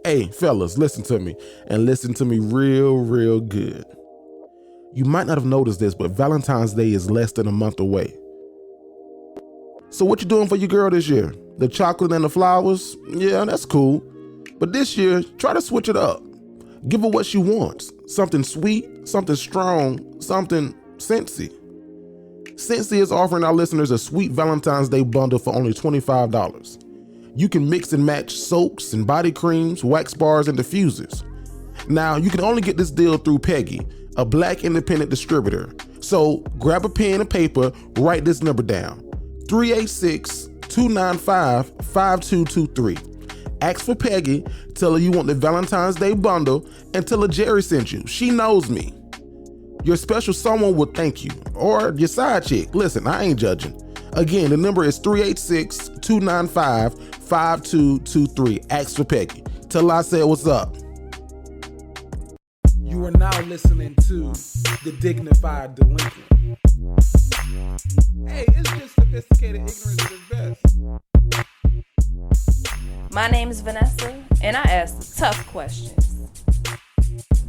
Hey, fellas, listen to me, and listen to me real good. You might not have noticed this, but Valentine's Day is less than a month away. So what you doing for your girl this year? The chocolate and the flowers? Yeah, that's cool. But this year, try to switch it up. Give her what she wants. Something sweet, something strong, something Scentsy. Scentsy is offering our listeners a sweet Valentine's Day bundle for only $25. You can mix and match soaps and body creams, wax bars, and diffusers. Now, you can only get this deal through Peggy, a Black independent distributor. So grab a pen and paper, write this number down. 386-295-5223. Ask for Peggy, tell her you want the Valentine's Day bundle, and tell her Jerry sent you. She knows me. Your special someone will thank you, or your side chick. Listen, I ain't judging. Again, the number is 386-295-5223. Ask for Peggy. Tell her I said what's up. You are now listening to the Dignified Delinquent. Hey, it's just sophisticated ignorance at its best. My name is Vanessa, and I ask the tough questions.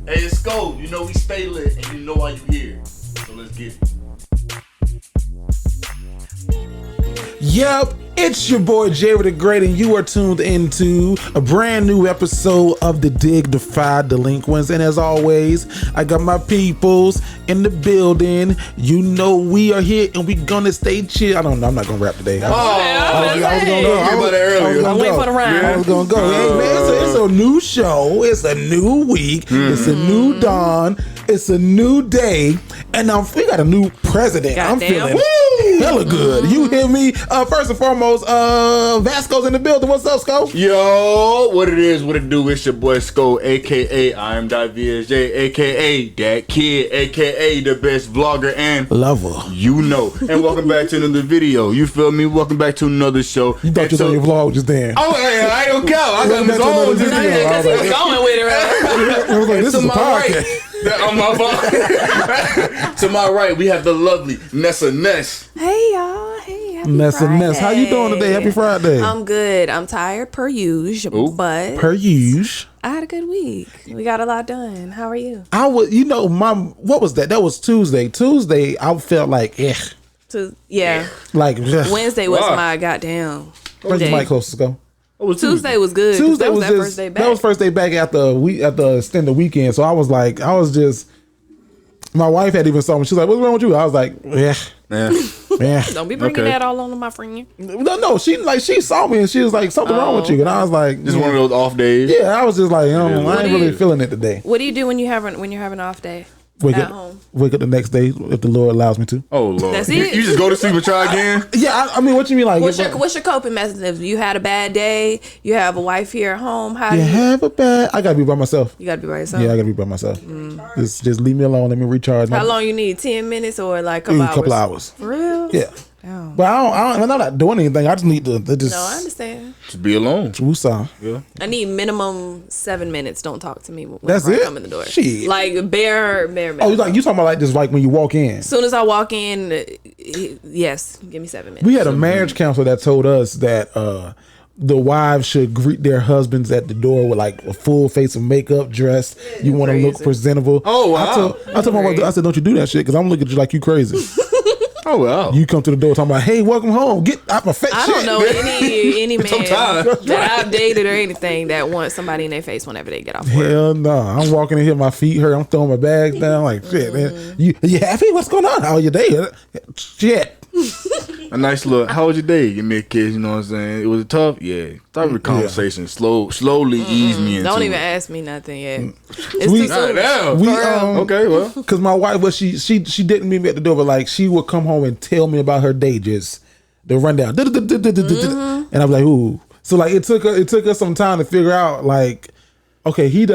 Hey, it's Scope. You know we stay lit, and you know why you here. So let's get it. Yep, it's your boy Jerry the Great, and you are tuned into a brand new episode of the Dignified Delinquents. And as always, I got my peoples in the building. You know we are here, and we gonna stay chill. I don't know. I'm not gonna rap today. I was waiting for the rhyme. I was gonna go. Hey man, it's a new show. It's a new week. It's a new dawn. It's a new day, and we got a new president. I'm feeling hella good. You hear me? First and foremost, Vasco's in the building. What's up, Sco? Yo, what it is, what it do? It's your boy Sco, aka I am .vsj, aka that kid, aka the best vlogger and lover. You know. And welcome back to another video. You feel me? Welcome back to another show. You thought you was on your vlog just then. Oh, yeah, I don't count. I got his own just then. Because he was going with it, right? I was like, this is a podcast. On my phone. To my right, we have the lovely Nessa Ness. Hey, y'all. Hey, happy Nessa Friday. Ness. How you doing today? Happy Friday. I'm good. I'm tired per usual, but per usual. I had a good week. We got a lot done. How are you? I was, what was that? That was Tuesday. Tuesday, I felt like, Yeah. Like, Wednesday was my goddamn. Where's the mic closest to go? Tuesday was good. Tuesday was that just first day back. That was first day back after the extended weekend. So I was just. My wife had even saw me. She was like, "What's wrong with you?" I was like, "Yeah." Don't be bringing that all on my friend. No. She saw me and she was like, "Something wrong with you," and I was like, "Just one of those off days." Yeah, I was just like, I ain't really feeling it today. What do you do when you're having an off day? Wake up the next day if the Lord allows me to. Oh Lord, that's it. You just go to sleep and try again. Yeah, I mean, what you mean? Like, what's your coping mechanism? You had a bad day. You have a wife here at home. How do you have a bad? I gotta be by myself. You gotta be by yourself. Yeah, I gotta be by myself. Just leave me alone. Let me recharge. How long you need? 10 minutes or like a couple hours? For real? Yeah. Oh. But I'm not doing anything. I just need to just. No, I understand. Just be alone. Yeah. I need minimum 7 minutes. Don't talk to me when That's I it? come in the door. Shit. Like bare minimum. Oh, you talking about like just like when you walk in? As soon as I walk in, yes, give me 7 minutes. We had a marriage counselor that told us that the wives should greet their husbands at the door with like a full face of makeup, dressed. You want to look presentable. Oh wow! I told my wife, I said, "Don't you do that shit?" Because I'm looking at you like you crazy. Oh wow! You come to the door talking about, "Hey, welcome home. Get out my face." I don't know any man that I've dated or anything that wants somebody in their face whenever they get off work. Hell no! I'm walking in here, my feet hurt. I'm throwing my bags down like shit, man. You happy? What's going on? How was your day? Shit. A nice look. How was your day? Give me a kiss. You know what I'm saying? It was tough. Yeah. Start with conversation. Slowly ease me into. Don't even ask me nothing yet. It's too soon. Okay, well, because my wife she didn't meet me at the door, but like she would come home and tell me about her day, just the rundown. And I was like, ooh. So like it took us some time to figure out like, okay, he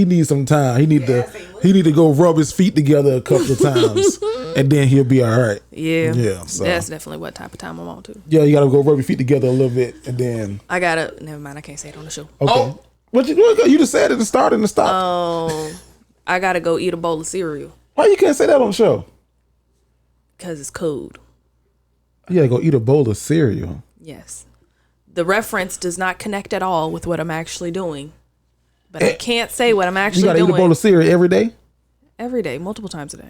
needs some time. He need to go rub his feet together a couple of times, and then he'll be all right. Yeah. Yeah. So that's definitely what type of time I'm on too. Yeah, you gotta go rub your feet together a little bit, and then never mind. I can't say it on the show. Okay. Oh. What you just said at the start and the stop. Oh, I gotta go eat a bowl of cereal. Why you can't say that on the show? Because it's code. You gotta go eat a bowl of cereal. Yes. The reference does not connect at all with what I'm actually doing. But I can't say what I'm You actually gotta eat a bowl doing of cereal every day. every day, multiple times a day.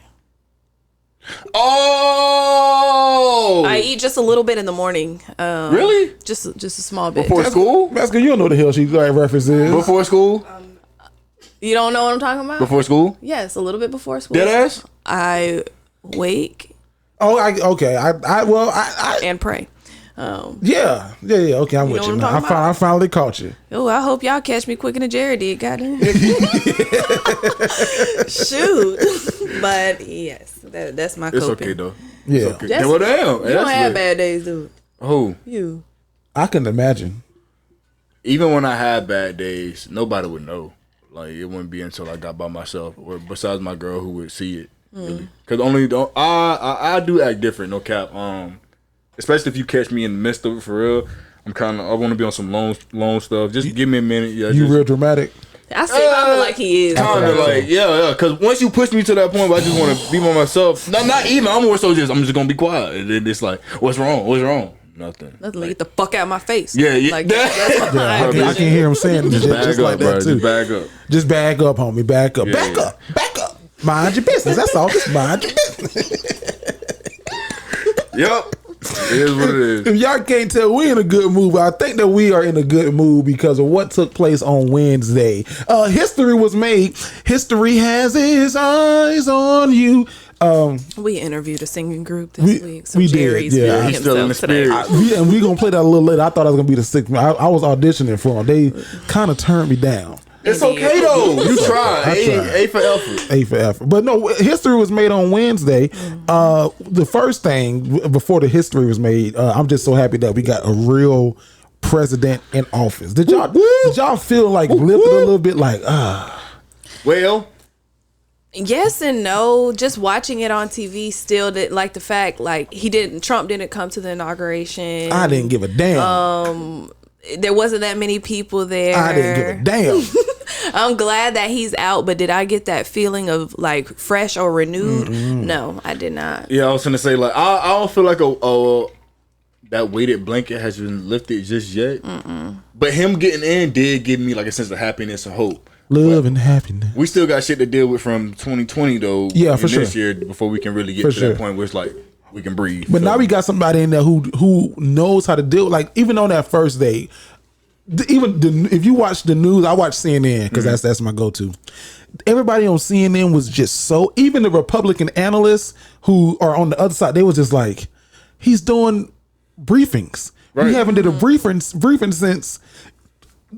Oh, I eat just a little bit in the morning. Really? Just a small bit. Before school? That's good. You don't know the hell she reference is. Before school? You don't know what I'm talking about? Before school? Yes, a little bit before school. Dead ass? I wake Oh, okay. I and pray. yeah. Okay, I'm with know you. what I'm Man. talking I finally caught you. Oh, I hope y'all catch me quicker than Jerry did. Goddamn. Shoot. But yes, that's my It's coping. okay though. Yeah, Okay. That's- Well, damn. You don't have bad days, dude. Who? You. I can imagine. Even when I had bad days, nobody would know. Like it wouldn't be until I got by myself, or besides my girl, who would see it. Really. Cause I do act different, no cap. Especially if you catch me in the midst of it for real. I want to be on some long stuff. Just give me a minute. Yeah, You real dramatic. I feel like he is. Kind of like yeah. Cause once you push me to that point, where I just want to be by myself. Not even. I'm more so I'm just gonna be quiet. And then it's like, what's wrong? Nothing. Nothing. Get the fuck out of my face. Yeah. Like, that's what Yeah, I I can hear him saying it Just bag just up, like bro. that too. Just bag up. Just bag up, homie. Back up. Yeah, Back yeah. up. Back up. Mind your business. That's all. Just mind your business. Yep. It is what it is. If y'all can't tell, we're in a good mood. But I think that we are in a good mood because of what took place on Wednesday. History was made. History has its eyes on you. We interviewed a singing group this week. So we did, Jerry's yeah. feeling He's still in the himself today. spirit. And we're going to play that a little later. I thought I was going to be the sixth man. I was auditioning for them. They kind of turned me down. It's okay though. You tried. I tried. A for effort. A for effort. But no, history was made on Wednesday. The first thing before the history was made, I'm just so happy that we got a real president in office. Did y'all feel like lifted a little bit like Well, Yes and no. Just watching it on TV still didn't like the fact like Trump didn't come to the inauguration. I didn't give a damn. There wasn't that many people there. I didn't give a damn. I'm glad that he's out, but did I get that feeling of like fresh or renewed? No, I did not. yeah, I was gonna say like I don't feel like that weighted blanket has been lifted just yet. But him getting in did give me like a sense of happiness and hope. Love and happiness. We still got shit to deal with from 2020 though. Yeah, for this sure. year before we can really get For to sure. that point where it's like we can breathe. But now we got somebody in there who knows how to deal. Like even on that first day, if you watch the news, I watch CNN because that's my go-to. Everybody on CNN was just so. Even the Republican analysts who are on the other side, they was just like, he's doing briefings. Right. We haven't did a briefing since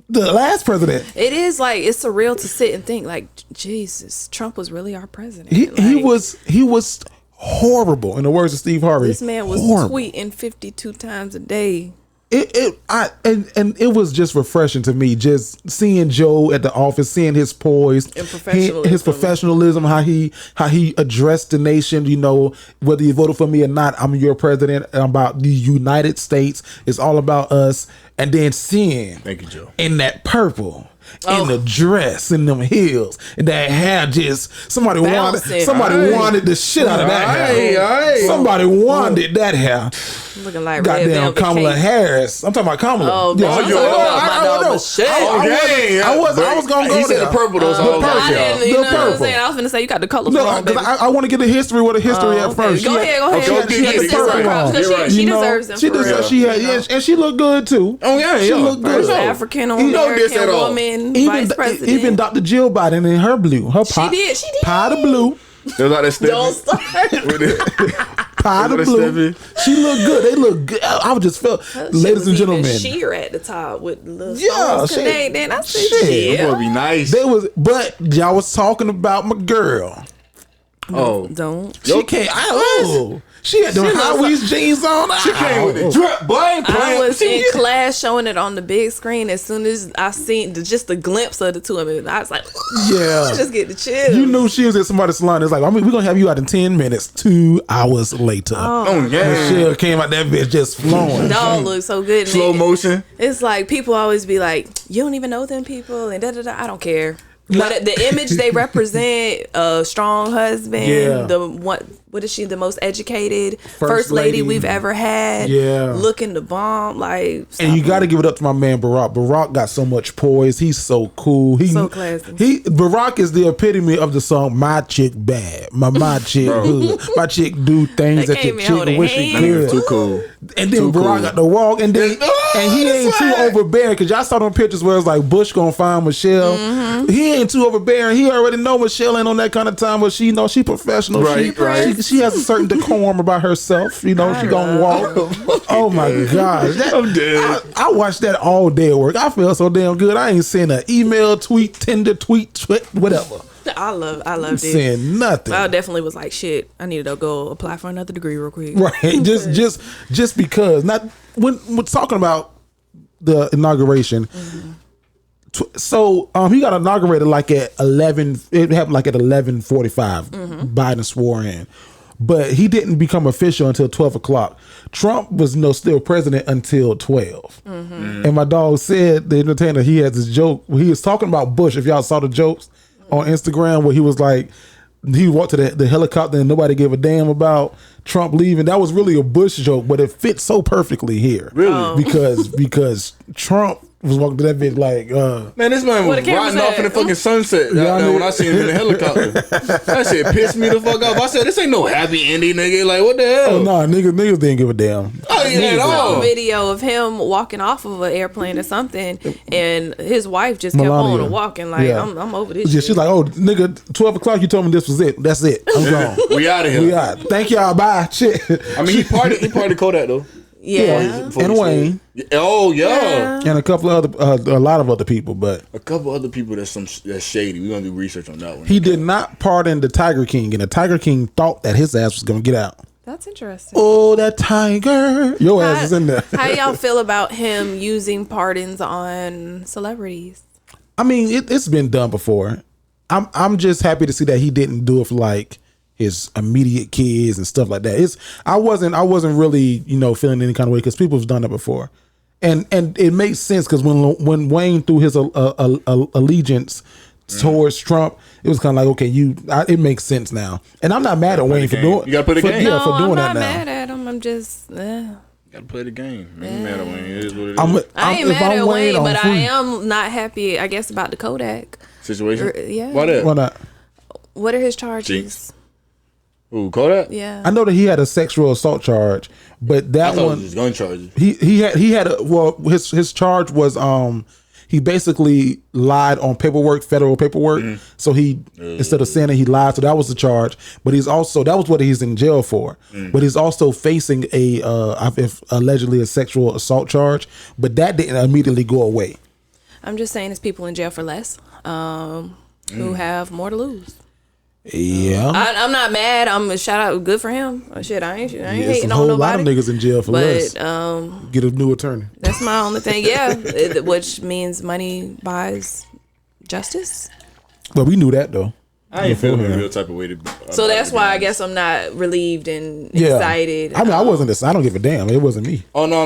the last president. It is like it's surreal to sit and think like Jesus, Trump was really our president. He Like, was horrible. In the words of Steve Harvey, This man was horrible. tweeting 52 times a day. It was just refreshing to me just seeing Joe at the office, seeing his poise, And professionalism. his professionalism, how he addressed the nation. You know, whether you voted for me or not, I'm your president. I'm about the United States. It's all about us. And then seeing, Thank you, Joe. in that purple, in the dress, in them heels, and that hair, just somebody Bouncing. wanted the shit out of that hair. Aight. Somebody wanted that hair. Looking like red Goddamn velvet Kamala cake. Harris. I'm talking about Kamala. Oh, Yeah, no, I'm yeah, talking about I my don't dog know. Michelle. I was gonna go He said there. the purple though. So The I was like, purple. I didn't, The you know what I'm purple. saying? I was finna say you got the color No, wrong, baby. I want to get the history with the history at Okay. first. Go ahead. Okay, She had the get it. purple You're right. on. You're right. She You know, deserves them She for deserves. real. She had, yeah, and she looked good too. Oh yeah, She looked good. First African You know this American at all. woman Even vice president. even Dr. Jill Biden in her blue, her pot, did. pot of blue, They was like that Don't Stephen. start. pot of What a blue. Steffi. She looked good. They look good. I just felt, ladies and gentlemen, Sheer at the top with the Yeah, stones connected. I said, shit. That boy be nice. they was, but y'all was talking about my girl. Oh, Don't. She can't. She had them high waist jeans on. she came with the drip, boy. Ain't I playing. was in class showing it on the big screen. As soon as I seen just a glimpse of the two of them, I was like, Yeah. just get the chill. You knew she was at somebody's salon. It's like, I mean, we're gonna have you out in 10 minutes. 2 hours later, Oh yeah. Michelle came out that bitch just flowing. Dog look so good. Slow And motion. It's like people always be like, you don't even know them people, and da da da. I don't care. But the image they represent, a strong husband, Yeah. the one what is she? The most educated first lady we've ever had. Yeah, looking the bomb. Like, and you got to give it up to my man Barack. Barack got so much poise. He's so cool. So classy. Barack is the epitome of the song "My Chick Bad." My chick good. My chick do things that your chick wish she could. Too cool. And then Barack got the walk, and then and he ain't too overbearing because y'all saw them pictures where it's like Bush gonna find Michelle. Mm-hmm. He ain't too overbearing. He already know Michelle ain't on that kind of time where she she professional. Right. She has a certain decorum about herself. You know, she gonna walk. Oh my gosh, I'm dead. I watched that all day at work. I feel so damn good. I ain't seen an email, tweet, Tinder, tweet, whatever. I loved it. Saying nothing. I definitely was like, shit, I needed to go apply for another degree real quick. Right. just because. Not when we're talking about the inauguration. Mm-hmm. So he got inaugurated like at 11. It happened like at 11:45. Mm-hmm. Biden swore in, but he didn't become official until 12 o'clock. Trump was still president until 12. Mm-hmm. And my dog said, the entertainer, he has this joke. He was talking about Bush. If y'all saw the jokes on Instagram where he was like, he walked to the helicopter and nobody gave a damn about Trump leaving. That was really a Bush joke, but it fits so perfectly here. Really? Because Trump was walking to that bitch like, man, this man was riding off in the fucking sunset. When I seen him in the helicopter, that shit pissed me the fuck off. I said, this ain't no happy ending, nigga. Like, what the hell? Oh no, niggas didn't give a damn. Oh yeah, at all. Video of him walking off of an airplane or something, and his wife just kept on walking. Like, I'm over this. Yeah, shit. She's like, oh nigga, 12 o'clock. You told me this was it. That's it. I'm gone. We out of here. We out. Thank y'all. Bye. Shit. I mean, he parted Kodak though. Yeah. And Wayne. Oh yeah. And a couple of other, a lot of other people, but a couple other people that's shady. We're gonna do research on that one. He did not pardon the Tiger King, and the Tiger King thought that his ass was gonna get out. That's interesting. Oh, that tiger. Your ass is in there. How y'all feel about him using pardons on celebrities? I mean, it's been done before. I'm just happy to see that he didn't do it for like his immediate kids and stuff like that. I wasn't really feeling any kind of way because people have done that before, and it makes sense because when Wayne threw his allegiance towards Trump, it was kind of like, okay, it makes sense now, and I'm not mad at Wayne for doing. You gotta play the game. No, for doing I'm not that now. mad at him. I'm just. Gotta play the game. I ain't mad at Wayne. It is what it is. I ain't mad at Wayne, but I am not happy, I guess, about the Kodak situation. Yeah. Why that? Why not? What are his charges? Jinx. Ooh, Kodak? Yeah. I know that he had a sexual assault charge, but that one, his gun charges. He had his charge was he basically lied on federal paperwork. Mm-hmm. So he instead of saying that he lied, so that was the charge. But that was what he's in jail for. Mm. But he's also facing allegedly a sexual assault charge. But that didn't immediately go away. I'm just saying, it's people in jail for less who have more to lose. Yeah, I'm not mad. I'm a shout out, good for him. Shit, I ain't hating on nobody. A whole lot of niggas in jail for less. Get a new attorney. That's my only thing. Yeah, which means money buys justice. But we knew that though. I ain't feeling a real type of way to. So that's why I guess I'm not relieved and excited. I mean, I wasn't. I don't give a damn. It wasn't me. Oh no.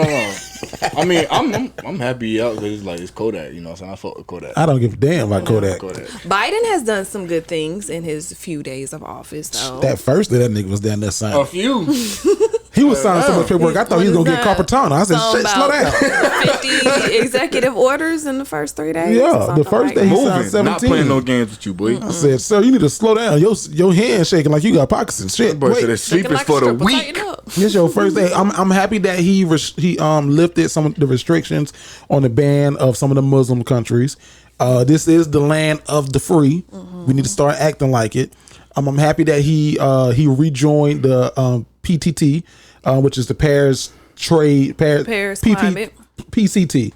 I mean, I'm happy out because it's Kodak. You know, so I fuck with Kodak. I don't give a damn about Kodak. Biden has done some good things in his few days of office, though. That first day, that nigga was down there signing. A few. He was signing so much paperwork. I thought he was gonna get Carpetana. I said, "Shit, slow down." 50 executive orders in the first 3 days. Yeah, the first day he signed 17. Not playing no games with you, boy. I said, "Sir, you need to slow down. Your hand shaking like you got pockets and shit." Boy, so the sleep is for the weak. This your first day. I'm happy that he lifted some of the restrictions on the ban of some of the Muslim countries. This is the land of the free. Mm-hmm. We need to start acting like it. I'm happy that he rejoined the PTT, which is the Paris Climate PCT,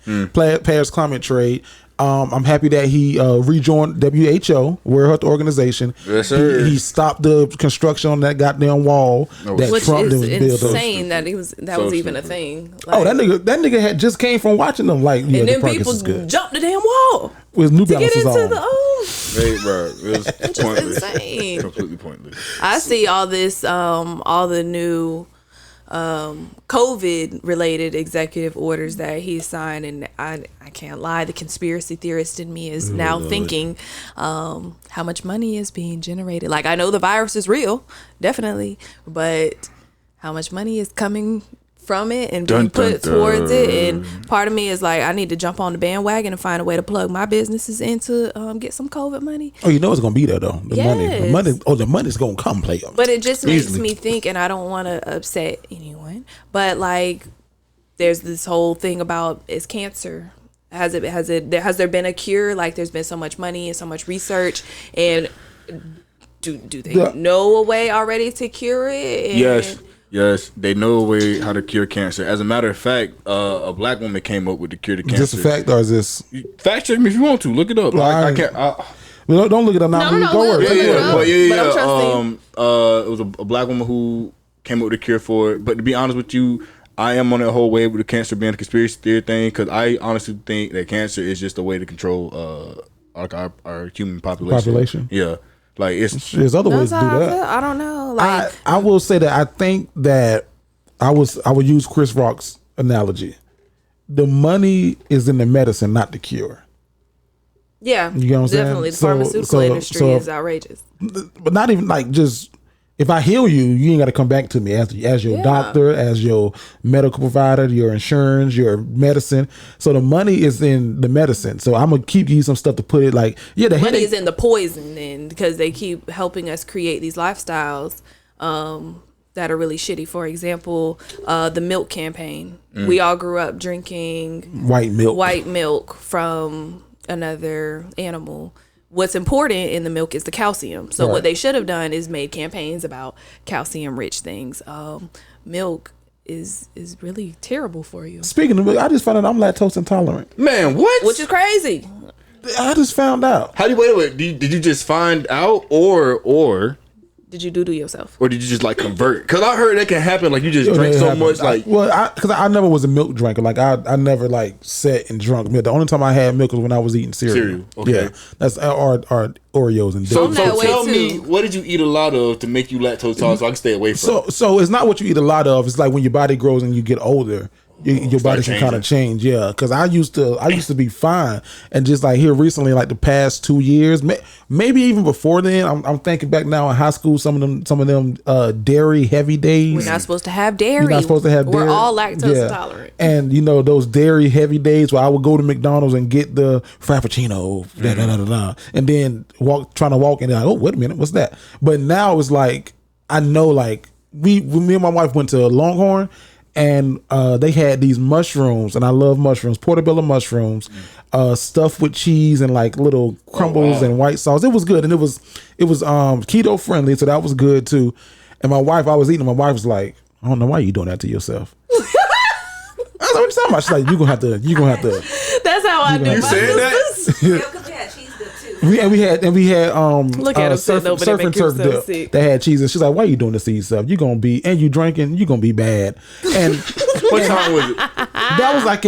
Paris Climate Trade. I'm happy that he rejoined WHO, World Health Organization. Yes, sir. He stopped the construction on that goddamn wall which Trump is insane that was even a thing. Like, that nigga had just came from watching them. Like, yeah, and then people jumped the damn wall with New to Balances get into on. Hey, bro, it was pointless. Insane. Completely pointless. I see all this, all the new COVID related executive orders that he signed, and I can't lie, the conspiracy theorist in me is now thinking how much money is being generated. Like, I know the virus is real, definitely, but how much money is coming from it and being put towards it? And part of me is like, I need to jump on the bandwagon and find a way to plug my businesses in to get some COVID money. Oh, you know it's gonna be there though. The money's gonna come, play them. But it just makes me think, and I don't want to upset anyone, but like, there's this whole thing about, is cancer, has there been a cure? Like, there's been so much money and so much research, and do they know a way already to cure it? And Yes, they know a way how to cure cancer. As a matter of fact, a black woman came up with the cure to cancer. Is this a fact, or is this? Fact check me if you want to. Look it up. I can't. Don't look it up now. No, Don't worry. But I'm trusting. It was a black woman who came up with a cure for it. But to be honest with you, I am on that whole wave with the cancer being a conspiracy theory thing, because I honestly think that cancer is just a way to control our human population. Yeah. Like, there's other ways to do that. I don't know. Like, I will say that I think that I would use Chris Rock's analogy. The money is in the medicine, not the cure. Yeah, you know what I'm definitely. saying? The pharmaceutical industry is outrageous. But not even like, just, if I heal you, you ain't got to come back to me as your doctor, as your medical provider, your insurance, your medicine. So the money is in the medicine. So I'm gonna keep you some stuff to put it like, the money is in the poison, then, because they keep helping us create these lifestyles that are really shitty. For example, the milk campaign. We all grew up drinking white milk from another animal. What's important in the milk is the calcium. So what they should have done is made campaigns about calcium rich things. Milk is really terrible for you. Speaking of milk, I just found out I'm lactose intolerant. Man, what? Which is crazy. I just found out. How do you wait? Did you just find out, or did you do yourself, or did you just like convert? Because I heard that can happen. Like, you just drink so much. Like, because I never was a milk drinker. Like, I never like sat and drunk milk. The only time I had milk was when I was eating cereal. Okay. Yeah, that's our Oreos and. So tell me, what did you eat a lot of to make you lactose intolerant, so I can stay away from? So it's not what you eat a lot of. It's like when your body grows and you get older. Your body can kind of change, because I used to be fine, and just like here recently, like the past 2 years, maybe even before then, I'm thinking back now in high school, some of them dairy heavy days. We're not supposed to have dairy. We're not supposed to have dairy. We're all lactose intolerant. And those dairy heavy days where I would go to McDonald's and get the Frappuccino, and then trying to walk, and they're like, oh, wait a minute, what's that? But now it's like, I know, like me and my wife went to Longhorn. And they had these mushrooms, and I love mushrooms, portobello mushrooms, stuffed with cheese and like little crumbles and white sauce. It was good, and it was keto friendly, so that was good too. And my wife, I was eating. My wife was like, "I don't know why you doing that to yourself." I was like, "What you talking about?" She's like, "You gonna have to." That's how I do. You saying that? We had look at him surf and turf dip sick. that had cheese, and she's like, "Why are you doing this to yourself? You you drinking, you gonna be bad." And what time was it? That was like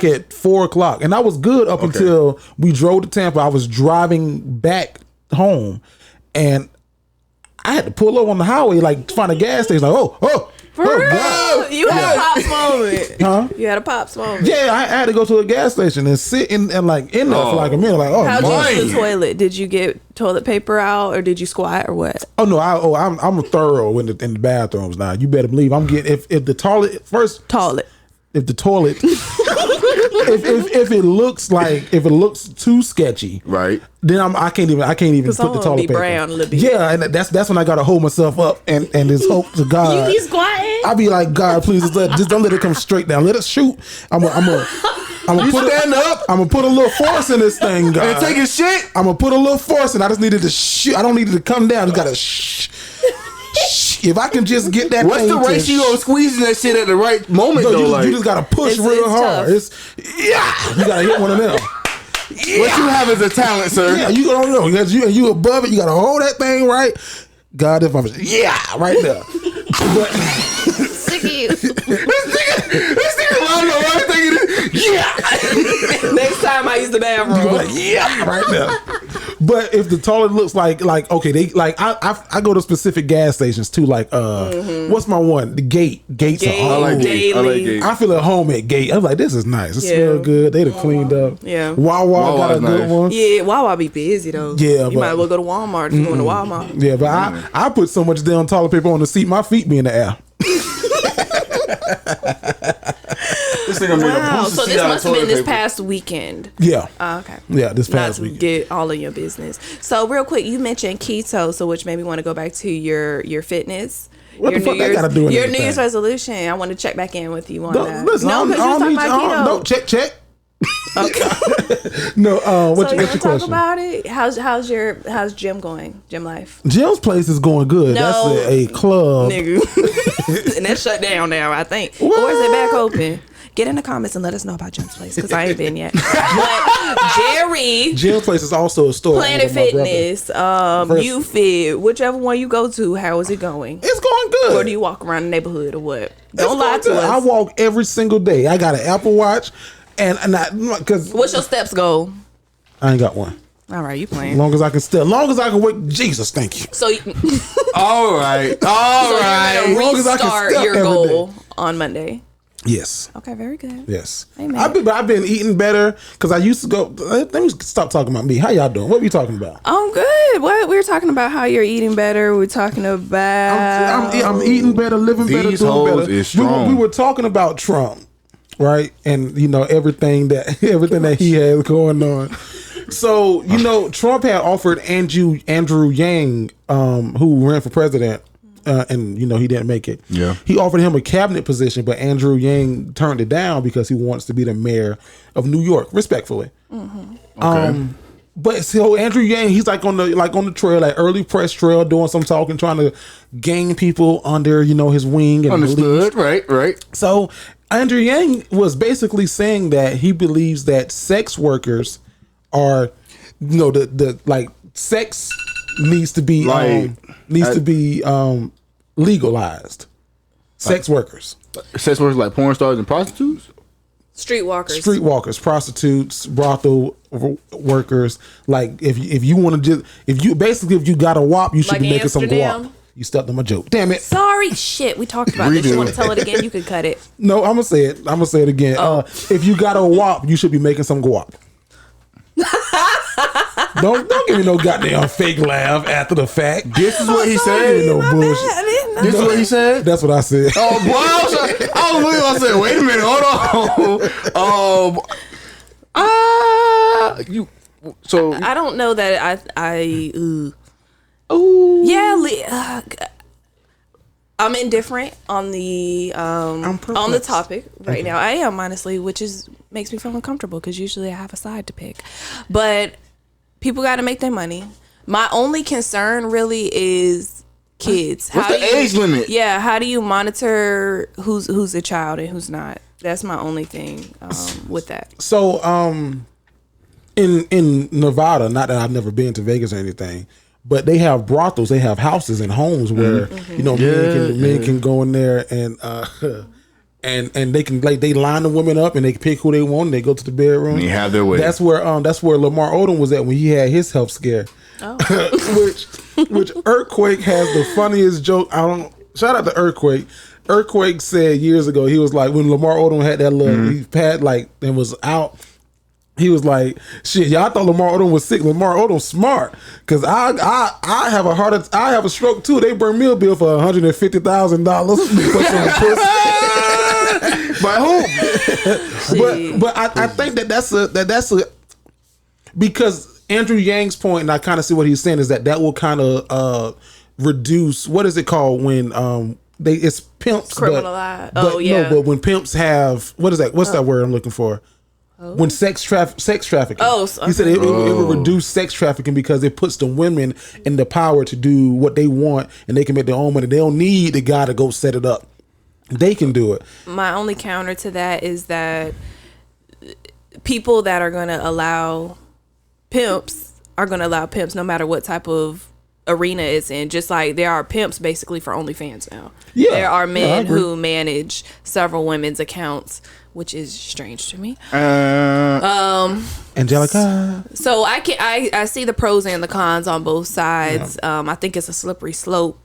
at 4:00, and that was good up until we drove to Tampa. I was driving back home, and I had to pull over on the highway, like find a gas station. Like, God. You had a pops moment. Huh? You had a pops moment. Yeah, I had to go to a gas station and sit in there for like a minute. Like, how'd you use the toilet? Did you get toilet paper out, or did you squat, or what? Oh no, I'm thorough in the bathrooms now. You better believe I'm getting if the toilet if the toilet if it looks too sketchy, right? Then I can't even put the toilet paper. Brown a little bit. Yeah, and that's when I gotta hold myself up and just hope to God. You be squatting. I be like, God, please just don't let it come straight down. Let it shoot. I'm gonna stand up. I'm gonna put a little force in this thing, God. And take a shit. I'm gonna put a little force in. I just needed to shoot. I don't need it to come down. It's gotta shh. If I can just get that. What's the ratio of squeezing that shit at the right moment? You just gotta push real hard. You gotta hit one of them. Yeah. What you have is a talent, sir. Yeah, you don't know. You above it. You gotta hold that thing right. God, if I'm right there. But Sick of you. This nigga lying on everything. Next time I use the bathroom. Right there. But if the toilet looks like okay, they like I go to specific gas stations too. Like what's my one? The Gates. I like Gates. I feel at home at Gate. I'm like, this is nice. It smells good. They done cleaned up. Yeah. Wawa got a good one. Yeah, Wawa be busy though. Yeah, you might as well go to Walmart if you going to Walmart. Yeah, but I put so much damn toilet paper on the seat, my feet be in the air. This thing wow. So this must have been this past weekend. Yeah. Okay. Yeah, this past Not weekend. Get all of your business. So real quick, you mentioned keto, so which made me want to go back to your fitness. What the fuck that got to do with your anything? New Year's resolution? I want to check back in with you on that. Listen, No, because you're talking about keto. No, check. Okay. No, what's so your you want to talk question? about it? How's gym going? Gym life? Jim's place is going good. No. That's a club. Nigga. And that's shut down now, I think. What? Or is it back open? Get in the comments and let us know about Jim's place because I ain't been yet. But Jerry, Jim's place is also a store. Planet Fitness, YouFit, whichever one you go to, how is it going? It's going good. Or do you walk around the neighborhood or what? Don't lie to us. I walk every single day. I got an Apple Watch, and because What's your steps goal? I ain't got one. All right, you As playing. long as I can wait. Jesus, thank you. So, All right. so you're As long gonna as I can restart step your every goal on Monday. Yes. Okay, very good. Yes. Amen. I've been eating better because I used to go. Let me stop talking about me. How y'all doing? What are we talking about? I'm good. What we were talking about how you're eating better. We're talking about I'm eating better, living better, These doing hoes better. is strong. We were talking about Trump, right? And everything that he has going on. So Trump had offered Andrew Yang, who ran for president. And he didn't make it. Yeah. He offered him a cabinet position, but Andrew Yang turned it down because he wants to be the mayor of New York, respectfully. Mm-hmm. Okay. But so Andrew Yang, he's on the trail, like early press trail, doing some talking, trying to gain people under his wing. And Understood. Right. So Andrew Yang was basically saying that he believes that sex workers are, the sex needs to be legalized. Sex workers. Sex workers like porn stars and prostitutes? streetwalkers, prostitutes, brothel workers. Like if you want to if you got a wop, you should Like be making some Amsterdam? guap. You stepped on my joke. Damn it. Sorry, shit. We talked about this. You want to tell it again? You can cut it. No, I'm gonna say it. Again. Oh. If you got a wop, you should be making some guap. Don't give me no goddamn fake laugh after the fact. This is what he said. No bullshit. This is what he said. That's what I said. Oh boy, I was looking. I said, wait a minute, hold on. So I don't know that I ooh. yeah. I'm indifferent on the topic right now. I am, honestly, which makes me feel uncomfortable because usually I have a side to pick. But people got to make their money. My only concern really is kids. What's the age limit? Yeah, how do you monitor who's a child and who's not? That's my only thing with that. So in Nevada, not that I've never been to Vegas or anything, but they have brothels, they have houses and homes where men can go in there and they can they line the women up and they can pick who they want and they go to the bedroom. And they have their way. That's where Lamar Odom was at when he had his health scare. Oh. which Earthquake has the funniest joke. Shout out to Earthquake. Earthquake said years ago, he was like, when Lamar Odom had that little he had and was out, he was like, shit, y'all thought Lamar Odom was sick. Lamar Odom's smart. Cause I have a stroke too. They burned me a bill for $150,000 for some pussy. By whom? But I think that's a because Andrew Yang's point, and I kind of see what he's saying, is that will kind of reduce, what is it called when it's pimps, criminalized. But when pimps have, what is that? What's that word I'm looking for? When sex trafficking. He said it would reduce sex trafficking because it puts the women in the power to do what they want and they can make their own money. They don't need the guy to go set it up. They can do it. My only counter to that is that people that are going to allow pimps are going to allow pimps no matter what type of arena it's in. Just like there are pimps basically for OnlyFans now. Yeah, there are men who manage several women's accounts which is strange to me. Angelica. So I see the pros and the cons on both sides. Yeah. I think it's a slippery slope.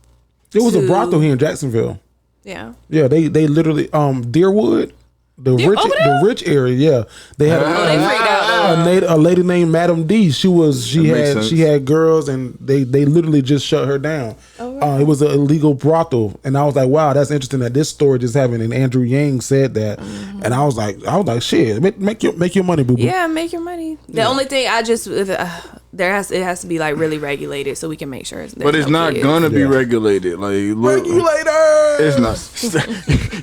There was a brothel here in Jacksonville. Yeah. Yeah, they literally Deerwood. The rich area, yeah. They had a lady named Madam D. She had girls, and they literally just shut her down. Oh, right. It was an illegal brothel, and I was like, wow, that's interesting that this story just happened. And Andrew Yang said that, and I was like, shit, make your money, boo boo. Yeah, make your money. The only thing it has to be like really regulated so we can make sure. But it's not gonna be regulated. Like regulator. It's not.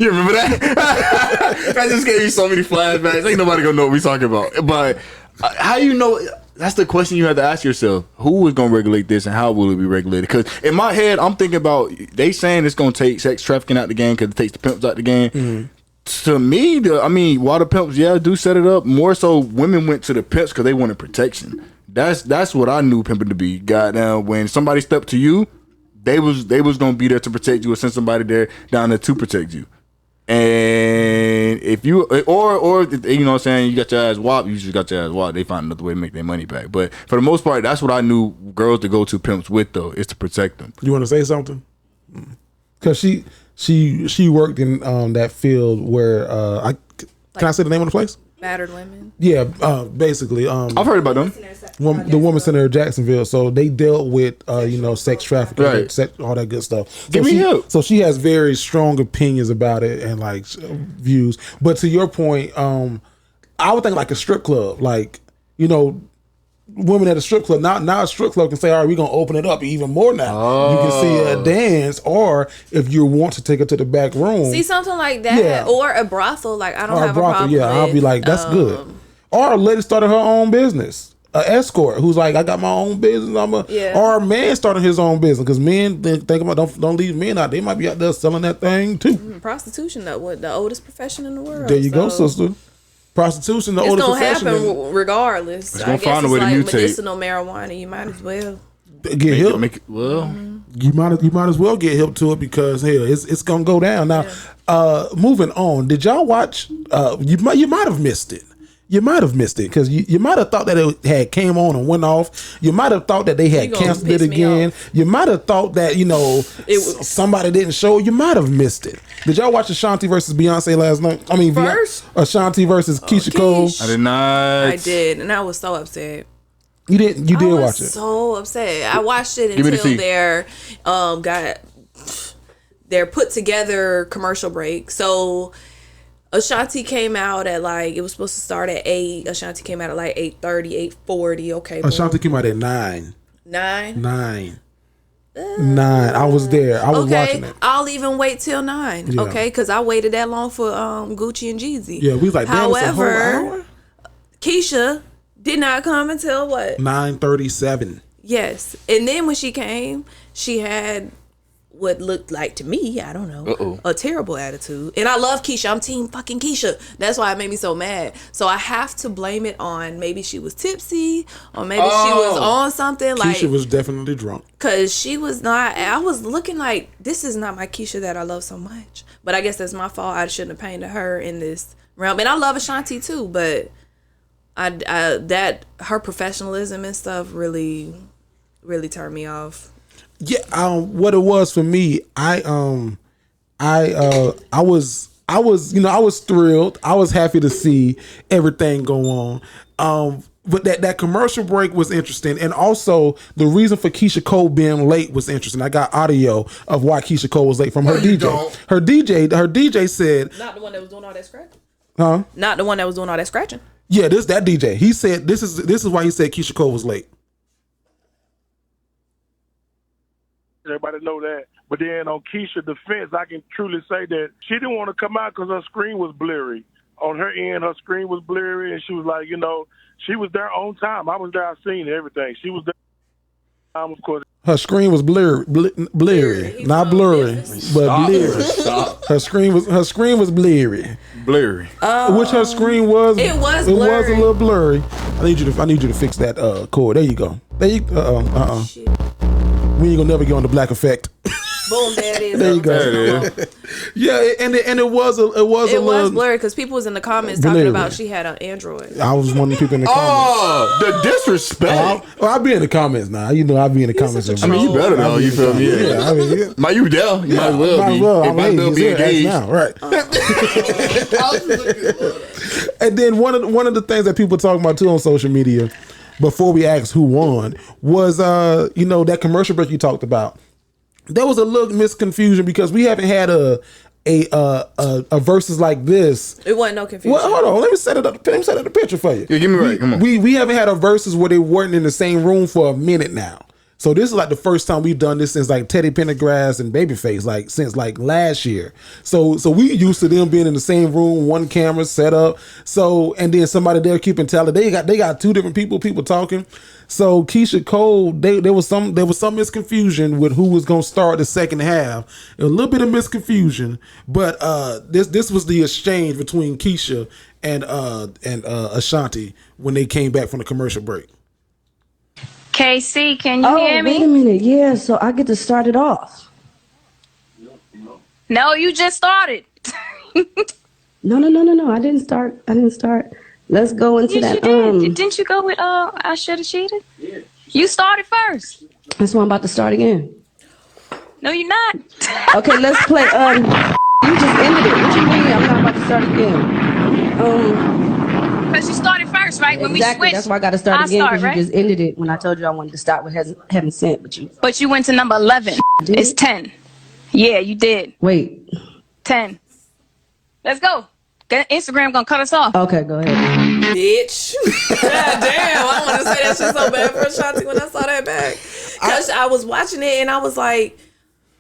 You remember that? I just gave you so many flashbacks. Ain't nobody gonna know what we talking about. But how you know? That's the question you have to ask yourself. Who is gonna regulate this, and how will it be regulated? Because in my head, I'm thinking about they saying it's gonna take sex trafficking out the game because it takes the pimps out the game. Mm-hmm. To me, while the pimps do set it up, more so women went to the pimps because they wanted protection. That's what I knew pimping to be. Goddamn, when somebody stepped to you, they was gonna be there to protect you or send somebody down there to protect you. And if you or you know what I'm saying, you got your ass whopped, you just got your ass whopped. They find another way to make their money back. But for the most part, that's what I knew girls to go to pimps with though, is to protect them. You want to say something? Because she worked in that field where can I say the name of the place? Battered women. Yeah, basically. I've heard about them. The Women's Center of Jacksonville. So they dealt with sex trafficking, right. all that good stuff. Give me help. So she has very strong opinions about it and like views. But to your point, I would think like a strip club, like women at a strip club. Now a strip club can say, all right, we're gonna open it up even more now. Oh. You can see a dance, or if you want to take her to the back room, see something like that, or a brothel. Like I don't have a problem. Yeah, I'll be like, that's good. Or a lady started her own business, an escort who's like, I got my own business. Or a man started his own business, because men think about don't leave men out. They might be out there selling that thing too. Prostitution, the oldest profession in the world. There you go, sister. Prostitution, the oldest profession. It's gonna happen regardless. It's gonna find a way to mutate. Medicinal marijuana. You might as well get hip. You might as well get hip to it, because hell, it's gonna go down now. Yeah. Moving on. Did y'all watch? You might have missed it. You might have missed it, because you might have thought that it had came on and went off. You might have thought that they had canceled it again. You might have thought that somebody didn't show. You might have missed it. Did y'all watch Ashanti versus Beyonce last night? I mean, Ashanti versus Keisha Cole. I did not. I did, and I was so upset. You didn't. You did watch it. So upset. I watched it until their put together commercial break. So Ashanti came out at it was supposed to start at 8. Ashanti came out at 8:30, 8:40. Okay. Ashanti came out at 9. 9? 9. 9. I was there. I was watching it. I'll even wait till 9. Yeah. Okay, because I waited that long for Gucci and Jeezy. Yeah, we was like, damn, however, it's a whole hour? Keisha did not come until what? 9:37. Yes, and then when she came, she had what looked like to me, I don't know, a terrible attitude. And I love Keisha. I'm team fucking Keisha. That's why it made me so mad. So I have to blame it on maybe she was tipsy, or maybe she was on something. Keisha was definitely drunk. Because she was not, I was looking like, this is not my Keisha that I love so much. But I guess that's my fault. I shouldn't have painted her in this realm. And I love Ashanti too, but that her professionalism and stuff really, really turned me off. Yeah, what it was for me, I was thrilled. I was happy to see everything go on. But that commercial break was interesting, and also the reason for Keisha Cole being late was interesting. I got audio of why Keisha Cole was late from her DJ. Her DJ said, not the one that was doing all that scratching. Huh? Not the one that was doing all that scratching. Yeah, that DJ. He said this is why he said Keisha Cole was late. Everybody know that. But then on Keisha's defense, I can truly say that she didn't want to come out because her screen was blurry. On her end, her screen was blurry, and she was like, she was there on time. I was there. I seen everything. She was there on time, of course. Her screen was blurry, not blurry, but blurry. Her screen was blurry. Blurry. Which her screen was. It was blurry. It was a little blurry. I need you to fix that cord. There you go. There you. We ain't gonna never get on the black effect. Boom, there it is. There you go. There it is. Yeah, and it was a little blurry because people was in the comments talking about she had an Android. I was one of the people in the comments. Oh, the disrespect. I'll be in the comments now. You know, I'll be in the comments. I mean, you better know. You feel me? Yeah, I mean, yeah. Might you there? You might as well be. It might well be engaged. Now, right? And then one of the things that people talk about too on social media, before we asked who won, was that commercial break you talked about. There was a little misconfusion because we haven't had a versus like this. It wasn't no confusion. Well, hold on. Let me set it up. Let me set up the picture for you. Yeah, give me right. Come on. We haven't had a versus where they weren't in the same room for a minute now. So this is like the first time we've done this since like Teddy Pendergrass and Babyface, like since like last year. So we used to them being in the same room, one camera set up. So and then somebody there keeping tally. They got two different people talking. So Keisha Cole, there was some misconfusion with who was gonna start the second half. A little bit of misconfusion, but this was the exchange between Keisha and Ashanti when they came back from the commercial break. KC, can you hear me? Wait a minute. Yeah, so I get to start it off. No, you just started. No. I didn't start. Let's go into Yes, that. you did. Didn't you go with I should have cheated? Yeah. You started first. That's why I'm about to start again. No, you're not. Okay, let's play. You just ended it. What you mean? I'm not about to start again. Because you started first, right? When Exactly. we switched. That's why I got to start again because right? you just ended it when I told you I wanted to start with Heaven Sent, But you went to number 11. It's 10. Yeah, you did. Wait. 10. Let's go. Instagram gonna cut us off. Okay, go ahead. Bitch. God damn, I want to say that shit so bad for Ashanti when I saw that back. Because I was watching it and I was like,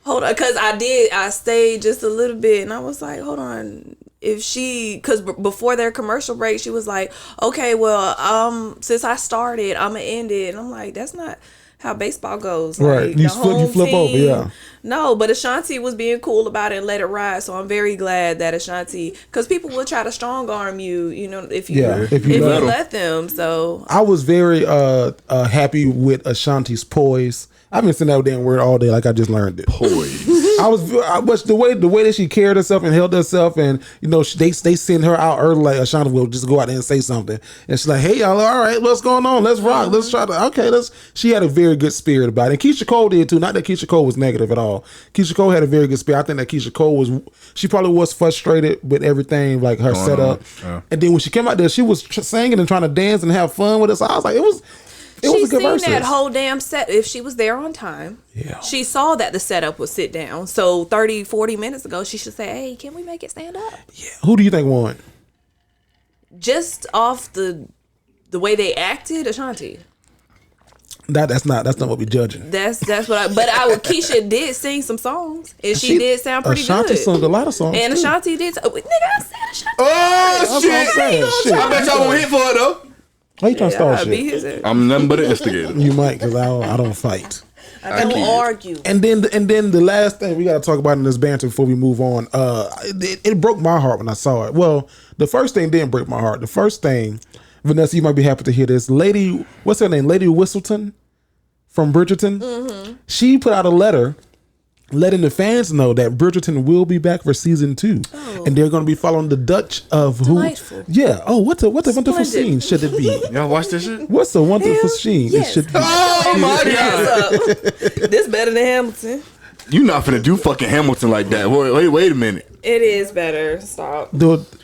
hold on. Because I stayed just a little bit and I was like, hold on. Because before their commercial break, she was like, okay, well, since I started, I'm going to end it. And I'm like, that's not how baseball goes. Right. Like, You flip over, yeah. No, but Ashanti was being cool about it and let it ride. So I'm very glad that Ashanti, because people will try to strong arm you, if you let them. So I was very happy with Ashanti's poise. I've been saying that damn word all day, like I just learned it. Poise. But the way that she carried herself and held herself, and they send her out early, like Ashanti will just go out there and say something, and she's like, "Hey y'all, all right, what's going on? Let's rock. Let's try to She had a very good spirit about it, and Keisha Cole did too. Not that Keisha Cole was negative at all. Keisha Cole had a very good spirit. I think that Keisha Cole she probably was frustrated with everything, like her setup, and then when she came out there, she was singing and trying to dance and have fun with us. I was like, it was a good versus. That whole damn set. If she was there on time, she saw that the setup was sit down. So 30, 40 minutes ago, she should say, hey, can we make it stand up? Yeah. Who do you think won? Just off the way they acted, Ashanti. That's not what we're judging. That's what Keisha did sing some songs, and she did sound pretty Ashanti good. sung a lot of songs. And too. Ashanti did. Nigga, I said Ashanti. Oh, shit. I bet y'all won't hit for it, though. Why you trying to start shit? I'm nothing but an instigator. You might, because I don't fight. I don't argue. And then the last thing we got to talk about in this banter before we move on, it broke my heart when I saw it. Well, the first thing didn't break my heart. The first thing, Vanessa, you might be happy to hear this. Lady, what's her name? Lady Whistleton from Bridgerton. Mm-hmm. She put out a letter letting the fans know that Bridgerton will be back for season 2, and they're going to be following the Dutch of Delightful. who? Yeah. Oh, what a wonderful scene should it be? Y'all watch this shit? What's a wonderful scene? Yes. It should be. Oh my god! This better than Hamilton. You not finna do fucking Hamilton like that. Wait a minute. It is better. Stop.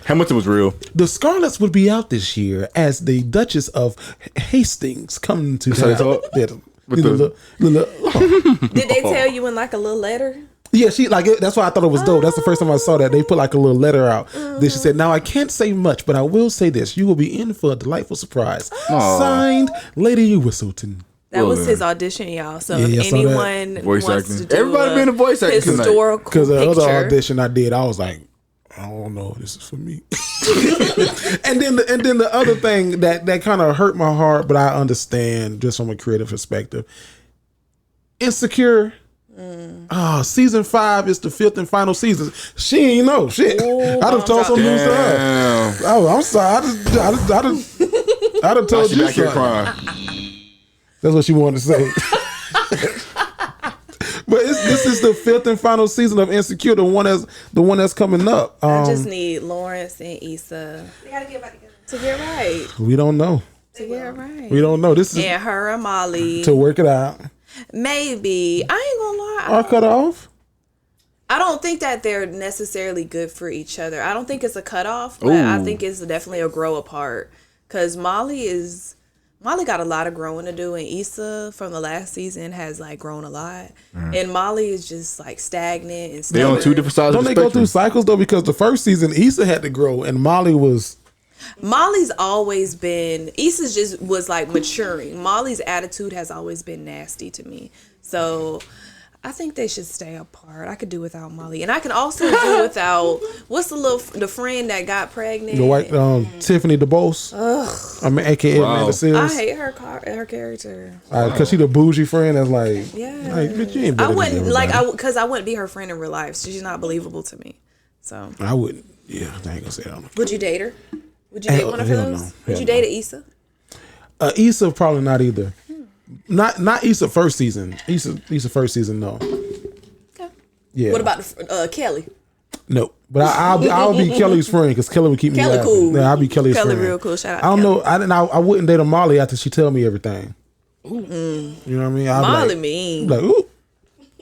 Hamilton was real. The Scarlets would be out this year as the Duchess of Hastings come to town. Did they tell you in like a little letter? Yeah, that's why I thought it was dope. That's the first time I saw that. They put like a little letter out. Then she said, "Now I can't say much, but I will say this: you will be in for a delightful surprise." Signed, Lady Whistleton. That was his audition, y'all. So Yeah, if anyone voice wants acting. to do Everybody been a voice actor tonight. historical Because the other picture, audition I did, I was like, I don't know, this is for me. and then the other thing that kind of hurt my heart, but I understand just from a creative perspective. Insecure. Season 5 is the 5th and final season. She ain't know shit. I done told some news to her. Oh, I'm sorry. I done told you something. That's what she wanted to say. But this is the 5th and final season of Insecure, the one that's coming up. I just need Lawrence and Issa. They gotta get back together to get right. We don't know. To get right. We don't know. This is and her and Molly to work it out. Maybe. I ain't gonna lie. Or cut off. I don't think that they're necessarily good for each other. I don't think it's a cutoff, but I think it's definitely a grow apart. Because Molly got a lot of growing to do, and Issa from the last season has like grown a lot. And Molly is just like stagnant and they on two different sides Don't of the they spectrum. go through cycles though? Because the first season Issa had to grow and Molly's always been, Issa's just was like maturing. Molly's attitude has always been nasty to me. So I think they should stay apart. I could do without Molly. And I can also do without, what's the friend that got pregnant? the white Tiffany DeBose. I mean, AKA Amanda Seals. I hate her character. Because she the bougie friend that's like, Yeah. like, bitch, you ain't better I than wouldn't, everybody. because I wouldn't be her friend in real life. She's not believable to me. So. I wouldn't. Yeah, I ain't gonna say that. Would you date her? Would you date one of hell those? no. Would Hell you date a Issa? Issa probably not either. Not Issa first season. Issa first season, no. Okay. Yeah. What about Kelly? No, but I'll be Kelly's friend because Kelly would keep me Kelly laughing. cool. Yeah, I'll be Kelly's Kelly friend. real cool. Shout out I don't Kelly. know. I wouldn't date a Molly after she tell me everything. You know what I mean? I'd be Molly like, mean. like, ooh.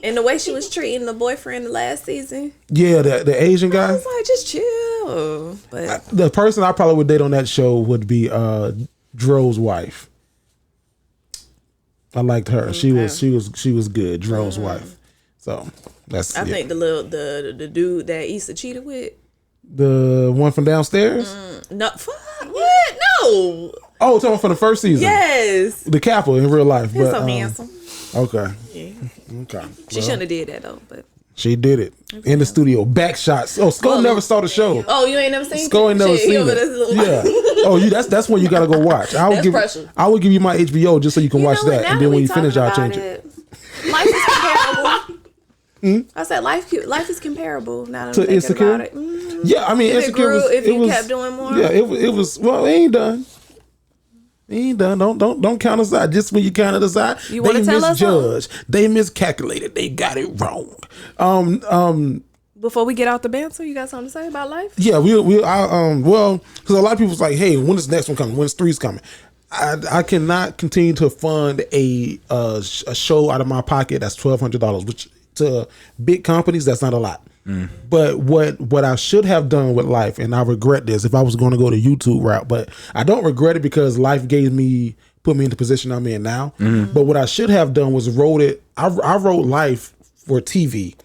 And the way she was treating the boyfriend the last season, Yeah, the Asian I guy. was like, just chill. But The person I probably would date on that show would be Dro's wife. I liked her. She was good. Dro's wife. So that's. I think the dude that Issa cheated with. The one from downstairs. No, fuck, what? No. Oh, talking from the first season. Yes. The Kappa in real life. He's but, so handsome. Okay. Yeah. Okay. She shouldn't have did that though, but. She did it in the studio. Back shots. Oh, Sko never saw the show. Oh, you ain't never seen Sko ain't never Shit, seen it. it. Yeah. Oh, that's one you gotta go watch. I will That's give. pressure. I will give you my HBO just so you can watch know what, that, now and then we when you finish, talking I'll change about it. Life is comparable. I said life is comparable. Now that I'm To thinking Insecure? about it. Yeah, I mean, If it Insecure grew, was. if it you was, kept doing more. Yeah, it was. Well, it ain't done. It ain't done. Don't count us out. Just when you count us out, You they wanna tell us misjudged. They miscalculated. They got it wrong. Before we get out the banter, you got something to say about life? Yeah, well, because a lot of people's like, hey, when is the next one coming? When's 3's coming? I cannot continue to fund a show out of my pocket that's $1,200, which to big companies that's not a lot. But what I should have done with life, and I regret this if I was going to go the YouTube route, but I don't regret it because life put me in the position I'm in now. But what I should have done was wrote it. I wrote life for TV.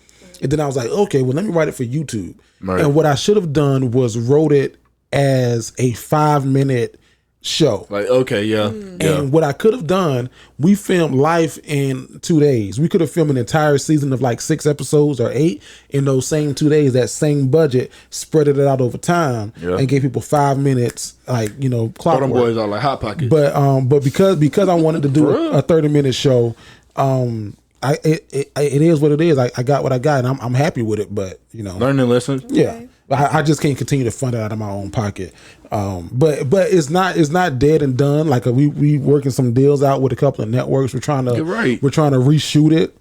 And then I was like, okay, well, let me write it for YouTube. Right. And what I should have done was wrote it as a 5-minute show. Like, okay, yeah. And what I could have done, we filmed life in 2 days. We could have filmed an entire season of like 6 episodes or 8 in those same 2 days, that same budget, spread it out over time, and gave people 5 minutes, like, clockwork. Them boys are like Hot Pockets. But because I wanted to do a 30-minute show, it is what it is. I got what I got, and I'm happy with it. But learning lessons. Yeah, I just can't continue to fund it out of my own pocket. But it's not dead and done. Like we working some deals out with a couple of networks. We're trying to reshoot it.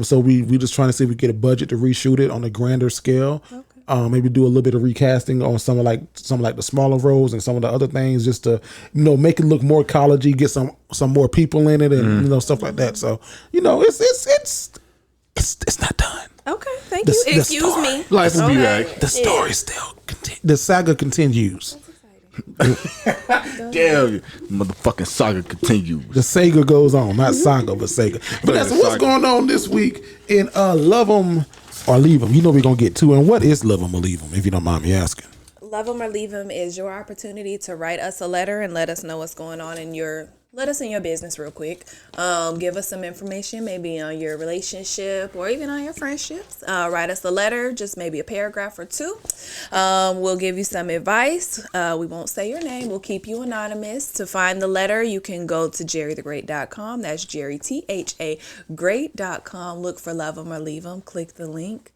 So we just trying to see if we get a budget to reshoot it on a grander scale. Maybe do a little bit of recasting on some of the smaller roles and some of the other things, just to make it look more collegey, get some more people in it, and stuff like that. So it's not done. Okay, thank you. Excuse me. Life will be back. The story still the saga continues. Damn you, motherfucking saga continues. The Sega goes on, not saga, but Sega. Vanessa, what's going on this week in Love 'Em or Leave 'Em? We're gonna get to, and what is Love 'Em or Leave 'Em, if you don't mind me asking? Love 'Em or Leave 'Em is your opportunity to write us a letter and let us know what's going on in your business real quick. Give us some information, maybe on your relationship or even on your friendships. Write us a letter, just maybe a paragraph or 2. We'll give you some advice. We won't say your name. We'll keep you anonymous. To find the letter, you can go to jerrythegreat.com. That's Jerry, THA, great.com. Look for Love 'Em or Leave 'Em. Click the link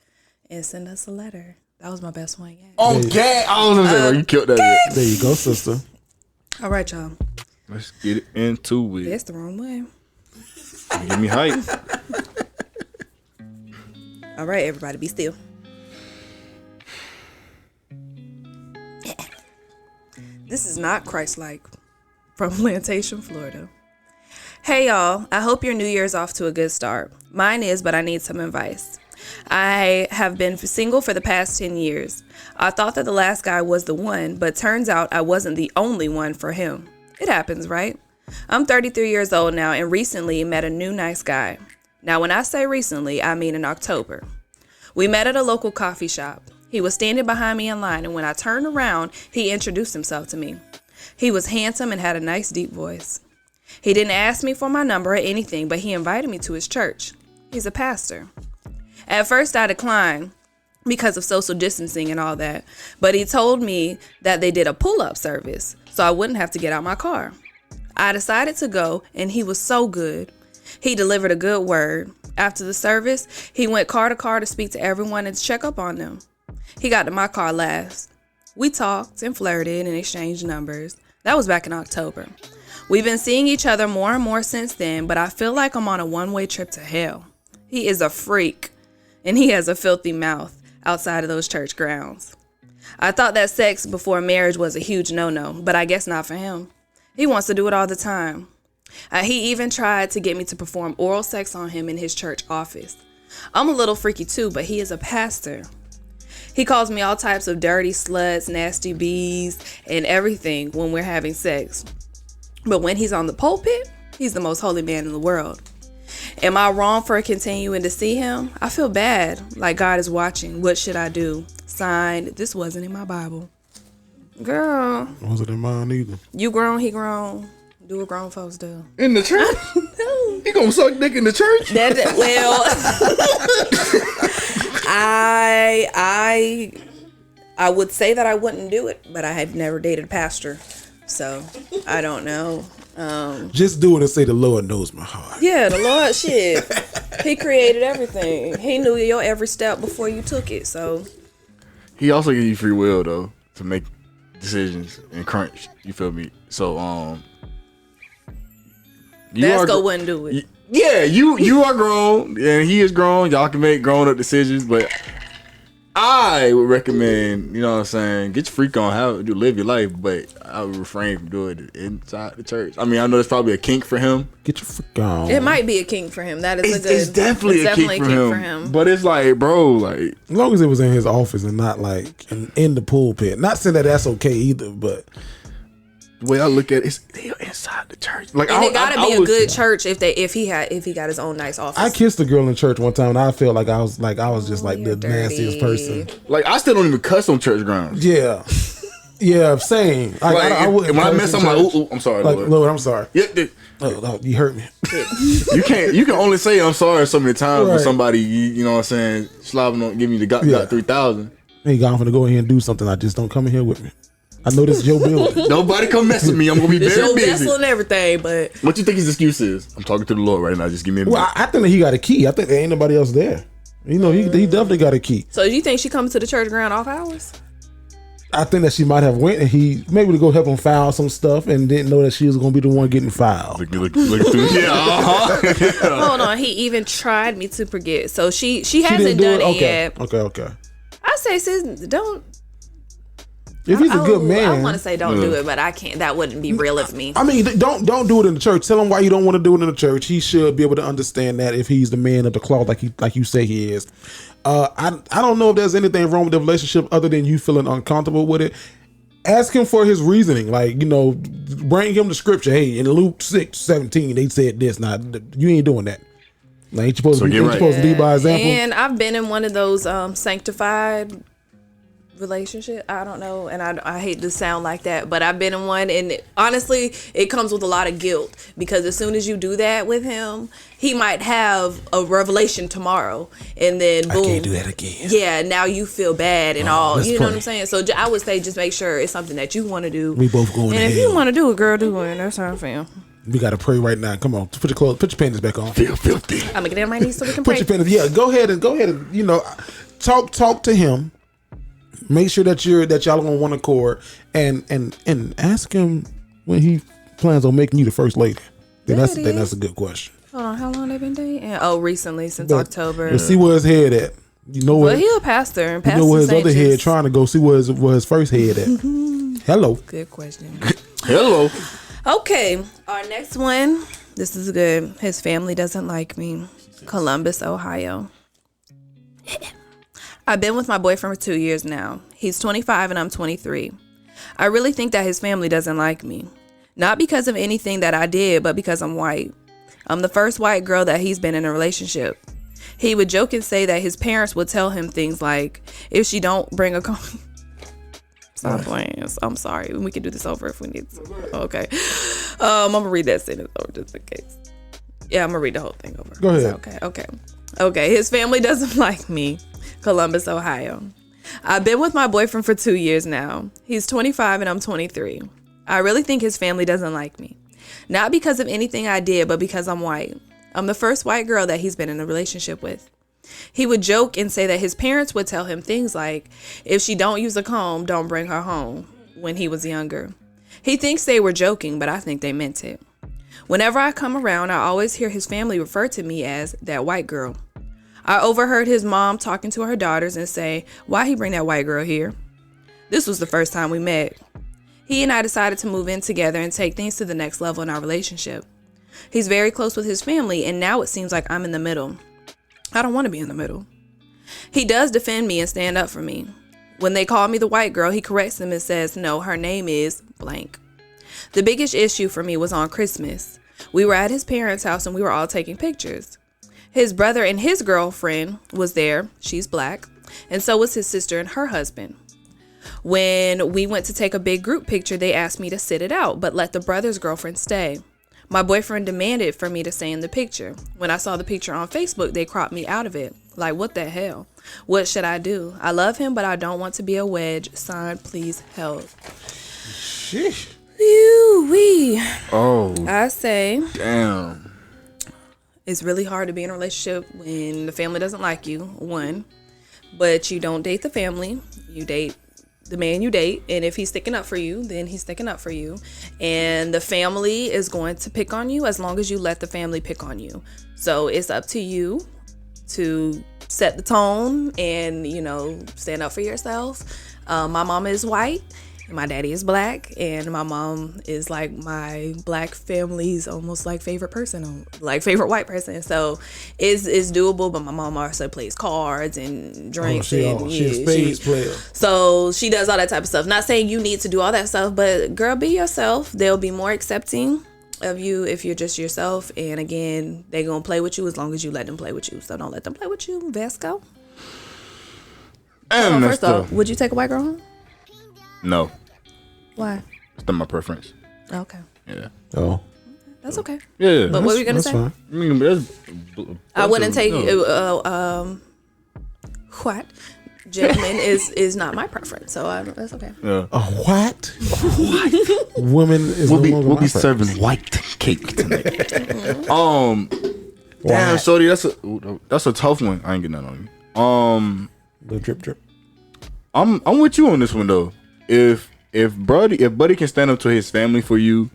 and send us a letter. That was my best one yet. Okay. I don't know. You killed that. There you go, sister. All right, y'all. Let's get it into it. That's the wrong way. Give me hype. All right, everybody, be still. This is not Christ-like from Plantation, Florida. Hey, y'all. I hope your New Year's off to a good start. Mine is, but I need some advice. I have been single for the past 10 years. I thought that the last guy was the one, but turns out I wasn't the only one for him. It happens, right? I'm 33 years old now and recently met a new nice guy. Now, when I say recently, I mean in October. We met at a local coffee shop. He was standing behind me in line, and when I turned around, he introduced himself to me. He was handsome and had a nice deep voice. He didn't ask me for my number or anything, but he invited me to his church. He's a pastor. At first, I declined because of social distancing and all that, but he told me that they did a pull-up service, so I wouldn't have to get out my car. I decided to go, and he was so good. He delivered a good word. After the service, he went car to car to speak to everyone and check up on them. He got to my car last. We talked and flirted and exchanged numbers. That was back in October. We've been seeing each other more and more since then, but I feel like I'm on a one-way trip to hell. He is a freak, and he has a filthy mouth outside of those church grounds. I thought that sex before marriage was a huge no-no, but I guess not for him. He wants to do it all the time. He even tried to get me to perform oral sex on him in his church office. I'm a little freaky too, but he is a pastor. He calls me all types of dirty sluts, nasty bees, and everything when we're having sex. But when he's on the pulpit, he's the most holy man in the world. Am I wrong for continuing to see him? I feel bad, like God is watching. What should I do? Signed, this wasn't in my Bible. Girl. Wasn't in mine either. You grown, he grown. Do what grown folks do. In the church? No. He gonna suck dick in the church? I would say that I wouldn't do it, but I had never dated a pastor, so I don't know. Just do it and say the Lord knows my heart. Yeah, the Lord, shit. He created everything. He knew your every step before you took it, so. He also gives you free will though to make decisions and crunch. You feel me? So Vasco wouldn't do it. Yeah, you are grown and he is grown. Y'all can make grown up decisions, but I would recommend, you know what I'm saying, get your freak on, live your life, but I would refrain from doing it inside the church. I mean, I know that's probably a kink for him. Get your freak on. It might be a kink for him. That is It's definitely a kink for him. But it's like, bro, like, as long as it was in his office and not like in the pulpit. Not saying that that's okay either, but the way I look at it, they're inside the church. Like, and it gotta be a good church if he got his own nice office. I kissed a girl in church one time and I felt like I was just like the dirty. nastiest person. Like, I still don't even cuss on church grounds. Yeah. Yeah, same. I wouldn't. When I mess, I'm like, ooh, I'm sorry, like, Lord. Lord, I'm sorry. Yeah, oh, you hurt me. You can only say I'm sorry so many times when Right. somebody, you know what I'm saying, slobbing on, give me the got 3,000. Hey, God, I'm gonna go ahead and do something. I just don't come in here with me. I know this is your building. Nobody come mess with me. I'm gonna be it's very your busy. vessel and everything, but What you think his excuse is? I'm talking to the Lord right now. Just give me a minute. Well, I think that he got a key. I think there ain't nobody else there. You know, he definitely got a key. So you think she comes to the church ground off hours? I think that she might have went and he maybe to go help him file some stuff and didn't know that she was gonna be the one getting filed. Look through. Yeah. Hold on, he even tried me to forget. So she hasn't done it yet. Okay. I say, sis, don't. If he's a good man, I want to say don't do it, but I can't. That wouldn't be real of me. I mean, don't do it in the church. Tell him why you don't want to do it in the church. He should be able to understand that if he's the man of the cloth, like you say he is. I don't know if there's anything wrong with the relationship other than you feeling uncomfortable with it. Ask him for his reasoning. Like, you know, bring him the scripture. Hey, in Luke 6:17, they said this. Now, you ain't doing that. Now, ain't you supposed to lead by example? And I've been in one of those sanctified relationship. I don't know, and I hate to sound like that, but I've been in one, and honestly, it comes with a lot of guilt because as soon as you do that with him, he might have a revelation tomorrow, and then boom, I can't do that again. Yeah, now you feel bad and all. You know pray. what I'm saying? So I would say just make sure it's something that you want to do. We both going. And if you want to do it, girl, do it. That's how I feel. We gotta pray right now. Come on, put your panties back on. Feel filthy. I'm gonna get down on my knees so we can Put pray. your panties. Yeah, go ahead and you know, talk to him. Make sure that y'all on one accord, and ask him when he plans on making you the first lady. That's a good question. Hold on, how long they been dating? Oh, recently, since October. Let's see where his head at. You know what? But he a pastor, and You pastors know where his ain't other head just- trying to go see where his first head at. Hello. Good question. Hello. Okay, our next one. This is good. His family doesn't like me. Columbus, Ohio. I've been with my boyfriend for 2 years now. He's 25 and I'm 23. I really think that his family doesn't like me. Not because of anything that I did, but because I'm white. I'm the first white girl that he's been in a relationship. He would joke and say that his parents would tell him things like, if she don't bring a Stop playing. I'm sorry. We can do this over if we need to. Okay. I'm going to read that sentence over just in case. Yeah, I'm going to read the whole thing over. Go ahead. Okay. His family doesn't like me. Columbus, Ohio. I've been with my boyfriend for 2 years now. He's 25 and I'm 23. I really think his family doesn't like me. Not because of anything I did, but because I'm white. I'm the first white girl that he's been in a relationship with. He would joke and say that his parents would tell him things like, if she don't use a comb, don't bring her home, when he was younger. He thinks they were joking, but I think they meant it. Whenever I come around, I always hear his family refer to me as that white girl. I overheard his mom talking to her daughters and say, why he bring that white girl here? This was the first time we met. He and I decided to move in together and take things to the next level in our relationship. He's very close with his family, and now it seems like I'm in the middle. I don't want to be in the middle. He does defend me and stand up for me. When they call me the white girl, he corrects them and says, no, her name is blank. The biggest issue for me was on Christmas. We were at his parents' house and we were all taking pictures. His brother and his girlfriend was there. She's black. And so was his sister and her husband. When we went to take a big group picture, they asked me to sit it out, but let the brother's girlfriend stay. My boyfriend demanded for me to stay in the picture. When I saw the picture on Facebook, they cropped me out of it. Like, what the hell? What should I do? I love him, but I don't want to be a wedge. Signed, please help. Sheesh. Wee. Oh, I say damn. it's really hard to be in a relationship when the family doesn't like you, one. But you don't date the family. You date the man you date, and if he's sticking up for you, then he's sticking up for you, and the family is going to pick on you as long as you let the family pick on you. So it's up to you to set the tone and, you know, stand up for yourself. My mama is white, and my daddy is black, and my mom is like my black family's almost like favorite person, like favorite white person. So it's doable, but my mom also plays cards and drinks. She a spades player. So she does all that type of stuff. Not saying you need to do all that stuff, but girl, be yourself. They'll be more accepting of you if you're just yourself. And again, they're going to play with you as long as you let them play with you. So don't let them play with you, Vasco. First off, would you take a white girl home? No. Why? It's not my preference. Okay. Yeah. Oh. That's okay. Yeah. But what were you going to say? Fine. I mean, I wouldn't take what? Gentleman is not my preference, so that's okay. Yeah. A what? Woman is We'll no longer be my serving preference. white cake tonight. Damn, White. Shorty, that's a tough one. I ain't getting that on you. The drip. I'm with you on this one though. If Buddy can stand up to his family for you,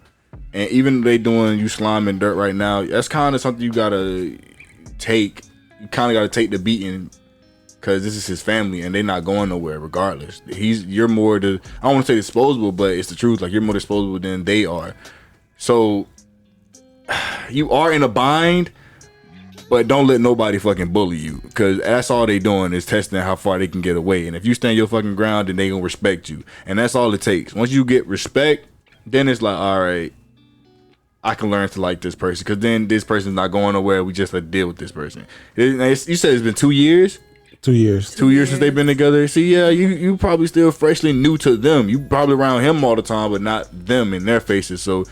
and even they doing you slime and dirt right now, that's kind of something you gotta take. You kind of gotta take the beating, because this is his family and they're not going nowhere regardless. You're more I don't want to say disposable, but it's the truth. Like, you're more disposable than they are. So you are in a bind, but don't let nobody fucking bully you, because that's all they doing is testing how far they can get away. And if you stand your fucking ground, then they gonna respect you, and that's all it takes. Once you get respect, then it's like, all right, I can learn to like this person, because then this person's not going nowhere. We just have to deal with this person. You said it's been 2 years. 2 years. 2 years since they've been together. See, yeah, you probably still freshly new to them. You probably around him all the time, but not them in their faces. So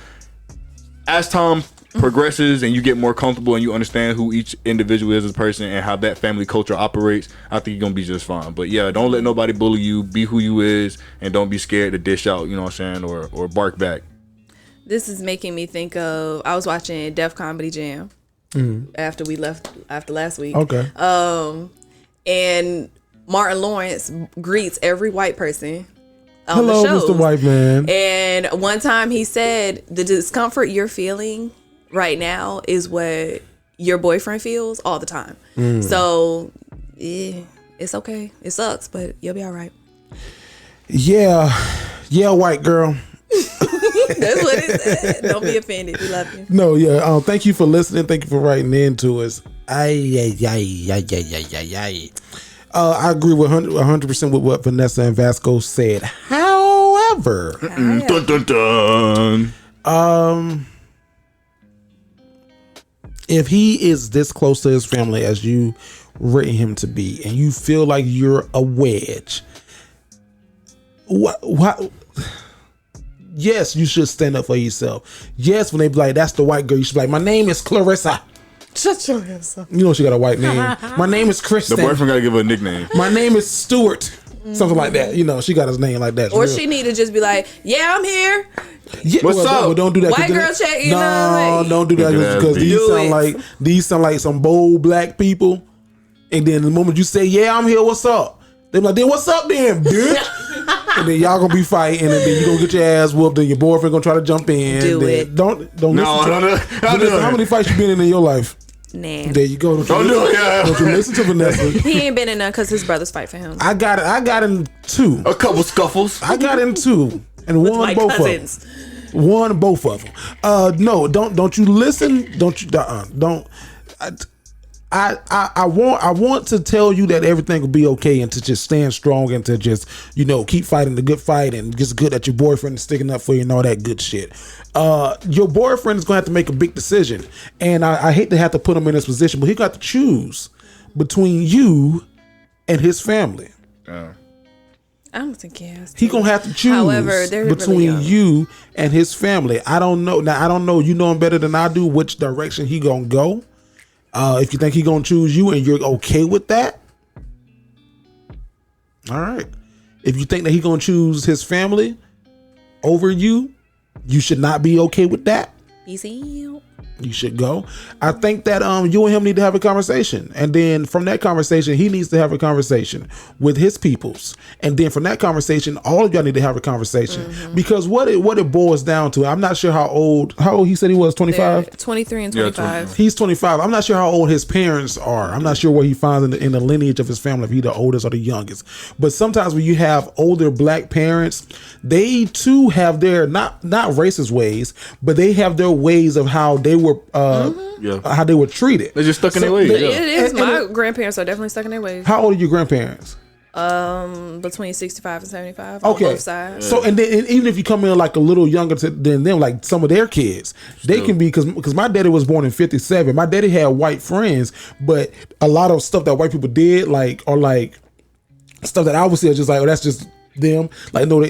as time progresses and you get more comfortable and you understand who each individual is as a person and how that family culture operates, I think you're gonna be just fine. But yeah, don't let nobody bully you. Be who you is, and don't be scared to dish out, you know what I'm saying, or bark back. This is making me think of, I was watching Def Comedy Jam after last week. Okay. And Martin Lawrence greets every white person on Hello, the shows. Mr. White Man. And one time he said, the discomfort you're feeling right now is what your boyfriend feels all the time. So it's it's okay. It sucks, but you'll be all right. Yeah, white girl. That's what it said. Don't be offended. We love you. No, yeah. Thank you for listening. Thank you for writing in to us. I agree with 100% with what Vanessa and Vasco said. However, dun, dun. If he is this close to his family as you written him to be, and you feel like you're a wedge, what? Yes, you should stand up for yourself. Yes, when they be like, that's the white girl, you should be like, my name is Clarissa. Shut your ass up. You know she got a white name. My name is Kristen. The boyfriend got to give her a nickname. My name is Stuart. Something like that. You know, she got his name like that. Or she need to just be like, yeah, I'm here. Yeah, What's up? Well, don't do that. White girl check, you know, No, like- don't do that because these sound like some bold black people. And then the moment you say, yeah, I'm here, what's up? They be like, then what's up then, bitch? And then y'all gonna be fighting, and then you gonna get your ass whooped, and your boyfriend gonna try to jump in. Do then it. Don't listen to Vanessa, how many fights you been in your life? Nah. There you go. Don't do it. Yeah. Don't you listen to Vanessa? He ain't been in none because his brothers fight for him. I got in 2. A couple scuffles. I got in 2 and With won my both cousins. of them. Won both of them. No, don't you listen? Don't you? Don't. I want to tell you that everything will be okay and to just stand strong and to just, keep fighting the good fight and just good that your boyfriend is sticking up for you and all that good shit. Your boyfriend is going to have to make a big decision, and I hate to have to put him in this position, but he got to choose between you and his family. I don't think he has to. He gonna have to choose. However, they're between really young. you and his family. I don't know. Now I don't know. You know him better than I do. Which direction he gonna go? If you think he gonna choose you and you're okay with that, all right. If you think that he gonna choose his family over you, you should not be okay with that. Easy. You should go. I think that you and him need to have a conversation, and then from that conversation, he needs to have a conversation with his peoples, and then from that conversation, all of y'all need to have a conversation because what it boils down to. I'm not sure how old he said he was. 25, 23 and 25. He's 25. I'm not sure how old his parents are. I'm not sure what he finds in the lineage of his family, if he's the oldest or the youngest. But sometimes when you have older black parents, they too have their not racist ways, but they have their ways of how they were how they were treated. They're just stuck in their ways. It is. My grandparents are definitely stuck in their ways. How old are your grandparents? Between 65 and 75 on Okay. both sides. So and even if you come in like a little younger than them, like some of their kids, they can be because my daddy was born in 57. My daddy had white friends, but a lot of stuff that white people did, like stuff that I would say is just like, oh, that's just them. Like no,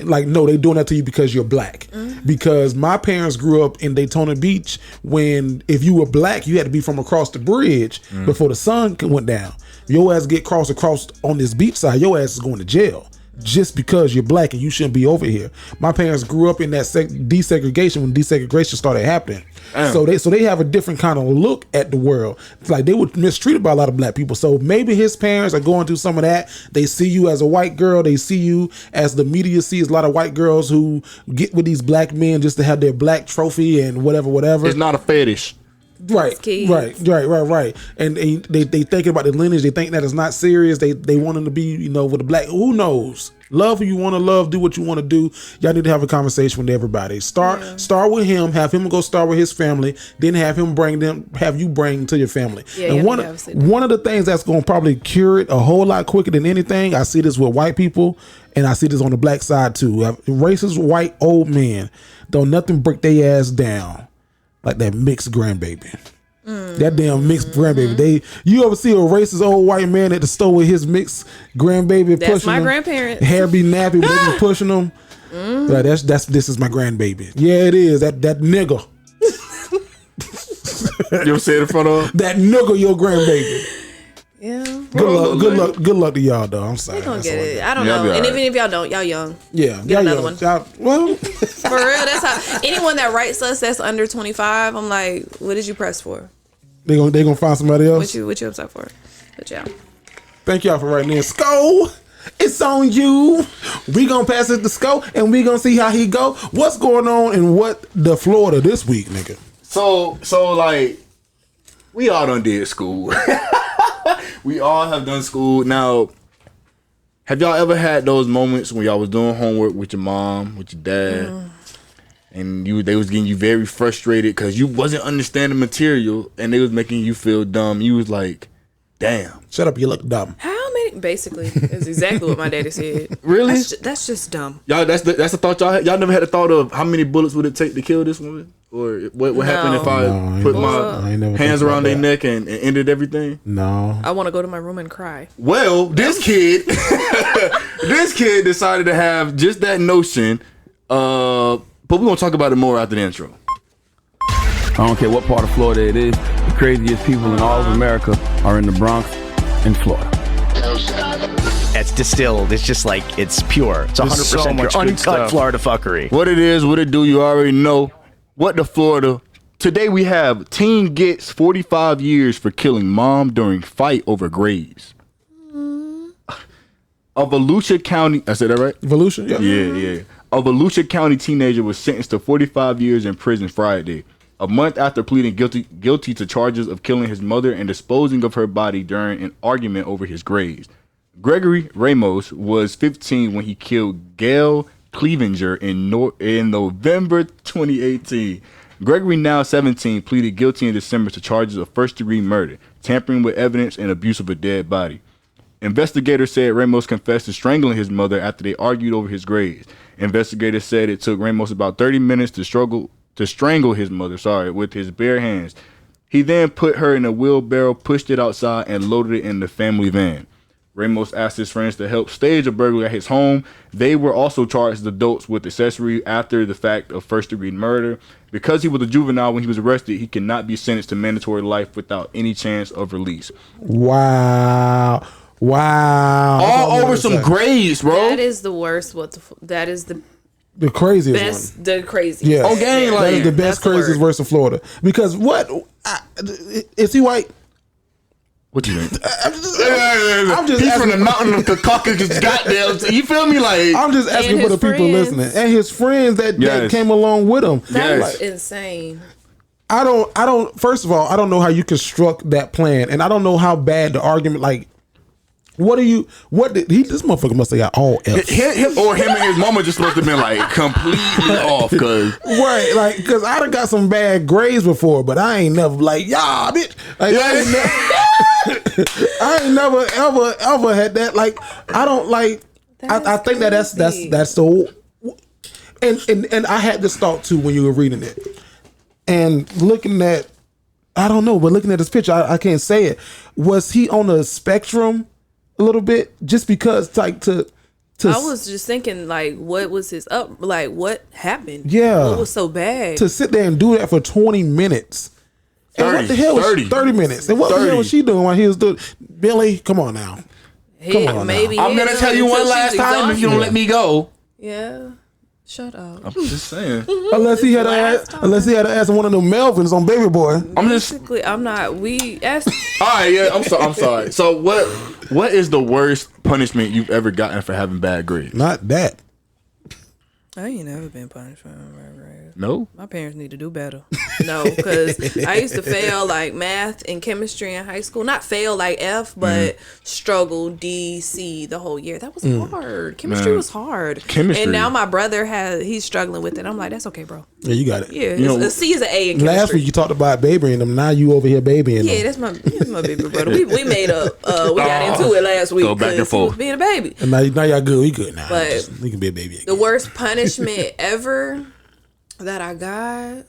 they doing that to you because you're black. Because my parents grew up in Daytona Beach when if you were black, you had to be from across the bridge before the sun went down. Your ass get crossed on this beach side, your ass is going to jail just because you're black and you shouldn't be over here. My parents grew up in that desegregation when desegregation started happening. So they have a different kind of look at the world. It's like they were mistreated by a lot of black people. So maybe his parents are going through some of that. They see you as a white girl. They see you as the media sees a lot of white girls who get with these black men just to have their black trophy and whatever. It's not a fetish. Right. And they thinking about the lineage. They think that it's not serious. They want them to be, with a black. Who knows? Love who you want to love. Do what you want to do. Y'all need to have a conversation with everybody. Start with him. Have him go start with his family. Then have you bring to your family. Yeah, and one of the things that's going to probably cure it a whole lot quicker than anything. I see this with white people, and I see this on the black side too. Racist white old men don't nothing break their ass down like that mixed grandbaby. That damn mixed grandbaby. You ever see a racist old white man at the store with his mixed grandbaby? That's pushing my him, grandparents. hair be nappy, but they be pushing them. Like this is my grandbaby. Yeah, it is. That nigga. You ever say it in front of? That nigga, your grandbaby. Yeah. Good luck to y'all though. I'm sorry. They gonna That's get all it. I I don't Y'all know. be And alright. even if y'all don't, y'all young. Yeah, Get another one. Well, For real, that's how anyone that writes us that's under 25, I'm like, what did you press for? they gonna find somebody else. What you upset for? But yeah. Thank y'all for writing in. Sko, it's on you. We gonna pass it to Sko, and we gonna see how he go. What's going on in the Florida this week, nigga? So like, we all done did school. We all have done school. Now, Have y'all ever had those moments when y'all was doing homework with your mom, with your dad, and they was getting you very frustrated because you wasn't understanding material and they was making you feel dumb? You was like, damn. Shut up, you look dumb. How many? Basically, is exactly what my daddy said. Really? That's just dumb. Y'all, that's the thought y'all had? Y'all never had the thought of how many bullets would it take to kill this woman? Or what happened if I put my hands around their neck and ended everything? No. I want to go to my room and cry. Well, this kid decided to have just that notion. But we're going to talk about it more after the intro. I don't care what part of Florida it is. The craziest people in all of America are in the Bronx in Florida. It's distilled. It's just like, it's pure. It's 100% pure. Uncut Florida fuckery. What it is, what it do, you already know. What the Florida. Today we have teen gets 45 years for killing mom during fight over graves. A Volusia County, I said that right? Volusia? Yeah. Yeah. A Volusia County teenager was sentenced to 45 years in prison Friday, a month after pleading guilty to charges of killing his mother and disposing of her body during an argument over his graves. Gregory Ramos was 15 when he killed Gail Clevenger in November 2018. Gregory, now 17, pleaded guilty in December to charges of first-degree murder, tampering with evidence, and abuse of a dead body. Investigators said Ramos confessed to strangling his mother after they argued over his graves. Investigators said it took Ramos about 30 minutes to strangle his mother, with his bare hands. He then put her in a wheelbarrow, pushed it outside, and loaded it in the family van. Ramos asked his friends to help stage a burglary at his home. They were also charged as adults with accessory after the fact of first-degree murder. Because he was a juvenile when he was arrested, he cannot be sentenced to mandatory life without any chance of release. Wow. All over some graves, bro. That is the worst. That is the craziest best. one. The craziest. Yeah. Okay, that is the best, craziest verse of Florida. Because is he white? What you think? I'm just He's asking, from the mountain of the Caucasus, goddamn. You feel me? Like, I'm just asking for the people listening and his friends that came along with him. That's insane. I don't. First of all, I don't know how you construct that plan, and I don't know how bad the argument. Like, this motherfucker must have got all F's. Him and his mama just supposed to have been like completely off, cause right, like, cause I done got some bad grades before, but I ain't never like, yeah, bitch. Like, I ain't never ever had that. Like, I don't like. I think that's so. And I had this thought too when you were reading it, and looking at, I don't know, but looking at this picture, I can't say it. Was he on a spectrum? A little bit, just because, like, to I was just thinking, like, what was his what happened? Yeah, what was so bad to sit there and do that for 20 minutes? 30, and what the hell was 30 minutes? And what the hell was she doing while he was doing? Billy, come on now. Come on maybe now. I'm gonna tell you one last time if you don't let me go. Yeah. Shut up. I'm just saying. Unless he had to ask one of them Melvins on Baby Boy. I'm not. We asked. All right, yeah. I'm sorry. So what is the worst punishment you've ever gotten for having bad grades? Not that. I ain't never been punished for having bad grades. No. My parents need to do better. No, because I used to fail like math and chemistry in high school. Not fail like F, but struggle D, C the whole year. That was hard. Chemistry was hard. Chemistry. And now my brother he's struggling with it. I'm like, that's okay, bro. Yeah, you got it. Yeah, a C is an A in chemistry. Last week you talked about babying them. Now you over here babying them. Yeah, that's my baby brother. We made up. We got into it last week. Go back and forth. He was being a baby. And now y'all good. We good now. But we can be a baby again. The worst punishment ever that I got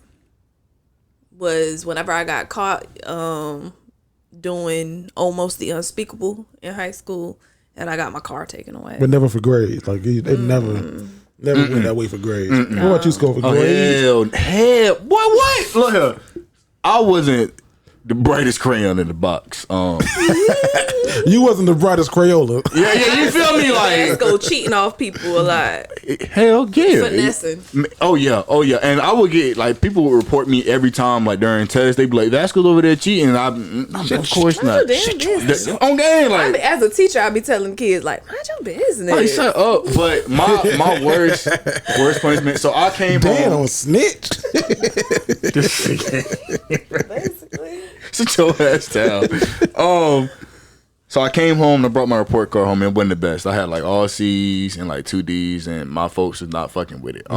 was whenever I got caught doing almost the unspeakable in high school, and I got my car taken away. But never for grades. Like they never went that way for grades. What about you, Score, for grades? Hell, boy, what? Look here, I wasn't the brightest crayon in the box. You wasn't the brightest Crayola. Yeah, you feel me? Let's Like, go cheating off people a lot. hell yeah. Finessing. Oh yeah. And I would get, like, people would report me every time, like, during tests. They'd be like, Vasco's over there cheating. And I'm of course not. On game, like, As a teacher, I'd be telling kids, like, mind your business. like, shut up. But my worst punishment. So I came Damn, home. snitch. Basically. Sit your ass down. So I came home and I brought my report card home. It wasn't the best. I had like all C's and like 2 D's, and my folks was not fucking with it.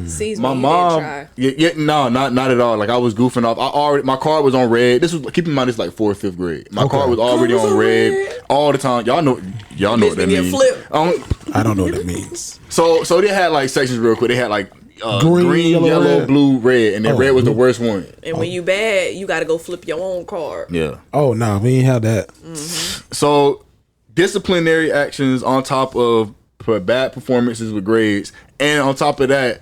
C's my when you mom, didn't try. no, not at all. Like I was goofing off. My card was on red. This was, keep in mind, it's like 4th, 5th grade. My card was already on red all the time. Y'all know what that means. I don't know what that means. So they had like sections real quick. They had like green, yellow, blue, red, and then red was the worst one. And when you bad, you got to go flip your own card. Yeah. Oh no, we ain't have that. So disciplinary actions on top of bad performances with grades, and on top of that,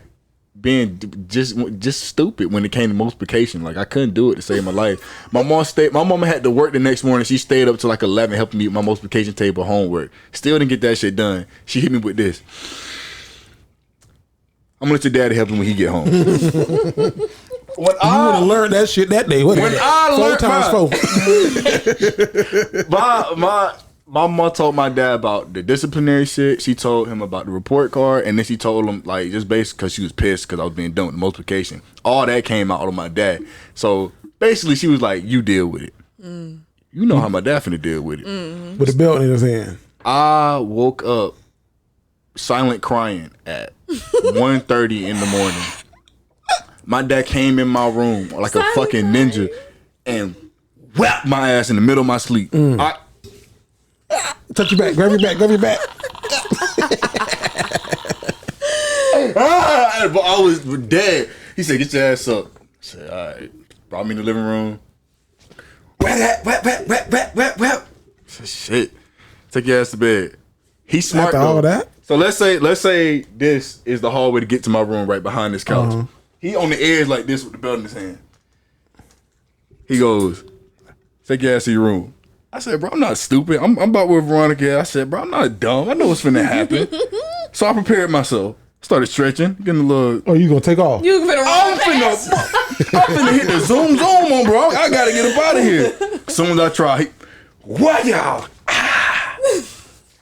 being just stupid when it came to multiplication. Like I couldn't do it to save my life. My mama had to work the next morning. She stayed up till like 11 helping me with my multiplication table homework. Still didn't get that shit done. She hit me with this. I'm gonna let your daddy help him when he get home. You would have learned that shit that day. When I learned 4 times 4. My mom told my dad about the disciplinary shit. She told him about the report card, and then she told him like just basically because she was pissed because I was being done with the multiplication. All that came out of my dad. So basically, she was like, "You deal with it." You know how my dad finna deal with it. With the belt in his hand. I woke up silent crying at 1:30 in the morning. My dad came in my room like a fucking ninja and whapped my ass in the middle of my sleep. Touch your back, grab your back. I was dead. He said, "Get your ass up." I said, "All right." Brought me in the living room. Whap. I said, "Shit. Take your ass to bed." He's smart After though. all that? So let's say this is the hallway to get to my room right behind this couch. He on the edge like this with the belt in his hand. He goes, "Take your ass to your room." I said, "Bro, I'm not stupid. I'm about with Veronica." I said, "Bro, I'm not dumb. I know what's finna happen." So I prepared myself. Started stretching, getting a little. Oh, you gonna take off? You finna I'm finna hit the zoom on, bro. I gotta get up out of here. As soon as I try, what y'all?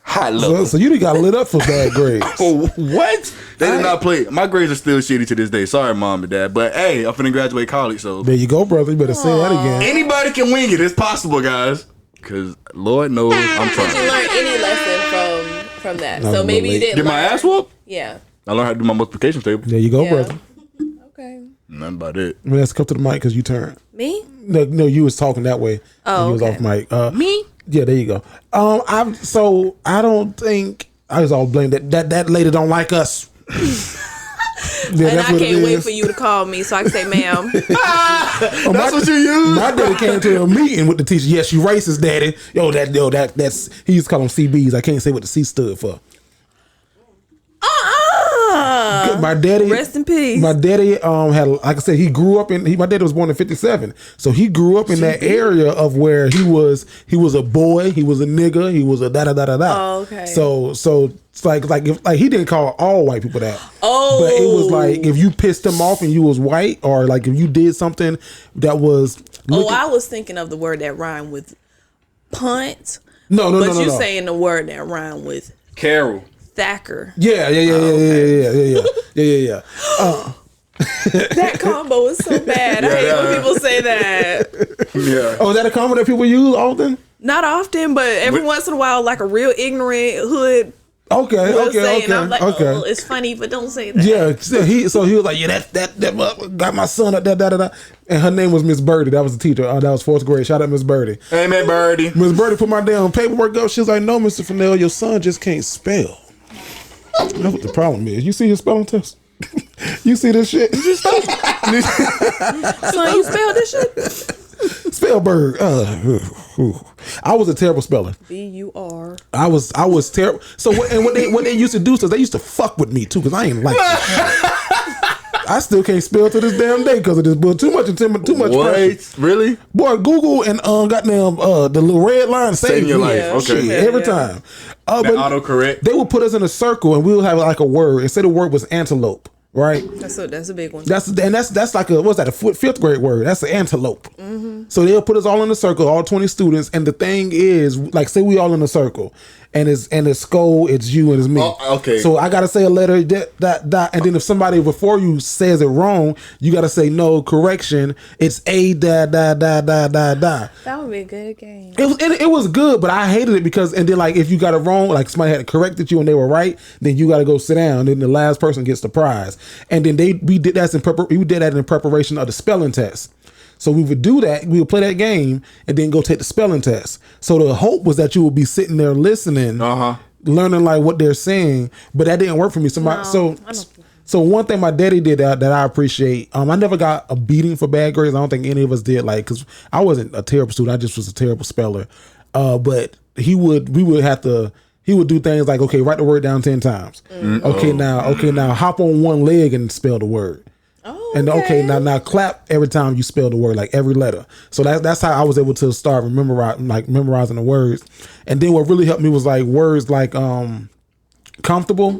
High level. So you done got lit up for bad grades. What? They did not play. My grades are still shitty to this day. Sorry, mom and dad. But hey, I'm finna graduate college, so There you go, brother. You better say that again. anybody can wing it. It's possible, guys. Cause Lord knows I'm Did you trying. learn any lesson from that? No, So maybe you didn't. Get my learn. ass whooped? Yeah. I learned how to do my multiplication table. There you go, Yeah. brother. Okay. Nothing about it. Let's come to the mic because you turned. Me? No, you was talking that way. Oh, you was okay. off mic. Me? Yeah, there you go. I don't think I was all blamed that lady don't like us. Yeah, And I what it can't wait is. for you to call me so I can say, "Ma'am." That's what you use. My daddy came to a meeting with the teacher. Yes, you racist, daddy. That's he used to call them CBs. I can't say what the C stood for. My daddy, Rest in peace. My daddy had, like I said, he grew up in. My daddy was born in '57, so he grew up in that area of where he was a boy, he was a nigga, he was a da da da da da. Oh, okay. So it's like he didn't call all white people that. Oh, But it was like if you pissed him off and you was white, or like if you did something that was. I was thinking of the word that rhymed with punt. No. But you saying the word that rhymed with Carol. Thacker. Yeah. That combo is so bad. I hate when people say that. Yeah. Oh, is that a comment that people use often? Not often, but every once in a while, like a real ignorant hood Okay. will say, and I'm like, "Oh, it's funny, but don't say that." Yeah, so he was like, "Yeah, that got my son up da. And her name was Miss Birdie. That was the teacher. That was 4th grade. Shout out Miss Birdie. Hey, man, Birdie. Miss Birdie put my damn paperwork up. She was like, "No, Mr. Fennell, your son just can't spell." That's what the problem is. You see his spelling test? You see this shit? Son, you spelled this shit? Spellberg. I was a terrible speller. B-U-R. I was terrible. So what they used to do is they used to fuck with me too because I ain't like this. I still can't spell to this damn day because of this. But too much pressure. Really? Boy, Google and goddamn the little red line saved your me. life. Yeah. Okay. Shit, every time. That But autocorrect. they would put us in a circle and we would have like a word. And say the word was antelope, right? That's a big one. That's like a 5th grade word. That's an antelope. Mm-hmm. So they'll put us all in a circle, all 20 students. And the thing is, like, say we all in a circle, and it's Skull, it's you, and it's me. Oh, okay. So I gotta say a letter that, and then if somebody before you says it wrong, you gotta say no correction. It's a da. That would be a good game. It was good, but I hated it because and then like if you got it wrong, like somebody had corrected you and they were right, then you gotta go sit down. Then the last person gets the prize. And then we did that in preparation of the spelling test. So we would do that. We would play that game and then go take the spelling test. So the hope was that you would be sitting there listening, learning like what they're saying. But that didn't work for me. So one thing my daddy did that I appreciate. I never got a beating for bad grades. I don't think any of us did. Like, cause I wasn't a terrible student. I just was a terrible speller. But he would do things like, okay, write the word down 10 times. Okay, now hop on one leg and spell the word. And now clap every time you spell the word, like every letter. So that's how I was able to start memorizing the words. And then what really helped me was like words like comfortable.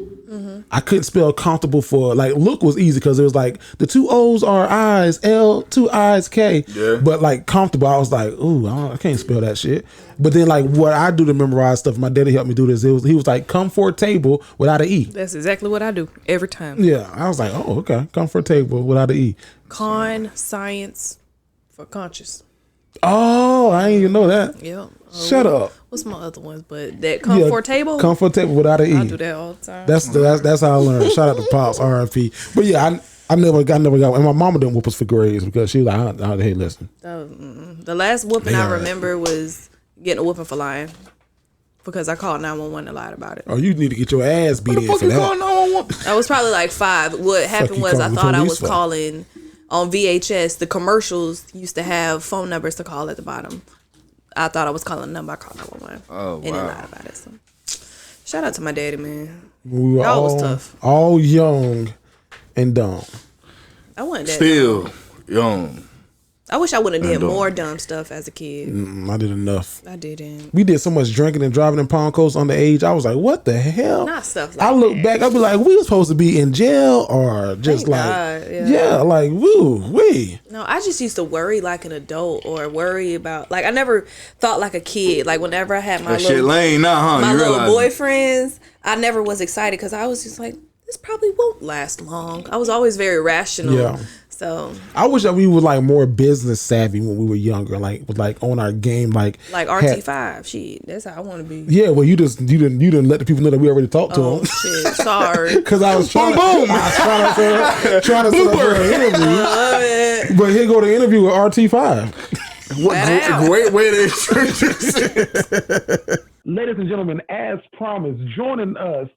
I couldn't spell comfortable for like look was easy because it was like the 2 O's are I's, L, 2 I's, K. Yeah. But like comfortable, I was like, ooh, I can't spell that shit. But then like what I do to memorize stuff, my daddy helped me do this. He was like comfortable without an E. That's exactly what I do every time. Yeah, I was like, oh, okay, comfortable without an E. Science for conscious. Oh, I didn't even know that. Yep. Shut up. What's my other ones? But that comfortable. Yeah, comfortable without an E. I do that all the time. That's how I learned. Shout out to Pops, R.I.P. But yeah, I never got, and my mama didn't whoop us for grades because she was like, hey, listen. The last whooping I remember was getting a whooping for lying because I called 911 and lied about it. Oh, you need to get your ass beat in for that. I was probably like 5. What happened was I thought I was calling on VHS. The commercials used to have phone numbers to call at the bottom. I thought I was calling a number. I called 911. Oh, wow. And then lied about it. So, shout out to my daddy, man. We were Y'all was tough. All young and dumb. I wasn't that still dumb. Young. I wish I would have did more dumb stuff as a kid. I did enough. I didn't. We did so much drinking and driving in Palm Coast on the age. I was like, what the hell? Not stuff like I look back, I'd be like, we were supposed to be in jail or just like, woo, we. No, I just used to worry like an adult or worry about, like, I never thought like a kid. Like, whenever I had my that shit lame now, huh? My little boyfriends, I never was excited because I was just like, this probably won't last long. I was always very rational. Yeah. So I wish that we were like more business savvy when we were younger, like with like on our game, like RT5. Shit, that's how I want to be. Yeah, well, you didn't let the people know that we already talked to them. Shit, sorry. Because I was trying to set up an interview. But here go the interview with RT5. What great way to Ladies and gentlemen, as promised, joining us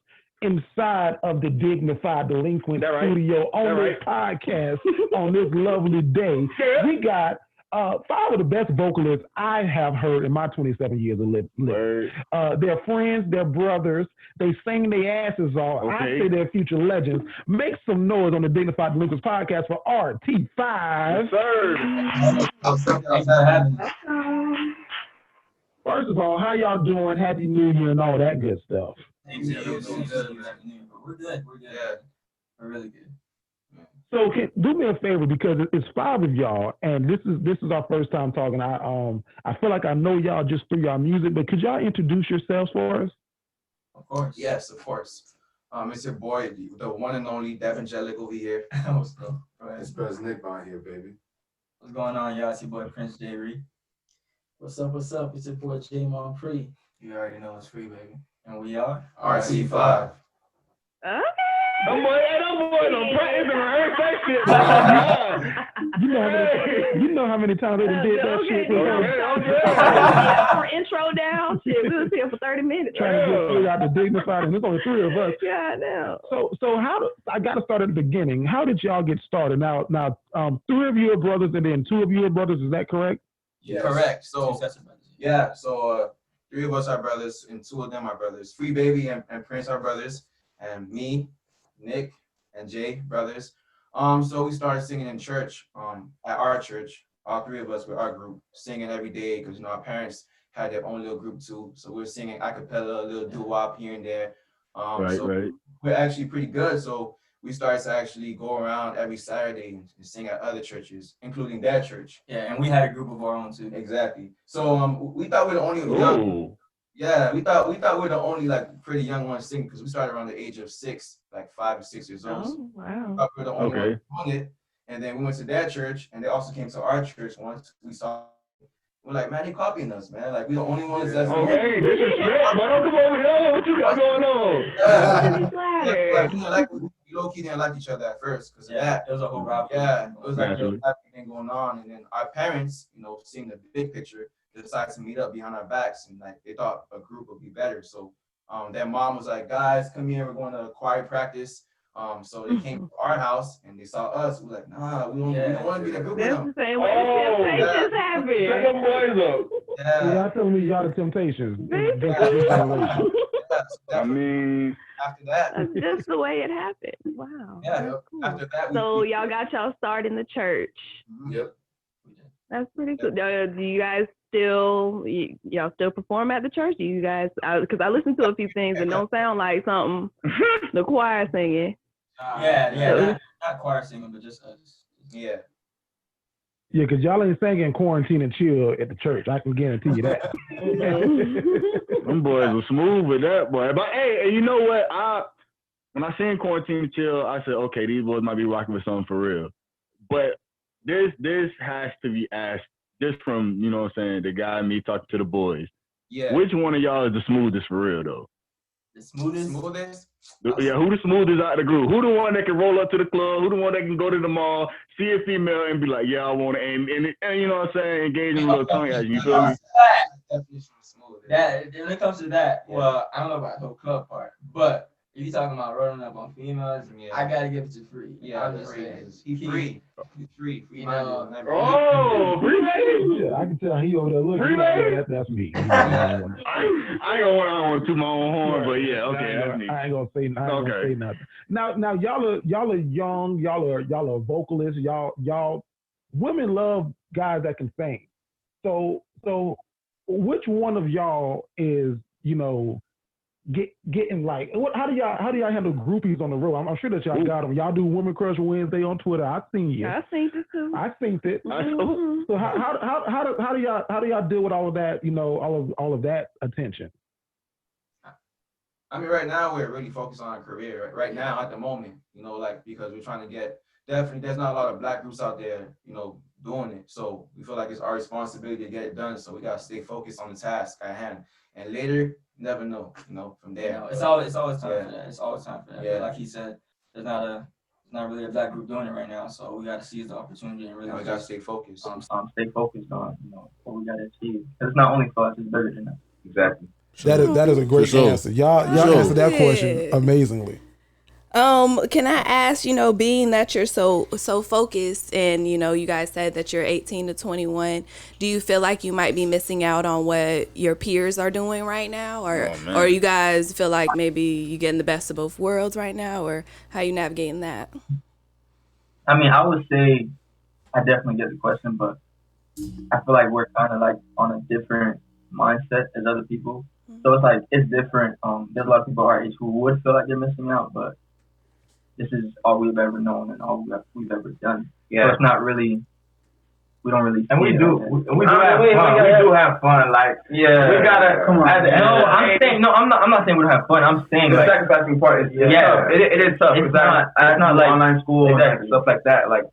inside of the Dignified Delinquent studio on this podcast on this lovely day, we got 5 of the best vocalists I have heard in my 27 years of living. They're friends, they're brothers, they sing their asses off. I say they're future legends. Make some noise on the Dignified Delinquents podcast for RT5. Yes, sir. First of all, how y'all doing? Happy New Year and all that good stuff. We're good. Yeah, we're really good. So do me a favor because it's 5 of y'all, and this is our first time talking. I feel like I know y'all just through y'all music, but could y'all introduce yourselves for us? Of course. Yes, of course. It's your boy, the one and only Devangelic over here. What's up? It's Buzz Nick by here, baby. What's going on, y'all? It's your boy Prince J. Reed. What's up? It's your boy J. Mon Free. You already know it's free, baby. And we are RT5. Okay. Don't practice and rehearse that shit. You know how many times they did that shit. Our intro down. Shit, we was here for 30 minutes. Trying to get through out the Dignified, and there's only 3 of us. Yeah, I know. So I got to start at the beginning. How did y'all get started? Now, 3 of you are brothers, and then 2 of you are brothers. Is that correct? Yes. Correct. So 3 of us are brothers, and 2 of them are brothers. Free Baby and Prince are brothers, and me, Nick, and Jay brothers. So we started singing in church. At our church, all 3 of us with our group singing every day because our parents had their own little group too. So we were singing a cappella, a little doo-wop here and there. We're actually pretty good. So we started to actually go around every Saturday and sing at other churches, including that church. Yeah, and we had a group of our own too. Exactly. So we thought we were the only young. Yeah, we thought we were the only like pretty young ones singing because we started around the age of 6, like 5 or 6 years old. Oh, wow. We thought we were the only ones doing it. And then we went to their church, and they also came to our church once. We saw, we're like, man, they copying us, man. Like we the only ones that's. Oh, hey, this is shit, but don't come over here. What you got going on? Like we low key didn't like each other at first because of that. It was a whole rivalry. Yeah, it was like a rivalry thing going on, and then our parents, seeing the big picture, they decided to meet up behind our backs, and like they thought a group would be better. So, their mom was like, "Guys, come here. We're going to choir practice." So they came to our house and they saw us. We were like, "Nah, we don't want to be in a group with them." That's the same way the Temptations happen. Set them boys up. Yeah, y'all telling me y'all the Temptations. I mean, after that, that's just the way it happened. Wow. Yeah. Cool. After that, so y'all got y'all start in the church. Yep. That's pretty cool. Do you guys y'all still perform at the church? Do you guys? Because I listen to a few things and don't sound like something the choir singing. Not choir singing, but just us. Yeah. Yeah, because y'all ain't singing Quarantine and Chill at the church. I can guarantee you that. Them boys were smooth with that, boy. But hey, you know what? When I seen Quarantine and Chill, I said, okay, these boys might be rocking with something for real. But this has to be asked just from, you know what I'm saying, the guy and me talking to the boys. Yeah. Which one of y'all is the smoothest for real, though? The smoothest? Yeah, who the smoothest out of the group? Who the one that can roll up to the club? Who the one that can go to the mall, see a female, and be like, yeah, I want to, and you know what I'm saying, engage in a little tongue action, you feel me? That when it comes to that, well, I don't know about the whole club part, but if you're talking about rolling up on females, I gotta give it to Free. Yeah, I'm just saying. He's free. He's free. You know, free baby. Yeah, I can tell he over there looking. Free baby. That's me. I ain't gonna want to toot my own horn, but yeah, okay, that's me. I ain't gonna say nothing. Now y'all are young. Y'all are vocalists. Y'all women love guys that can sing. So which one of y'all is getting like how do y'all handle groupies on the road? I'm sure that y'all got them. Y'all do Women Crush Wednesday on Twitter. I've seen you. I seen it too. I seen it. So how do y'all deal with all of that? All of that attention. I mean, right now we're really focused on our career. Right now, at the moment, because we're trying to get definitely. There's not a lot of black groups out there, doing it. So we feel like it's our responsibility to get it done. So we gotta stay focused on the task at hand. And later, never know, from there. It's always time for that. It's always time for that. Yeah. But like he said, there's not really a black group doing it right now. So we gotta seize the opportunity and really we gotta stay focused. Stay focused on what we gotta achieve. It's not only for us; it's bigger than us. Exactly. That is a great answer. Y'all answered that question amazingly. Can I ask, being that you're so focused and, you guys said that you're 18 to 21, do you feel like you might be missing out on what your peers are doing right now? Or you guys feel like maybe you're getting the best of both worlds right now? Or how you navigating that? I mean, I would say I definitely get the question, but I feel like we're kind of like on a different mindset as other people. So it's like, it's different. There's a lot of people our age who would feel like they're missing out, but this is all we've ever known and all we've ever done. Yeah. So it's not really, we don't really. And we do have fun. Like, yeah, we gotta come on. I'm not saying we don't have fun. I'm saying the like, sacrificing part is tough. It is tough. It's not like online school and stuff like that. Like,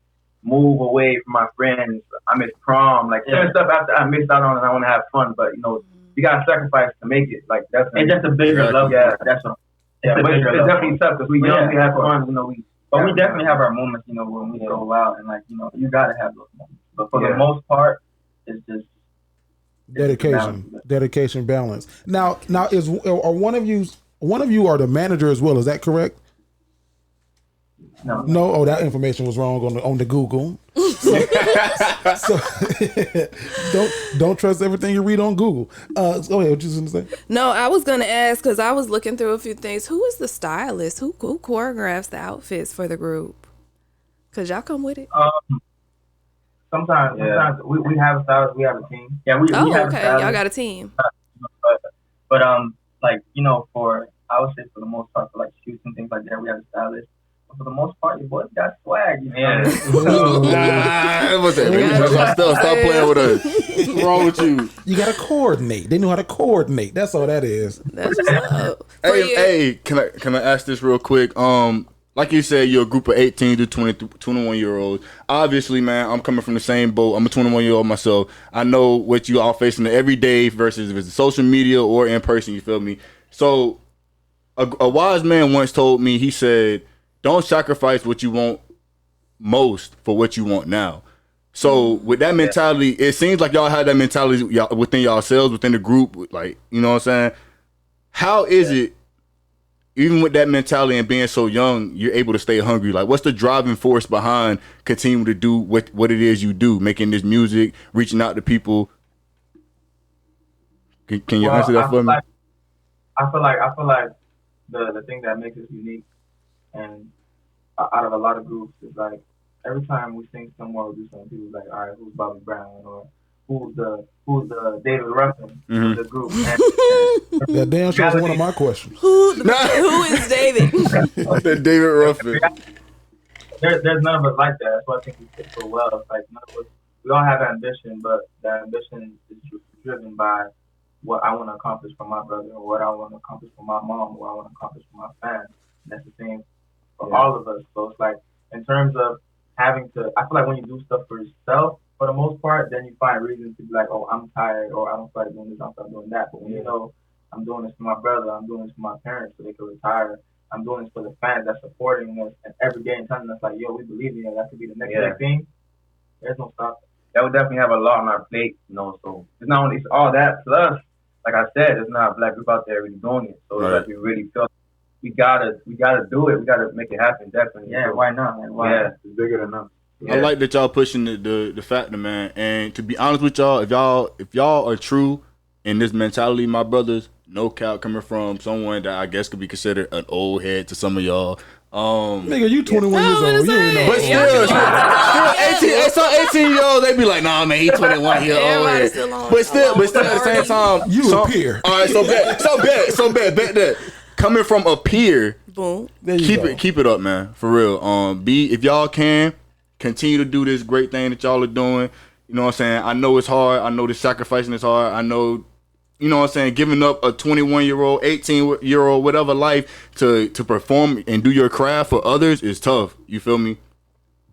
move away from my friends. I miss prom. Like, certain stuff I missed out on and I want to have fun. But you gotta sacrifice to make it. Like, that's just a bigger level. Yeah, that's what. Yeah, but it's definitely tough because we young, we have fun, But we definitely have our moments, when we go out and like, you gotta have those moments. But for the most part, it's just dedication, balance. Now are one of you are the manager as well? Is that correct? No. Oh, that information was wrong on the Google. So don't trust everything you read on Google. Go ahead. What you was gonna say? No, I was gonna ask because I was looking through a few things. Who is the stylist? Who choreographs the outfits for the group? Cause y'all come with it. Sometimes we have a stylist. We have a team. Yeah, we have okay. a stylist. Y'all got a team. But like for I would say for the most part for like shoots and things like that, we have a stylist. for the most part, your boys got swag. You know? Stop playing with us. What's wrong with you? You gotta coordinate. They know how to coordinate. That's all that is. That's what's up. Hey, can I ask this real quick? Like you said, you're a group of 18 to 21-year-olds. Obviously, man, I'm coming from the same boat. I'm a 21-year-old myself. I know what you all facing every day versus if it's social media or in person, you feel me? So a wise man once told me, he said, don't sacrifice what you want most for what you want now. So with that mentality, it seems like y'all had that mentality within yourselves, within the group, like, you know what I'm saying? How is it, even with that mentality and being so young, you're able to stay hungry? Like, what's the driving force behind continuing to do what it is you do, making this music, reaching out to people? Can you answer that for me? I feel like the thing that makes us unique and out of a lot of groups is like every time we sing somewhere or do something, people's like, all right, who's Bobby Brown, or who's the David Ruffin of the group? That damn sure is one of my questions. Who is David? The David Ruffin. There's none of us like that. That's why I think we fit so well. It's like none of us. We all have ambition, but the ambition is driven by what I want to accomplish for my brother, or what I want to accomplish for my mom, or what I want to accomplish for my fans. And that's the same for all of us. So it's like, in terms of having to, I feel like when you do stuff for yourself, for the most part, then you find reasons to be like, oh, I'm tired, or I don't feel like doing this, I don't feel like doing that. But when you know, I'm doing this for my brother, I'm doing this for my parents so they can retire, I'm doing this for the fans that's supporting us and every day and telling us like, yo, we believe in you, that could be the next big thing. There's no stopping. That would definitely have a lot on our plate, you know. So it's not only, it's all that plus, like I said, there's not a black group out there really doing it. So it's like we really feel we gotta do it. We gotta make it happen. Definitely. Yeah. Why not, man? Why? Yeah, it's bigger than us. I like that y'all pushing the factor, man. And to be honest with y'all, if y'all are true in this mentality, my brothers, no cap, coming from someone that I guess could be considered an old head to some of y'all. Nigga, you 21 years old. You ain't know. But still 18-year-olds, they be like, nah, man, he 21 years old. But still at the same time, you a peer. All right, so bet that. Coming from a peer, boom. Keep it up, man. For real. If y'all can continue to do this great thing that y'all are doing. You know what I'm saying? I know it's hard. I know the sacrificing is hard. I know, you know what I'm saying, giving up a 21-year-old, 18-year-old, whatever life to perform and do your craft for others is tough. You feel me?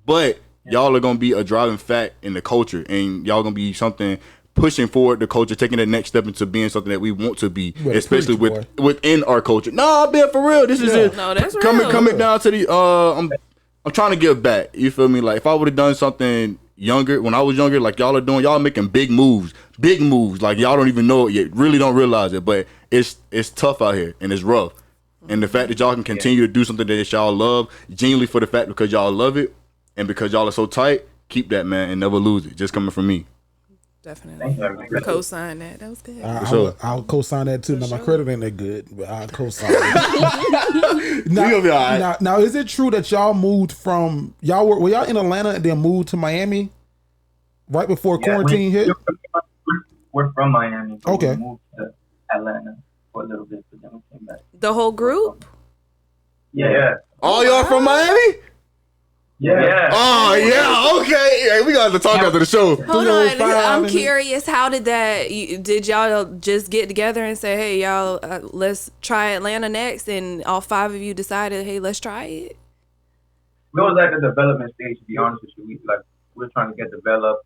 But y'all are gonna be a driving fact in the culture, and y'all gonna be something pushing forward the culture, taking the next step into being something that we want to be, especially within our culture. No, I'm being for real. This is it. No, that's real. Coming down to the I'm trying to give back. You feel me? Like if I would have done something younger, when I was younger, like y'all are doing, y'all making big moves. Like y'all don't even know it yet, really don't realize it. But it's tough out here and it's rough. And the fact that y'all can continue to do something that y'all love, genuinely for the fact because y'all love it and because y'all are so tight, keep that, man, and never lose it. Just coming from me. Definitely. Co-sign that. That was good. I'll co-sign that too. Now my credit ain't that good, but I'll co-sign it. Now, is it true that y'all moved from were y'all in Atlanta and then moved to Miami right before quarantine hit? We're from Miami. So okay. We moved to Atlanta for a little bit, but then we came back. The whole group? Yeah. All y'all from Miami? Yeah. Oh, yeah. Okay. Hey, we got to talk after the show. Hold on. I'm curious. How did that? Did y'all just get together and say, "Hey, y'all, let's try Atlanta next"? And all five of you decided, "Hey, let's try it." It was like a development stage. To be honest with you, we're trying to get developed.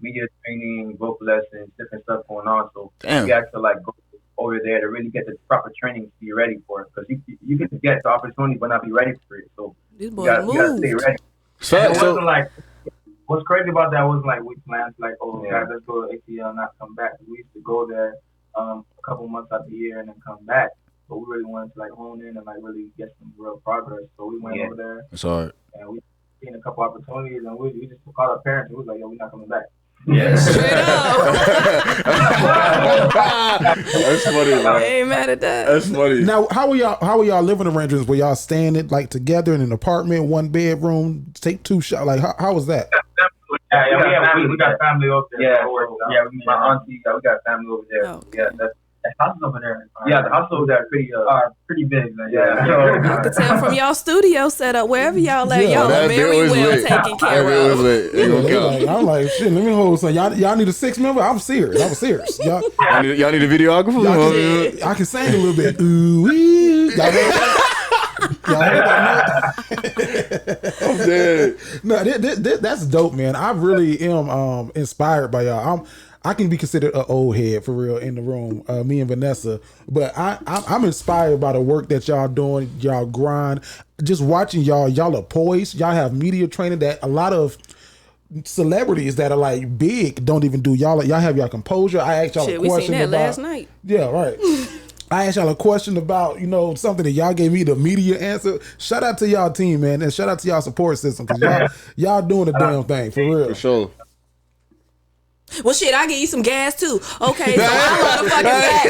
Media training, vocal lessons, different stuff going on. So we had to go over there to really get the proper training to be ready for it. Because you can get the opportunity but not be ready for it. So you gotta stay ready. What's crazy about that wasn't like we planned guys, let's go to ATL and not come back. We used to go there a couple months out the year and then come back. But we really wanted to hone in and really get some real progress. So we went over there. It's hard. And we seen a couple opportunities and we just called our parents and we was like, yo, we're not coming back. Yeah. Straight up. That's funny, man. I ain't mad at that. That's funny. Now, how were y'all living arrangements? Were y'all staying together in an apartment, one bedroom, take two shots? Like how was that? We got family over there. Yeah, my auntie, we got family over there. Oh, okay. Yeah, that's houses over there. The houses over there are pretty big. Like, I could tell from y'all studio setup, wherever y'all at, y'all are very well taken care of. I'm like, shit, let me hold some. Y'all need a 6-member? I'm serious. Y'all need a videographer? I can sing a little bit. Ooh, wee. Y'all I'm dead. No, that's dope, man. I really am inspired by y'all. I can be considered an old head for real in the room, me and Vanessa. But I'm inspired by the work that y'all doing. Y'all grind. Just watching y'all are poised. Y'all have media training that a lot of celebrities that are like big don't even do. Y'all have y'all composure. I asked y'all a question we seen that about last night. Yeah, right. I asked y'all a question about, something that y'all gave me the media answer. Shout out to y'all team, man, and shout out to y'all support system, because y'all doing the damn thing, for real. For sure. Well, shit, I'll give you some gas too. Okay, so I'm motherfucking back.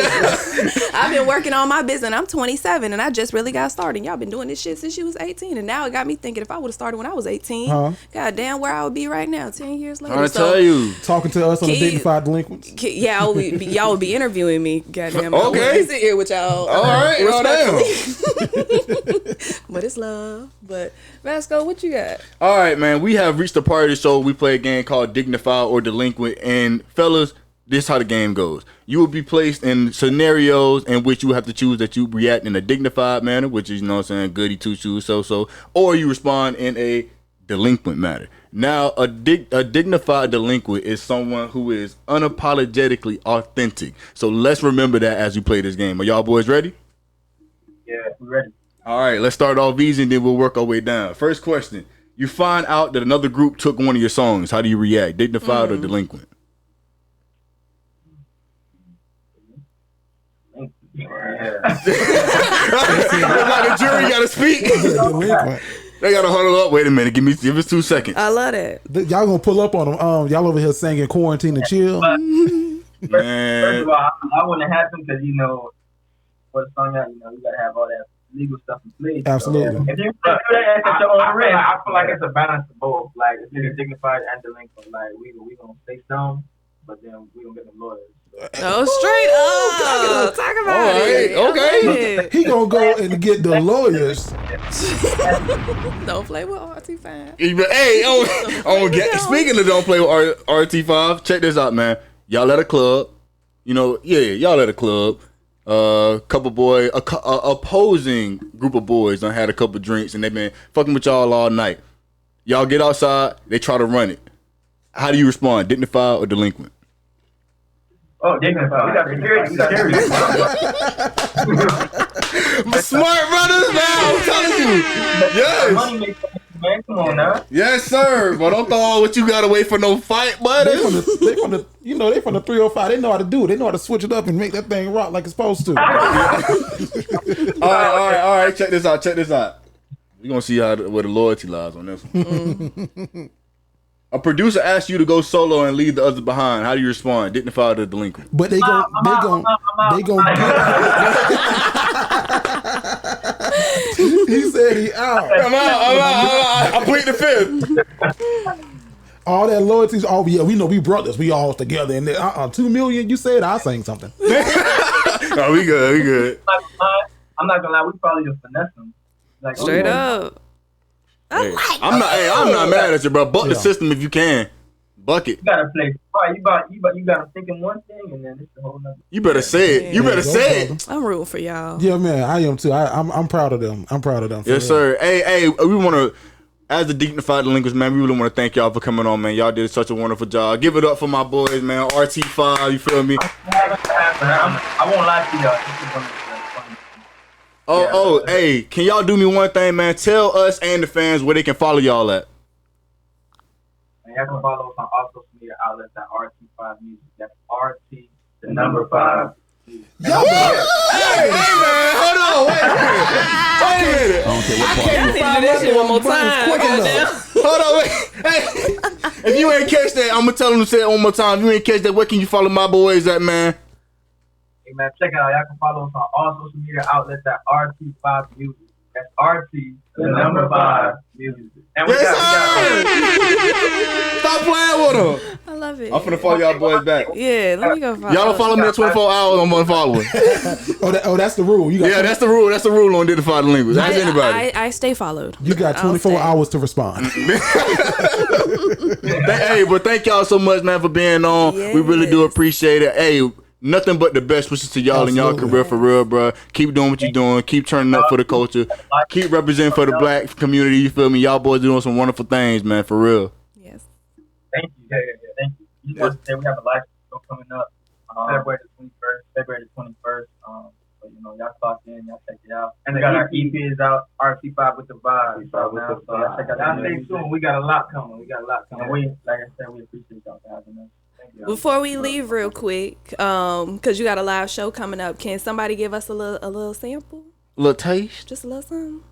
I've been working on my business. I'm 27 and I just really got started. Y'all been doing this shit since you was 18, and now it got me thinking if I would have started when I was 18, god damn, where I would be right now 10 years later. I tell you, talking to us on the Dignified Delinquents. Yeah, y'all would be interviewing me. Goddamn, okay. I sit here with y'all. All right, but it's love. But Vasco, what you got? All right, man. We have reached the part of the show. We play a game called Dignified or Delinquent. And fellas, this is how the game goes. You will be placed in scenarios in which you have to choose that you react in a dignified manner, which is, goody two shoes, so, or you respond in a delinquent manner. Now, a dignified delinquent is someone who is unapologetically authentic. So let's remember that as we play this game. Are y'all boys ready? Yeah, we're ready. All right, let's start off easy and then we'll work our way down. First question. You find out that another group took one of your songs. How do you react? Dignified or delinquent? Yeah. The jury got to speak. They got to huddle up. Wait a minute. Give us 2 seconds. I love that. Y'all gonna pull up on them. Y'all over here singing Quarantine and Chill. Man. First of all, I wouldn't happen because, for the song out, you got to have all that legal stuff in place. Absolutely. So, if you do that, at your own risk. I feel like it's a balance of both. Like, it's either dignified and delinquent. Like, we going to stay stoned, but then we going to get them lawyers. Oh, straight up. Talk about it. Okay. He gonna go and get the lawyers. Don't play with RT5. Hey, speaking of don't play with RT5, check this out, man. Y'all at a club. Y'all at a club. Opposing group of boys done had a couple drinks and they been fucking with y'all all night. Y'all get outside, they try to run it. How do you respond? Dignified or delinquent? Oh, dignified. We got security. Smart brothers, man. I'm telling you. Yes. Money makes sense, man. Come on now. Yes, sir. But don't throw all what you got away for no fight, buddy. They from the 305. They know how to do it. They know how to switch it up and make that thing rock like it's supposed to. All right. Check this out. We're gonna see where the loyalty lies on this one. A producer asks you to go solo and leave the others behind. How do you respond? Dignified or delinquent? But they gon' get. He said he out. I'm out. I plead the fifth. All that loyalty. Oh yeah, we know we brothers. We all together. And 2 million. You said I sang something. No, we good. I'm not gonna lie. We probably just finesse them. Like, straight up. Hey, I'm not mad at you, bro. Buck the system if you can. Buck it. You gotta play. Right, you gotta think in one thing and then it's the whole nother. You better say it. You better say it. I'm rooting for y'all. Yeah, man, I am too. I'm proud of them. Yes, sir. Hey, we want to, as the Dignified Delinquents, man, we really want to thank y'all for coming on, man. Y'all did such a wonderful job. Give it up for my boys, man. RT5, you feel me? I won't lie to y'all. Hey, can y'all do me one thing, man? Tell us and the fans where they can follow y'all at. And y'all can follow us on all social media outlets at RT5 Music. That's RT, the number 5. Hey, man, hold on, wait a minute. I don't care what part. I can't do this shit one more time. Hold on, wait. Hey, if you ain't catch that, I'm gonna tell them to say it one more time. If you ain't catch that, where can you follow my boys at, man? Hey, man, check it out. Y'all can follow us on all social media outlets at RT5 Music. That's RT, the number 5 music. And we got Stop playing with them. I love it. I'm finna follow y'all boys back. Yeah, let me go follow. Y'all don't follow me in 24 hours, I'm unfollowing. That's the rule. That's the rule. That's the rule on Dignified Delinquents. Ask anybody. I stay followed. You got 24 hours to respond. Hey, but thank y'all so much, man, for being on. Yes. We really do appreciate it. Hey, nothing but the best wishes to y'all in y'all career for real, bro. Keep doing what you're doing. Keep turning up for the culture. Keep representing for the black community. You feel me? Y'all boys doing some wonderful things, man, for real. Yes. Thank you. Thank you. You just said we have a live show coming up February the 21st. So, y'all clock in, y'all check it out. And we got our EPs out, RT5 with the vibe. So y'all check out that. Stay tuned. We got a lot coming. And we, like I said, we appreciate y'all for having us. Before we leave real quick, because you got a live show coming up, can somebody give us a little sample? A little taste? Just a little something?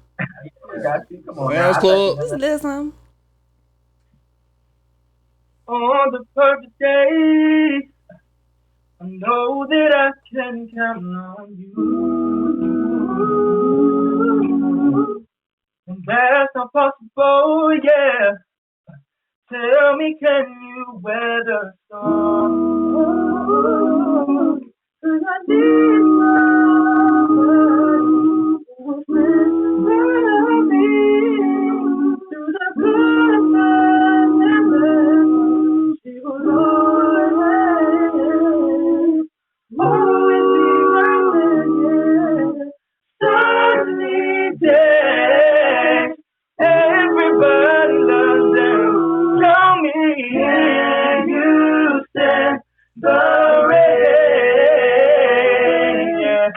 Come on, Man's Club. Just a little something. On the perfect day, I know that I can count on you. And that's not possible, yeah. Tell me, can you weather the storm? 'Cause I need somebody who will listen me through the good times and bad. She will always be right there. Sunny day, everybody loves them. Tell me, can you stand the rain? Yeah.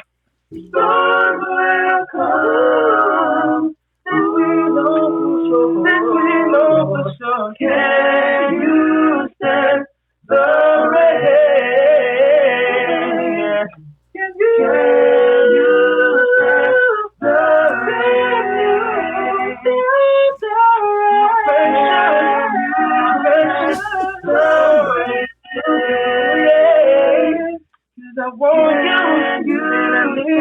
Storms will come, this we know for sure. Can you stand the rain? Yeah. Can you stand the I want you and I need you.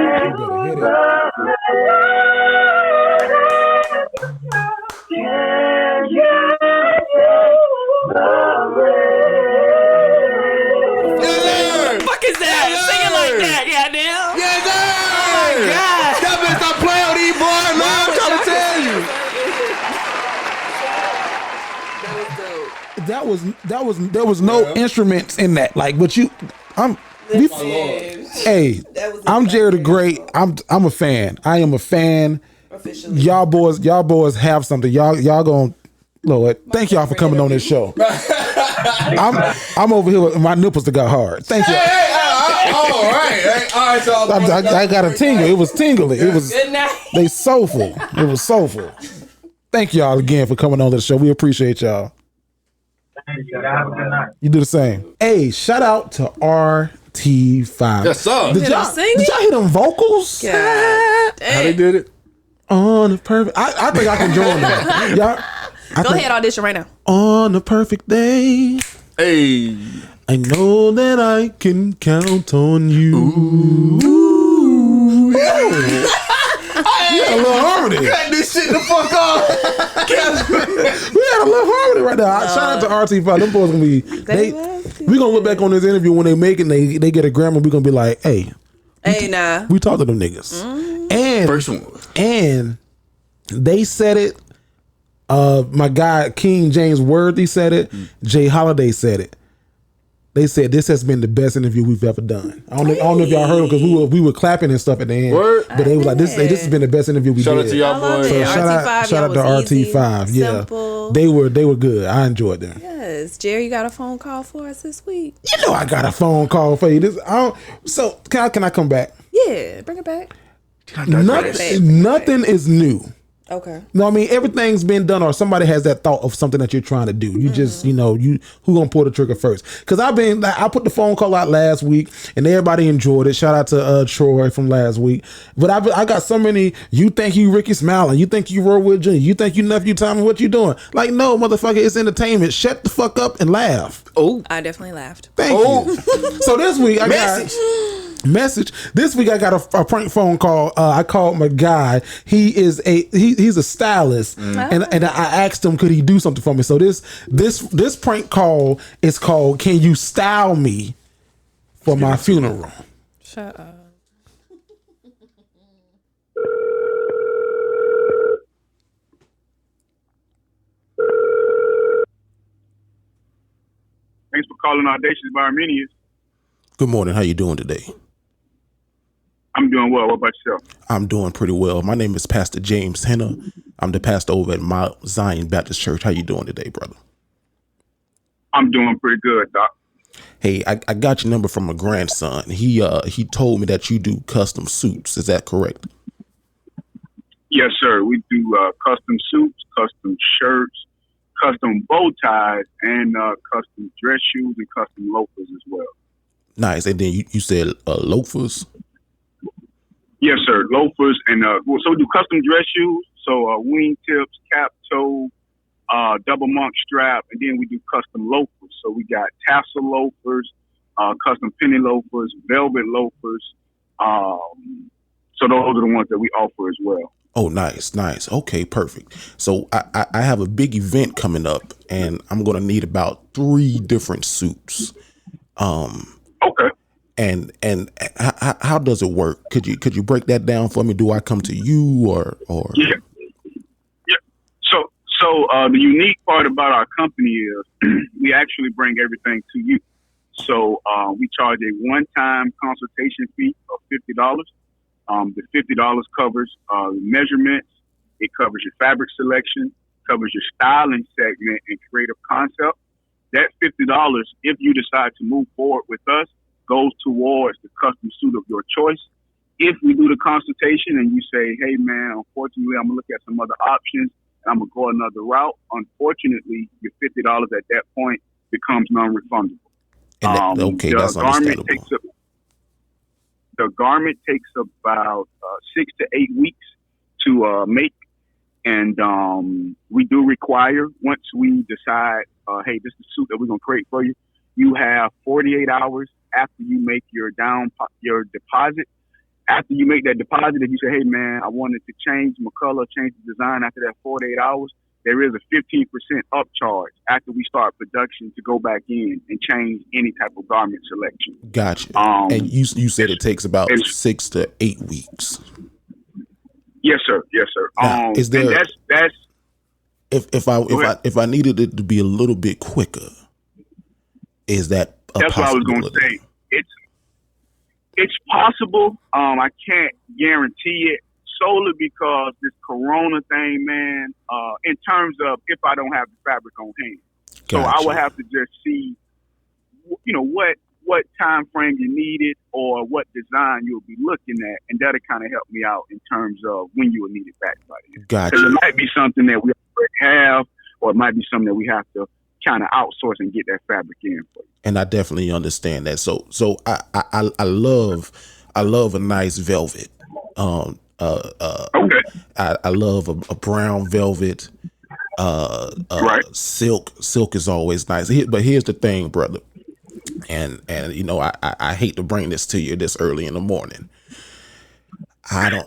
Fuck is that? Sing it like that, goddamn. Yes, sir. Oh my God. Y'all better stop playing with these boys, man. I'm trying to tell you. There was no instruments in that. Like, but I'm Jerry the Great. I'm a fan. I am a fan. Officially. Y'all boys have something. Y'all gonna Lord. Thank y'all for coming on this show. I'm over here with my nipples that got hard. Thank you. All right. So I got a tingle. It was tingling. It was. Good night. They soulful. It was soulful. Thank y'all again for coming on to the show. We appreciate y'all. Thank you. Have a good night. You do the same. Hey, shout out to RT5. Yes, sir. Did y'all hear them vocals? God. How they did it? On the perfect. I think I can join that. Y'all. Go ahead, audition right now. On the perfect day. Hey. I know that I can count on you. Ooh. We had a little harmony. Cut this shit the fuck off. We had a little harmony right there. Shout out to RT5. Them boys gonna be. We gonna look back on this interview when they make it. They get a Grammy. We gonna be like, hey, nah. We talked to them niggas. And first one. And they said it. My guy King James Worthy said it. Jay Holiday said it. They said this has been the best interview we've ever done. I don't know if y'all heard it because we were clapping and stuff at the end. Word. But they was like, this has been the best interview we did. Shout out to y'all boys. So shout out to RT5. Simple. Yeah, they were good. I enjoyed them. Yes, Jerry, you got a phone call for us this week. You know I got a phone call for you. So can I come back? Yeah, bring it back. Nothing is new. Okay. You know what I mean? Everything's been done, or somebody has that thought of something that you're trying to do. You just, who gonna pull the trigger first? Because I put the phone call out last week, and everybody enjoyed it. Shout out to Troy from last week. But I got so many. You think you Ricky Smiling? You think you Rowood Jr.? You think you nephew Tommy? What you doing? Like, no, motherfucker, it's entertainment. Shut the fuck up and laugh. Oh, I definitely laughed. Thank you. So this week I got message. This week I got a prank phone call. I called my guy. He's a stylist, and I asked him could he do something for me. So this prank call is called "Can you style me for my funeral?" Shut up. Thanks for calling Audacious by Armenians. Good morning. How you doing today? I'm doing well. What about yourself? I'm doing pretty well. My name is Pastor James Henner. I'm the pastor over at Mount Zion Baptist Church. How you doing today, brother? I'm doing pretty good, Doc. Hey, I got your number from my grandson. He told me that you do custom suits. Is that correct? Yes, sir. We do custom suits, custom shirts, custom bow ties, and custom dress shoes and custom loafers as well. Nice. And then you said loafers? Yes, sir. Loafers and so we do custom dress shoes. So wing tips, cap toe, double monk strap, and then we do custom loafers. So we got tassel loafers, custom penny loafers, velvet loafers. So those are the ones that we offer as well. Oh, nice. Okay, perfect. So I have a big event coming up, and I'm going to need about 3 different suits. Okay. And how does it work? Could you break that down for me? Do I come to you or? Yeah. So the unique part about our company is we actually bring everything to you. So we charge a one-time consultation fee of $50. The $50 covers measurements, it covers your fabric selection, covers your styling segment and creative concept. That $50, if you decide to move forward with us, goes towards the custom suit of your choice. If we do the consultation and you say, hey man, unfortunately I'm gonna look at some other options and I'm gonna go another route, unfortunately your $50 at that point becomes non-refundable. That's understandable. The garment takes about 6 to 8 weeks to make, and we do require, once we decide, hey, this is the suit that we're gonna create for you, you have 48 hours after you make your deposit. After you make that deposit, if you say, hey man, I wanted to change my color, change the design after that 48 hours, there is a 15% upcharge after we start production to go back in and change any type of garment selection. Gotcha. And you said it takes about 6 to 8 weeks. Yes, sir. Now, is there? And that's if I needed it to be a little bit quicker, is that a That's what I was going to say. It's possible. I can't guarantee it solely because this Corona thing, man. In terms of if I don't have the fabric on hand, so I would have to just see, what time frame you need it or what design you'll be looking at, and that'll kind of help me out in terms of when you will need it back by then. Gotcha. Because it might be something that we already have, or it might be something that we have to kind of outsource and get that fabric in for you. And I definitely understand that. So I love a nice velvet. Okay. I love a brown velvet. Right. Silk is always nice. But here's the thing, brother. And I hate to bring this to you this early in the morning. I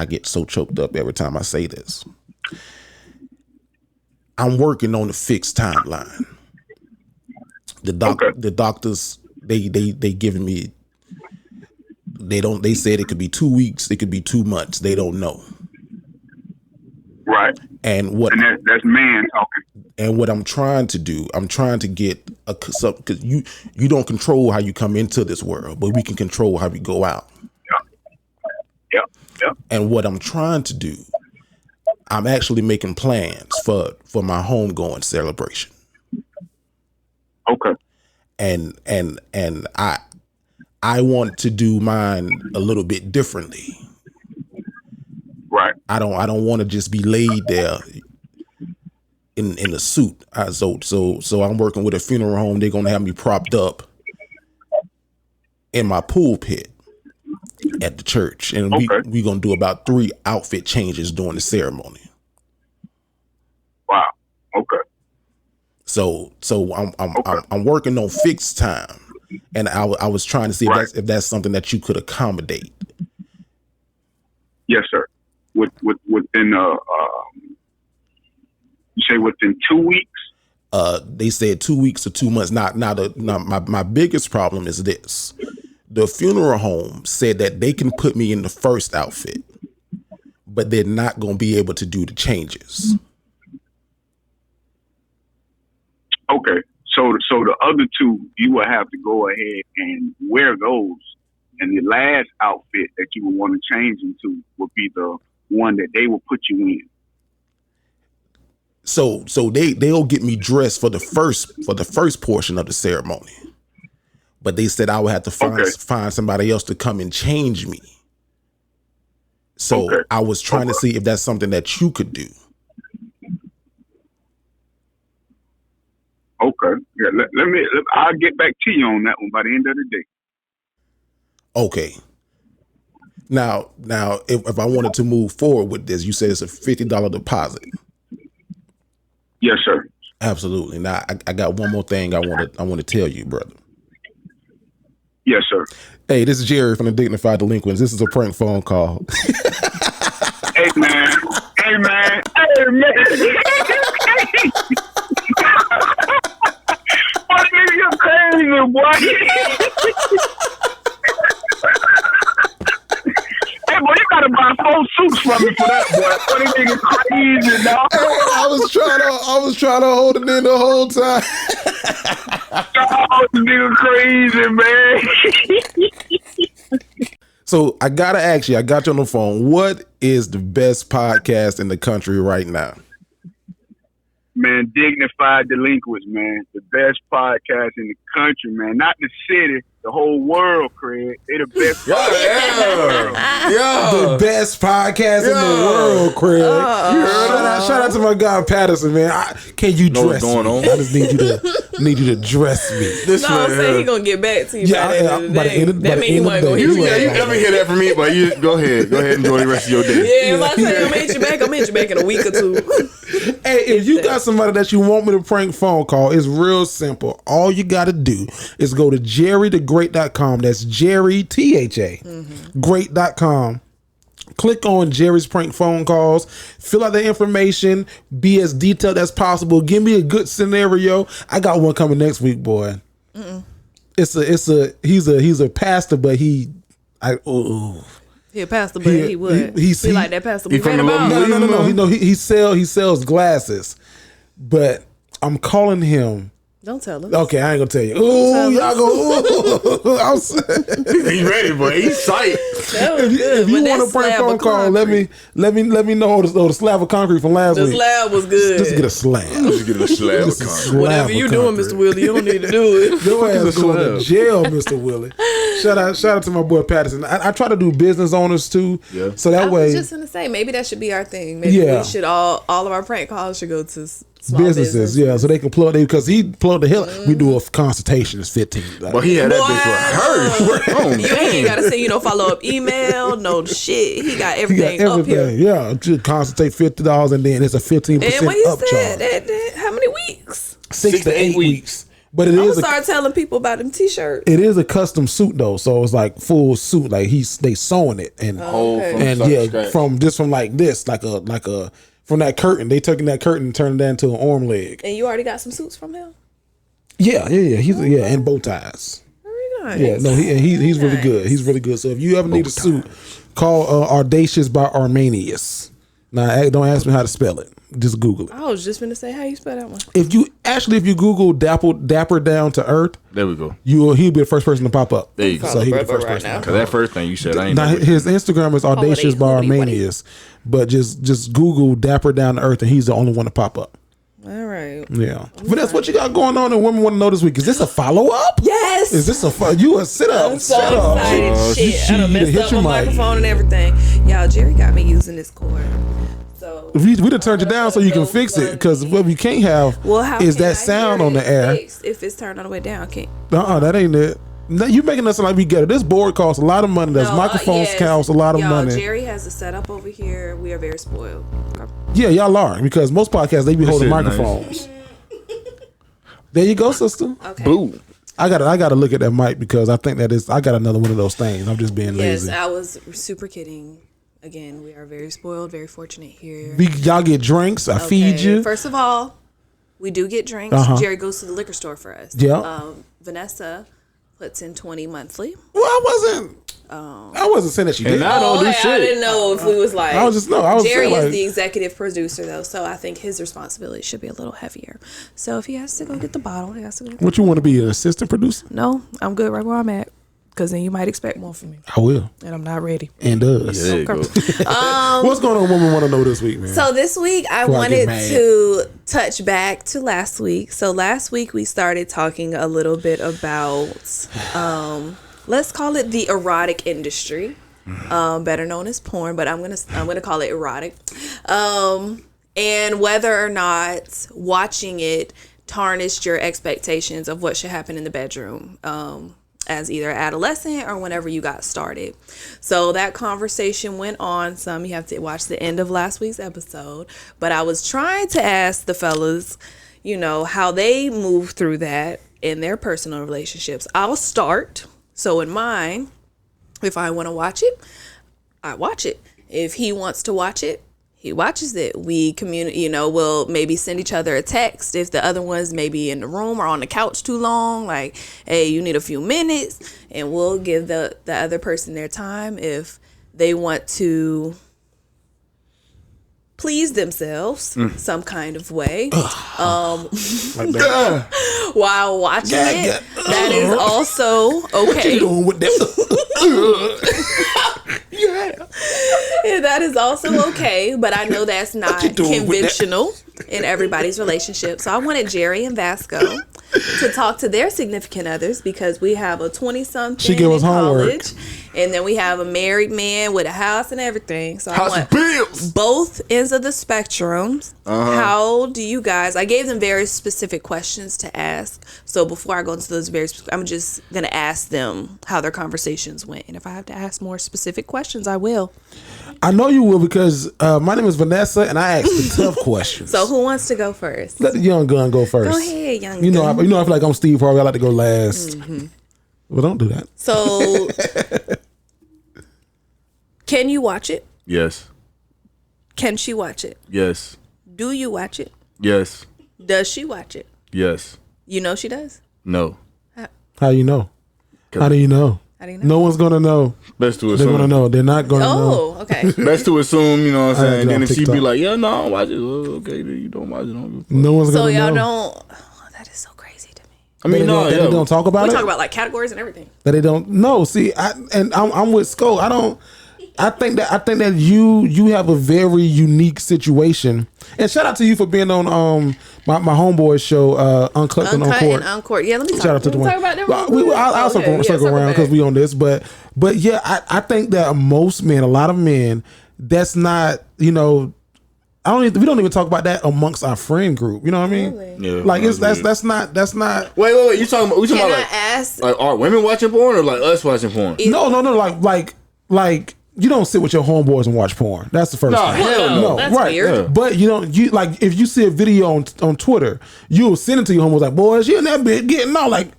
get so choked up every time I say this. I'm working on a fixed timeline. The doctors, they giving me, they said it could be 2 weeks, it could be 2 months. They don't know. Right. And that's man talking. And what I'm trying to do, I'm trying to get because you don't control how you come into this world, but we can control how we go out. Yeah. And what I'm trying to do, I'm actually making plans for my homegoing celebration. Okay. And I want to do mine a little bit differently. Right. I don't want to just be laid there in a suit. So I'm working with a funeral home. They're gonna have me propped up in my pulpit at the church, and we gonna do about 3 outfit changes during the ceremony. Wow. Okay. So I'm working on fixed time, and I was trying to see if that's something that you could accommodate. Yes, sir. Within you say within 2 weeks? They said 2 weeks or 2 months. My biggest problem is this. The funeral home said that they can put me in the first outfit, but they're not going to be able to do the changes. Okay. So the other two, you will have to go ahead and wear those. And the last outfit that you would want to change into would be the one that they will put you in. So they'll get me dressed for the first portion of the ceremony, but they said I would have to find somebody else to come and change me. So I was trying to see if that's something that you could do. Okay. Yeah. I'll get back to you on that one by the end of the day. Okay. Now, if I wanted to move forward with this, you said it's a $50 deposit. Yes, sir. Absolutely. Now, I got one more thing I want to tell you, brother. Yes, sir. Hey, this is Jerry from the Dignified Delinquents. This is a prank phone call. Hey, man. What nigga, you crazy, boy? Hey, boy, you gotta buy 4 suits from me for that, boy. What nigga crazy, dog? I was trying to hold it in the whole time. Oh, nigga crazy, man. So I gotta ask you, I got you on the phone. What is the best podcast in the country right now? Man, Dignified Delinquents, man. The best podcast in the country, man. Not the city, the whole world, Craig. They the best podcast. The best podcast in the world, Craig. Shout out to my guy Patterson, man. Can you dress me? I just need you to dress me. I'm saying he gonna get back to you by the end of the day. That means he wasn't gonna hit you. You never hear that from me, but you go ahead and enjoy the rest of your day. Yeah, if I say I'm gonna hit you back in a week or two. Hey, if you got somebody that you want me to prank phone call, it's real simple. All you got to do is go to jerrythegreat.com. That's Jerry, THA, great.com. Click on Jerry's prank phone calls. Fill out the information. Be as detailed as possible. Give me a good scenario. I got one coming next week, boy. He's a pastor, but he a pastor, but he would. He like that pastor we read about. No. He sells glasses, but I'm calling him. Don't tell him. Okay, I ain't gonna tell you. Ooh, y'all go. He's ready, boy. He's psyched. If you want a prank phone call, let me know the slab of concrete from last week. The slab was good. Just get a slab. Just get a slab of concrete. Whatever you doing, Mr. Willie, you don't need to do it. Your ass going to jail, Mr. Willie. Shout out to my boy Patterson. I try to do business owners too. Yeah. So that way. I was just gonna say maybe that should be our thing. Maybe we should all of our prank calls should go to small businesses. Yeah, so they can plug it because he plugged the hell. We do a consultation. It's $15. But he had that bitch rehearsed. You ain't gotta say follow up email. No shit. He got everything up here. Yeah, just consultate $50 and then it's a 15% upcharge. How many weeks? 6 to 8 weeks. But I'm gonna start telling people about them t-shirts. It is a custom suit though, so it's like full suit. Like they sewing it and from from that curtain. They taking that curtain and turning that into an arm leg. And you already got some suits from him? Yeah. He's and bow ties. Very nice. Yeah, no, he's really good. He's really good. So if you ever need a suit, call Audacious by Armanius. Now don't ask me how to spell it. Just Google it. I was just gonna say how you spell that one. If you Google Dapper Down to Earth, there we go. He'll be the first person to pop up. There you go. So he'll be the first person. Because that first thing you said, I ain't. Now his Instagram is Audacious by Armanius, but just Google Dapper Down to Earth, and he's the only one to pop up. All right. Yeah. But that's what you got going on, and women want to know this week. Is this a follow up? Yes. Is this you a sit up? I'm so excited. Shit, I done messed up my microphone and everything. Y'all, Jerry got me using this cord. So we done turned you down so you can fix it, because what we can't have is that sound on the air. If it's turned all the way down, can't. That ain't it. No, you making us sound like we get it. This board costs a lot of money. Those microphones cost a lot of money. Jerry has the setup over here. We are very spoiled. Yeah, y'all are, because most podcasts they be holding microphones. There you go, sister. Okay. Boo. I gotta look at that mic because I think that I got another one of those things. I'm just being lazy. Yes, I was super kidding. Again, we are very spoiled, very fortunate here. Y'all get drinks. I feed you. First of all, we do get drinks. Jerry goes to the liquor store for us. Yeah. Vanessa puts in $20 monthly. Well, I wasn't saying that she didn't. I didn't know if we was like. I was Jerry saying, is like, the executive producer though, so I think his responsibility should be a little heavier. So if he has to go get the bottle, he has to go. What you want to be, an assistant producer? No, I'm good right where I'm at. Because then you might expect more from me. I will. And I'm not ready. And does. Yeah, What's going on, women want to know this week, man? So this week I wanted to touch back to last week. So last week we started talking a little bit about, let's call it the erotic industry, better known as porn, but I'm gonna call it erotic, and whether or not watching it tarnished your expectations of what should happen in the bedroom. As either adolescent or whenever you got started. So that conversation went on some. You have to watch the end of last week's episode. But I was trying to ask the fellas, how they move through that in their personal relationships. I'll start. So in mine, if I want to watch it, I watch it. If he wants to watch it, he watches it. We communicate, we'll maybe send each other a text if the other one's maybe in the room or on the couch too long, like, hey, you need a few minutes, and we'll give the other person their time if they want to please themselves some kind of way while watching it. That is also okay. That is also okay, but I know that's not conventional in everybody's relationship. So I wanted Jerry and Vasco to talk to their significant others because we have a 20-something in college, and then we have a married man with a house and everything. So I want both ends of the spectrum. How do you guys? I gave them very specific questions to ask. So before I go into those I'm just gonna ask them how their conversations went, and if I have to ask more specific questions, I will. I know you will because my name is Vanessa and I ask the tough questions. So who wants to go first? Let the young gun go first. Go ahead, young gun. I feel like I'm Steve Harvey. I like to go last. Well, don't do that. So, can you watch it? Yes. Can she watch it? Yes. Do you watch it? Yes. Does she watch it? Yes. You know she does? No. How you know? How do you know? No one's gonna know. Best to assume. They're gonna know. They're not gonna know. Oh, okay. Best to assume, you know what I'm saying? Then if she TikTok. be like, yeah, no, I don't watch it. Well, okay, then you don't watch it. No one's So gonna know. y'all don't. Oh, that is so crazy to me. I mean, no, they don't talk about We it. talk about like categories and everything. That they don't. No, see, I'm with Sko. I think that you have a very unique situation. And shout out to you for being on my homeboy's show, Uncut and and Uncourt. Yeah, let me talk. Shout out to the one. About them. I'll circle around because we on this, but yeah, I think that most men, a lot of men, that's not, we don't even talk about that amongst our friend group. You know what I mean? Really? Yeah, like that's not. Wait. You talking about? We talking Can about I ask? like are women watching porn or like us watching porn? No. Like you don't sit with your homeboys and watch porn. That's the first thing. Hell no. That's right. weird. Yeah. But you like if you see a video on Twitter, you'll send it to your homeboys like, boys, you in that bit getting out like.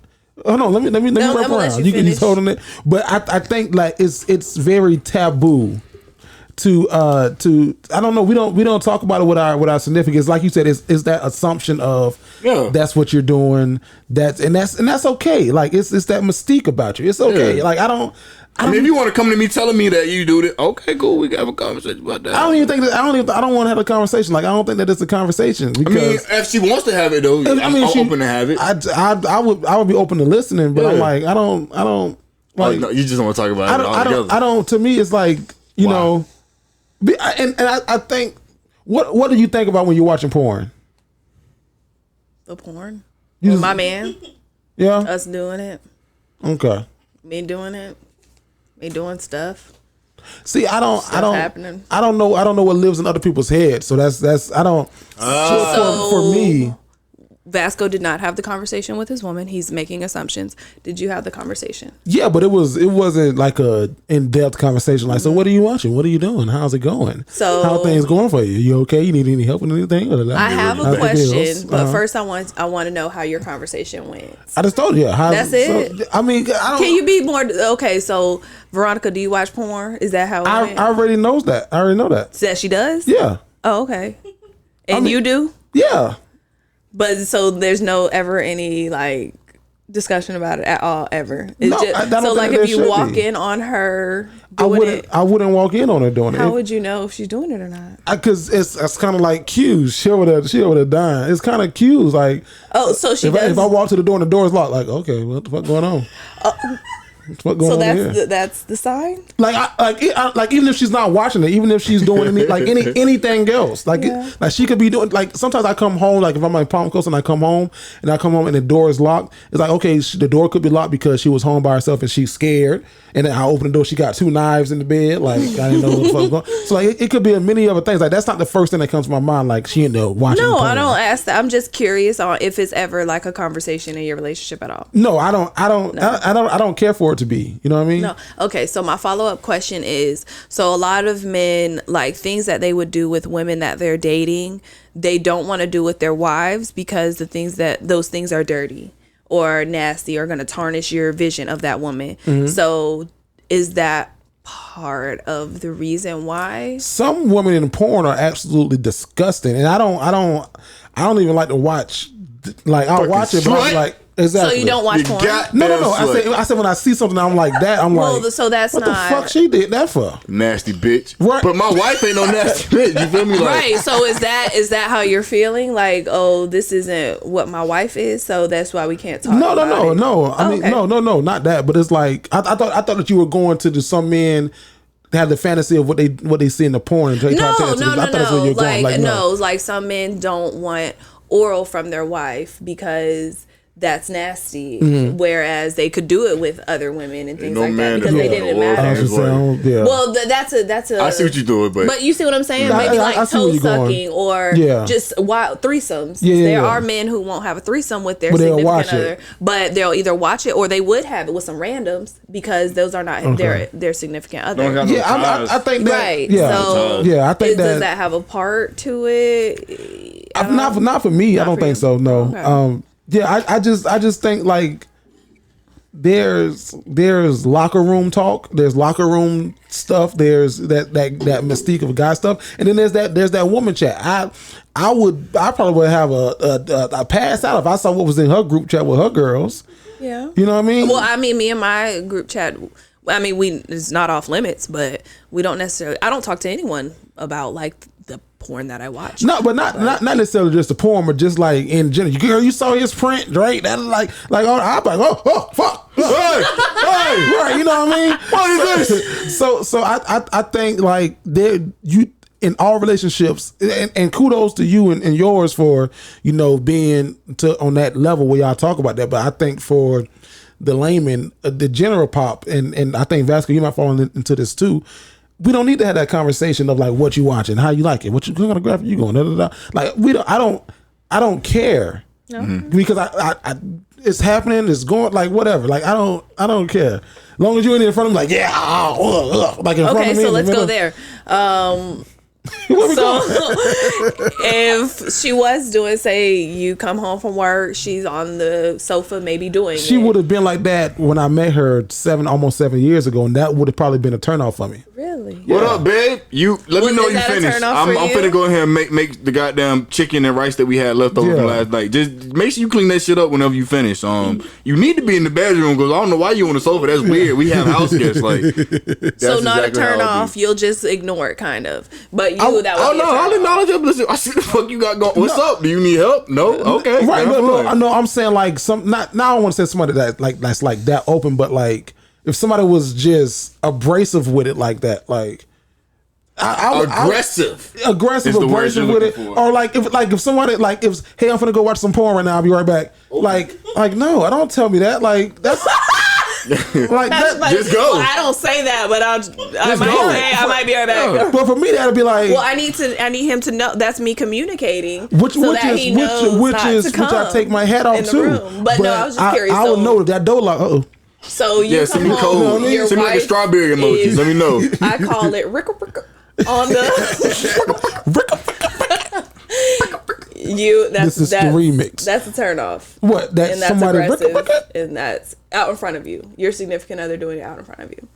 Oh no, let me wrap around. You can just hold on it. But I think like it's very taboo to I don't know, we don't talk about it with our significance. Like you said, it's that assumption of that's what you're doing. That's okay. Like it's that mystique about you. It's okay. Like I mean, if you want to come to me telling me that you do it, okay, cool. We can have a conversation about that. I don't even think that. I don't want to have a conversation. Like I don't think that it's a conversation. Because, I mean, if she wants to have it though, I'm open to have it. I would be open to listening, but I'm like I don't like. No, you just don't want to talk about it altogether. I don't. To me, it's like you know, and I think what do you think about when you're watching porn? The porn. With my man. Yeah. Us doing it. Okay. Me doing it. Me doing stuff. See, I don't happening. I don't know what lives in other people's heads. So that's I don't. For me, Vasco did not have the conversation with his woman. He's making assumptions. Did you have the conversation? Yeah, but it wasn't like a in-depth conversation. Like, so what are you watching? What are you doing? How's it going? So how are things going for you? You okay? You need any help with anything? I have a question, but first I want to know how your conversation went. I just told you. That's it. So, I mean, can you be more okay? So Veronica, do you watch porn? Is that how it went? I already know that. I already know that. That she does? Yeah. Oh, okay. And you do? Yeah. But so there's no ever any like discussion about it at all ever. It's No, just, I don't so think like there if you should walk be. in on her I doing it, wouldn't walk in on her doing it. how would you know if she's doing it or not? Because it's kind of like cues. She over there dying. It's kind of cues. Like, so she if I walk to the door and the door is locked, like, okay, what the fuck going on? What going So on here? that's the sign. Like even if she's not watching it, even if she's doing anything else, like she could be doing. Like sometimes I come home, like if I'm on Palm Coast and I come home and the door is locked, it's like okay, the door could be locked because she was home by herself and she's scared. And then I open the door, she got 2 knives in the bed. Like I didn't know what the fuck was going on. So like it could be many other things. Like that's not the first thing that comes to my mind. Like she ended up watching. No, porn. I don't ask that. I'm just curious on if it's ever like a conversation in your relationship at all. No, I don't care for it to be. You know what I mean? No. Okay, so my follow-up question is, so a lot of men, like things that they would do with women that they're dating, they don't want to do with their wives because those things are dirty or nasty or going to tarnish your vision of that woman. Mm-hmm. So is that part of the reason why? Some women in porn are absolutely disgusting, and I don't even like to watch. Like I'll watch it, but I'm like. Exactly. So you don't watch porn? No. I said when I see something, I'm like that. I'm like, so that's what not. the fuck she did that for? Nasty bitch. Right. But my wife ain't no nasty bitch. You feel me? Like, Right. So is that how you're feeling? Like, oh, this isn't what my wife is, so that's why we can't talk. No. I mean, no, not that. But it's like I thought that you were going to some men have the fantasy of what they see in the porn. And No. Like, like some men don't want oral from their wife because that's nasty, whereas they could do it with other women and things like that because they didn't matter. Well, that's a. I see what you're doing, but you see what I'm saying? Maybe like toe sucking or just wild threesomes. There are men who won't have a threesome with their significant other, but they'll either watch it or they would have it with some randoms because those are not their significant other. I think that. Right. So I think does that have a part to it? Not for me. I don't think so. No. Okay. I just think like there's locker room talk, there's locker room stuff, there's that mystique of guy stuff, and then there's that woman chat. I probably would have a pass out if I saw what was in her group chat with her girls. Yeah, you know what I mean. Well, I mean, me and my group chat. I mean, it's not off limits, but we don't necessarily. I don't talk to anyone about like the porn that I watch. No, but not necessarily just the porn, but just like in general. Girl, you saw his print, right? That like I'm like, oh fuck, hey, right? You know what I mean? What is this? So I think like you in all relationships, and kudos to you and yours for being on that level where y'all talk about that. But I think for the layman, the general pop, and I think Vasco, you might fall into this too. We don't need to have that conversation of like what you watching, how you like it, what kind of graphic you going. Like I don't care because I it's happening, it's going like whatever. Like I don't care. As long as you're in front of me, like like in front of me. Okay, so let's go there. So if she was doing, say you come home from work, she's on the sofa maybe doing she would have been like that when I met her almost 7 years ago, and that would have probably been a turnoff for me. Really? What up, babe? Let me know you finished. I'm finna go ahead and make the goddamn chicken and rice that we had left over from last night. Just make sure you clean that shit up whenever you finish. You need to be in the bedroom because I don't know why you on the sofa. That's weird. We have house guests. Like, so not exactly a turn off. You'll just ignore it, kind of. But I'll acknowledge it. Listen, I see the fuck you got going. What's up? Do you need help? No. Okay. Right. No. I'm saying like now I don't want to say somebody that's like that open, but like if somebody was just abrasive with it like that, like. Aggressive with it, or like if somebody hey, I'm gonna go watch some porn right now. I'll be right back. Like no, I don't tell me that. Like that's Like that, just go. Well, I don't say that, but I might be right back. But for me, that'd be like. Well, I need him to know that's me communicating, which I take my hat off too. But no, I was just curious. I would know that door like, So you come home, your send me like a strawberry emoji. Let me know. I call it ricka on the. This is the remix. That's a turn off. What? That's somebody aggressive, and that's out in front of you. Your significant other doing it out in front of you.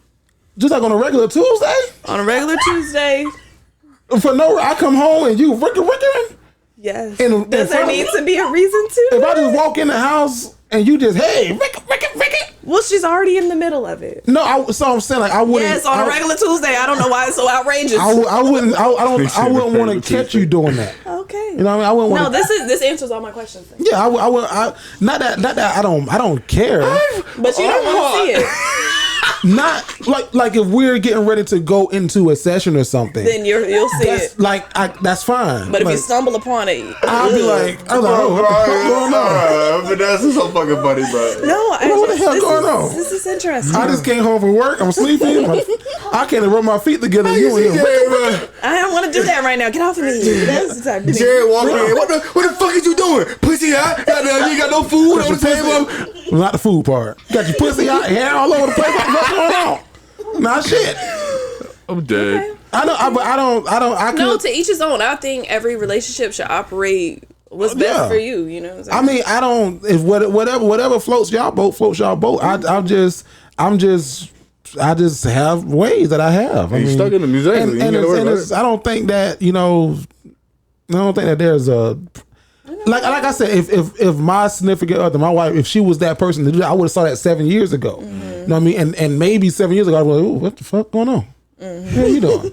Just like on a regular Tuesday. On a regular Tuesday. For no, I come home and you rickering. Yes. Does there need to be a reason to? If I just walk in the house and you just rick. Well, she's already in the middle of it. No, so I'm saying like I wouldn't. Yes, on a regular Tuesday. I don't know why it's so outrageous. I wouldn't. I wouldn't want to catch you doing that. Okay. You know what I mean? I wouldn't want. No, this answers all my questions. Then. Yeah, I would. Not that. I don't care. But you don't want to see it. Not like if we're getting ready to go into a session or something, then you'll see it. That's fine. But if you stumble upon it, I'll be like, what the fuck going on? But that's so fucking funny, bro. No, what the hell going on? This is interesting. I just came home from work. I'm sleeping. I can't even rub my feet together. You in here? I don't want to do that right now. Get off of me. That's the type of thing. Jared walking in. What the fuck is you doing? Pussy out. You ain't got no food on the table. Not the food part. You got your pussy out, hair all over the place. What's going on? Nah, shit. I'm dead. I don't. No, to each his own. I think every relationship should operate what's best for you. You know. I mean, I don't. If whatever floats y'all boat. I just have ways that I have. I mean, stuck in the museum. And I don't think that there's a. Like I said, if my significant other, my wife, if she was that person to do that, I would have saw that 7 years ago. Mm-hmm. You know what I mean? And maybe 7 years ago, I was like, "Ooh, what the fuck going on? Mm-hmm. What are you doing?"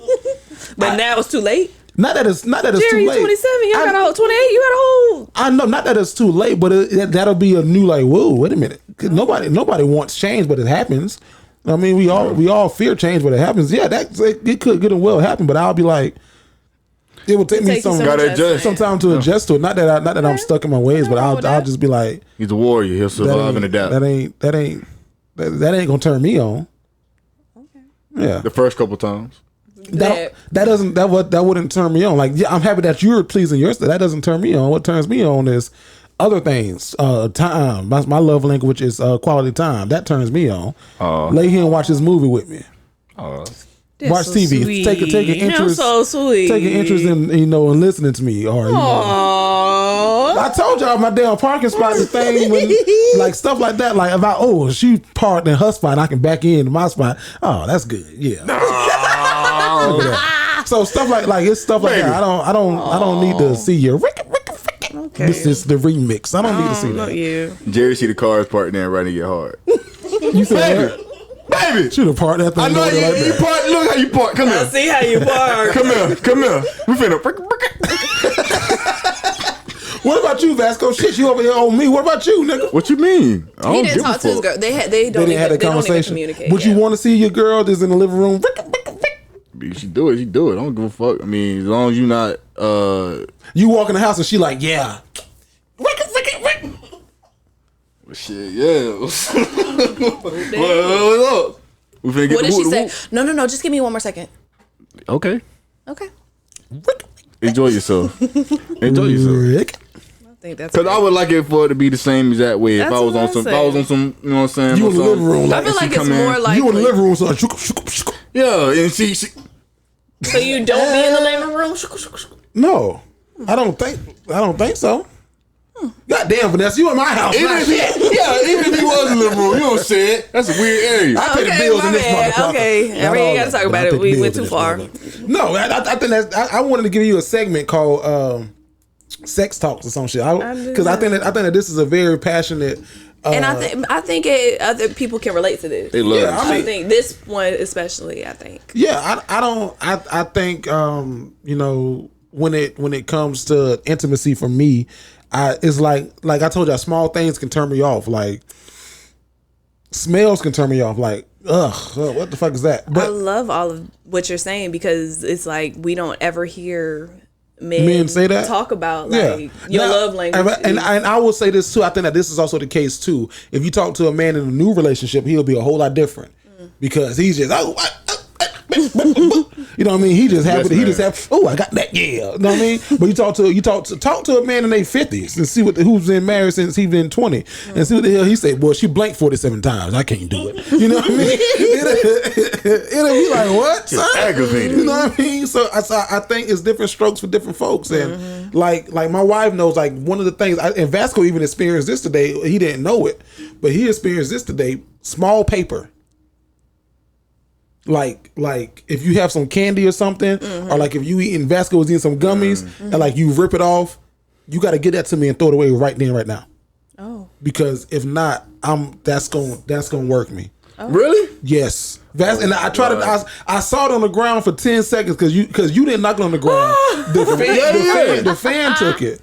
But now it's too late. Not that it's Jerry, too late. You're 27. You got a whole 28. You got a whole. I know, not that it's too late, but that'll be a new like. Whoa, wait a minute. Nobody wants change, but it happens. I mean, we all fear change, but it happens. Yeah, it could good and well happen, but I'll be like. It will take me some time to adjust to it. Not that I'm stuck in my ways, but I'll just be like, he's a warrior. He'll survive and adapt. That ain't gonna turn me on. Okay. Yeah. The first couple times. That wouldn't turn me on. Like, yeah, I'm happy that you're pleasing yourself. That doesn't turn me on. What turns me on is other things. Time. My love language is quality time. That turns me on. Lay here and watch this movie with me. Watch TV. Sweet. Take an interest. So sweet. Take an interest in in listening to me, or I told y'all my damn parking spot is thing when like stuff like that. Like if she parked in her spot, I can back into my spot. Oh, that's good. Yeah. So stuff like it's stuff like that. I don't need to see your okay. This is the remix. I don't need to see that. You. Jerry see the cars parked there right to get hard. You said that? Baby, should have parked that thing. I know you park. Look how you park. Come here. I see how you park. Come here. We finna. What about you, Vasco? Shit, you over here on me. What about you, nigga? What you mean? He didn't talk to his girl. They don't even communicate. Would you want to see your girl that's in the living room? She do it. I don't give a fuck. I mean, as long as you not. You walk in the house and she like, yeah. Shit, yeah. What's up? What did she say? No. Just give me one more second. Okay. Okay. Enjoy yourself. Rick. I think that's because I would like it for it to be the same exact way. If I was on some, you know what I'm saying? You in the living room. I feel like it's more like you in the living room. So yeah, and she. So you don't be in the living room? No, I don't think so. God damn, Vanessa, you in my house. Even if he was in the living room, you don't say it. That's a weird area. I pay the bills in this motherfucker. Okay, we ain't got to talk about it. We went too far. No, I think that's. I wanted to give you a segment called "Sex Talks" or some shit. Because I think that this is a very passionate. And I think other people can relate to this. They love it. I think this one especially. I think. Yeah, I think when it comes to intimacy for me. It's like I told you, small things can turn me off. Like smells can turn me off. Like what the fuck is that? But I love all of what you're saying because it's like we don't ever hear men say that, talk about like your love language. And I will say this too. I think that this is also the case too. If you talk to a man in a new relationship, he'll be a whole lot different because he's just you know what I mean? He just happy. He just happy. Oh, I got that. Yeah, you know what I mean? But you talk to a man in their 50s and see who's been married since he's been 20 and see what the hell he say. Boy, she blanked 47 times. I can't do it. You know what I mean? It'll be like, what? Aggravated. You know what I mean? So I think it's different strokes for different folks. And like my wife knows, like one of the things, and Vasco even experienced this today. He didn't know it, but he experienced this today. Small paper. Like if you have some candy or something, or like if you eating, Vasco was eating some gummies, and like you rip it off, you got to get that to me and throw it away right then, right now. Oh, because if not, that's gonna work me. Oh. Really? Yes. And I tried to. I saw it on the ground for 10 seconds because you didn't knock it on the ground. The fan took it.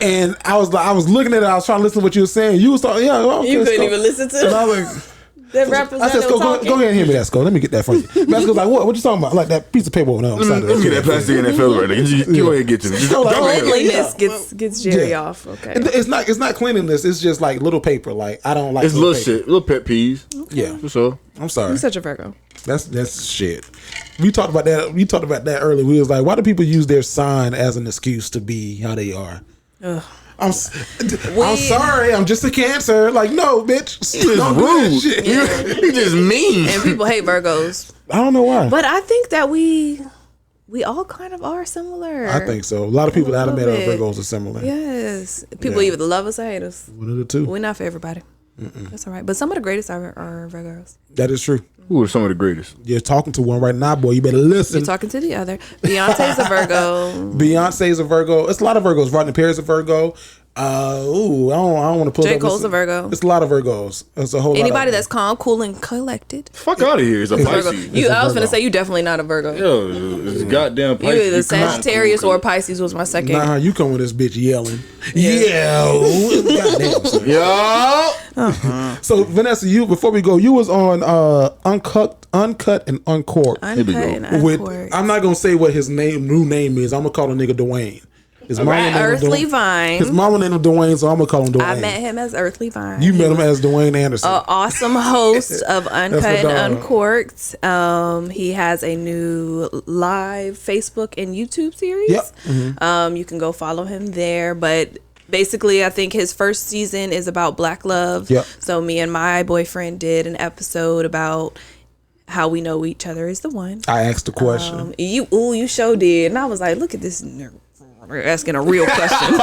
And I was looking at it. I was trying to listen to what you were saying. You was talking. Yeah, okay, you couldn't even listen to it. And I was like. That rappers I said, go ahead and hear me, Vasco. Let me get that from you. Vasco's like, what you talking about? Like that piece of paper on the other side. Let me get that plastic in that fella right there. You go ahead and get to me. Cleanliness gets Jerry off. Okay. It's not cleanliness. It's just like little paper. Like I don't like. It's little shit, little pet peeves. Okay. Yeah, for sure. I'm sorry. You're such a Virgo. That's shit. We talked about that. We talked about that earlier. We was like, why do people use their sign as an excuse to be how they are? Ugh. I'm sorry. I'm just a Cancer. Like, no, bitch. Don't do that shit. You just mean. And people hate Virgos. I don't know why. But I think that we all kind of are similar. I think so. A lot of people that I met are Virgos are similar. Yes. People either love us or hate us. One of the two. We're not for everybody. That's all right. But some of the greatest are Virgos. That is true. Who are some of the greatest? You're talking to one right now, boy. You better listen. You're talking to the other. Beyonce's a Virgo. Beyonce's a Virgo. It's a lot of Virgos. Rodney Perry's a Virgo. I don't want to pull J. up. Cole's a Virgo. It's a lot of Virgos. It's a whole lot. Anybody that's calm, cool, and collected. Fuck out of here. It's a Pisces. I was going to say, you definitely not a Virgo. Yo, it's goddamn Pisces. You either Sagittarius or Pisces was my second. Nah, you come with this bitch yelling. Goddamn. Yo. So, Vanessa, before we go, you was on Uncut and Uncorked. I'm not going to say what his new name is. I'm going to call the nigga Dwayne. His Earthly Vine. His mama named him Dwayne, so I'm gonna call him Dwayne. I met him as Earthly Vine. You met him as Dwayne Anderson. Awesome host of Uncut and Uncorked. He has a new live Facebook and YouTube series. Yep. Mm-hmm. You can go follow him there. But basically, I think his first season is about Black love. Yep. So me and my boyfriend did an episode about how we know each other is the one. I asked the question. You sure did. And I was like, look at this nerd. We're asking a real question.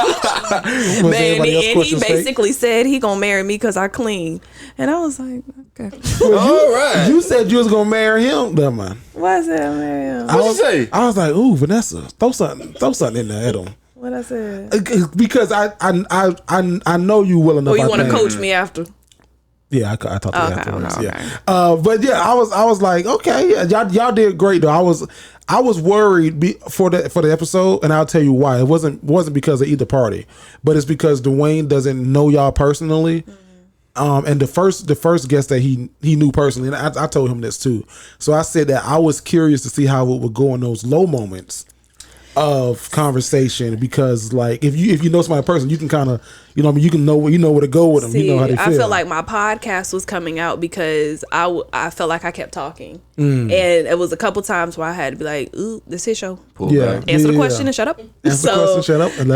Man, and he basically said he gonna marry me because I clean. And I was like, okay. All right. You said you was gonna marry him. Never mind. Why said I marry him? What you say? I was like, ooh, Vanessa, throw something in there at him. What I said? Because I know you well enough. Oh, you want to coach me after? Yeah, I talked to you afterwards. Okay. Yeah, but yeah, I was like, okay, yeah, y'all did great though. I was worried for the episode, and I'll tell you why. It wasn't because of either party, but it's because Dwayne doesn't know y'all personally. And the first guest that he knew personally, and I told him this too. So I said that I was curious to see how it would go in those low moments of conversation, because like if you know somebody person, you can kind of you know where to go with them. See, you know how they feel. I feel like my podcast was coming out because I felt like I kept talking, and it was a couple times where I had to be like, "Ooh, this is his show." Answer the question and shut up. Answer the question, shut up. And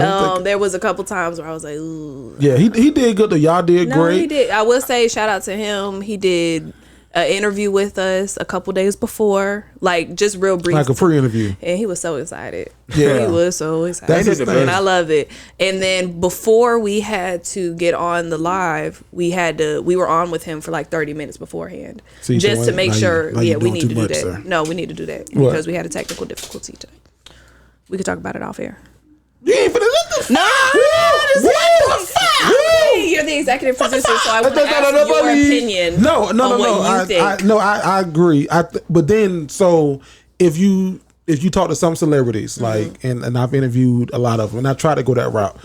there was a couple times where I was like, "Ooh." Yeah, he did good though. Y'all did great. He did. I will say shout out to him. He did an interview with us a couple days before, like just real brief, like a pre-interview, and he was so excited. Yeah, he was so excited, and I love it. And then before we had to get on the live, we were on with him for like 30 minutes beforehand, just to make sure. We need to do that. Sir. No, we need to do that because we had a technical difficulty today. We could talk about it off air. You ain't finna let the No, you're the executive producer, so I want to ask your opinion. No. I agree. But then, so if you talk to some celebrities, like, and I've interviewed a lot of them, and I try to go that route,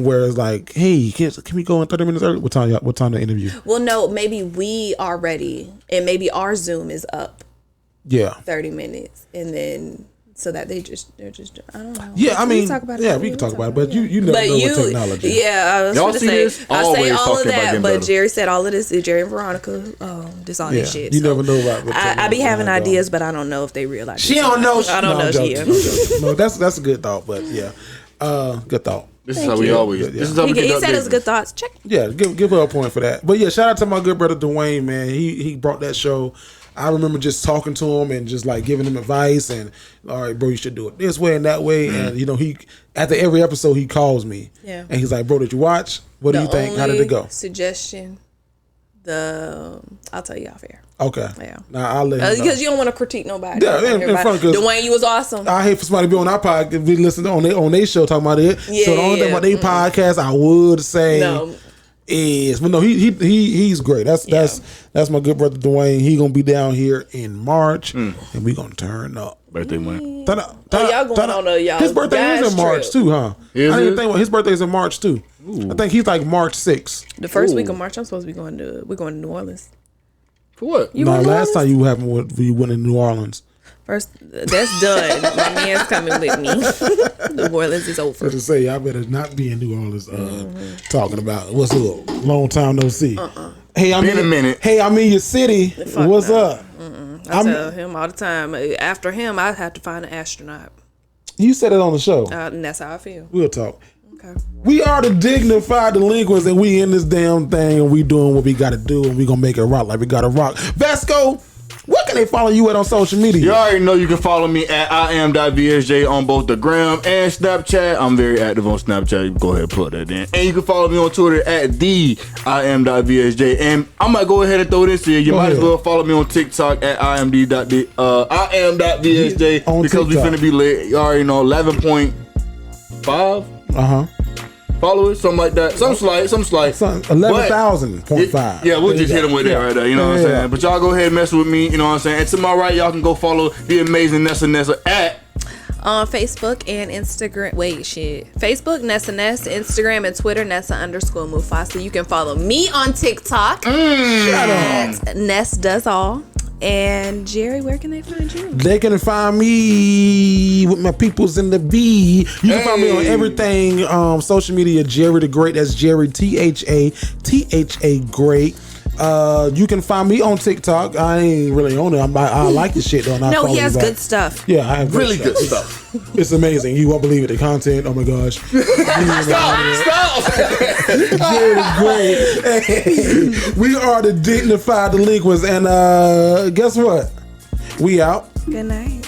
where it's like, hey, can we go in 30 minutes early? What time the interview? Well, no, maybe we are ready, and maybe our Zoom is up. Yeah, 30 minutes, and then so that they're just I don't know. Yeah, I mean, talk about it yeah, we can talk about it, but you never But know you, with technology. yeah, I was Y'all going to see say, this? I say Always all of talking about that, getting but better. Jerry said all of this. Jerry and Veronica, this all this shit. You So never know about what I be having technology ideas, but I don't know if they realize. She it. don't know. I don't know. I'm joking, She I'm joking. No, that's a good thought, but yeah, good thought. This is how we always. Good, yeah. This is how we He conduct said it was business. good thoughts. Check. Yeah, give her a point for that. But yeah, shout out to my good brother Dwayne, man. He brought that show. I remember just talking to him and just like giving him advice and, all right, bro, you should do it this way and that way. And you know, he after every episode he calls me. Yeah. And he's like, bro, did you watch? What do you think? How did it go? Suggestion. I'll tell you off air. Okay. Yeah. Nah, I'll let him know. Because you don't want to critique nobody. Yeah, in front of Dwayne, you was awesome. I hate for somebody to be on our podcast. We listen on their show talking about it. Yeah, so the only thing about their podcast, I would say No. is, but no, he's great. That's my good brother Dwayne. He gonna be down here in March, and we gonna turn up. Birthday month. Y'all going on y'all. His birthday is in March too, huh? I didn't think his birthday is in March too. I think he's like March 6th. The first week of March, I'm supposed to be going to New Orleans. For what? You no, going to last New time you happened when you went to New Orleans. First, that's done. My man's coming with me. New Orleans is over. To say, I better not be in New Orleans talking about what's up. Long time no see. Hey, I'm in a minute. Hey, I'm in your city. What's up? I tell him all the time. After him, I have to find an astronaut. You said it on the show. And that's how I feel. We'll talk. Okay. We are the Dignified Delinquents, and we in this damn thing, and we doing what we got to do, and we gonna make it rock like we got to rock. Vasco, where can they follow you at on social media? You already know you can follow me at IM.VSJ on both the gram and Snapchat. I'm very active on Snapchat. You can go ahead and plug that in. And you can follow me on Twitter at the IM.VSJ. And I might go ahead and throw this here. You might as well follow me on TikTok at IM.VSJ because we finna be lit. You already know 11.5. Followers, something like that. Some slight. 11,000.5. Yeah, we'll just hit them with that right there. You know what I'm saying? But y'all go ahead and mess with me. You know what I'm saying? And to my right, y'all can go follow the amazing Nessa at on Facebook and Instagram. Facebook, Nessa Ness, Instagram and Twitter, Nessa_Mufasa. You can follow me on TikTok at Ness Does All. And Jerry, where can they find you? They can find me with my peoples in the B. You can find me on everything, social media, Jerry the Great. That's Jerry THA Great. You can find me on TikTok. I ain't really on it. I like the shit though. No, he has good stuff. Yeah, I have really good stuff. It's amazing. You won't believe it. The content. Oh my gosh. Stop. Jerry Great. Hey, we are the Dignified Delinquents, and guess what? We out. Good night.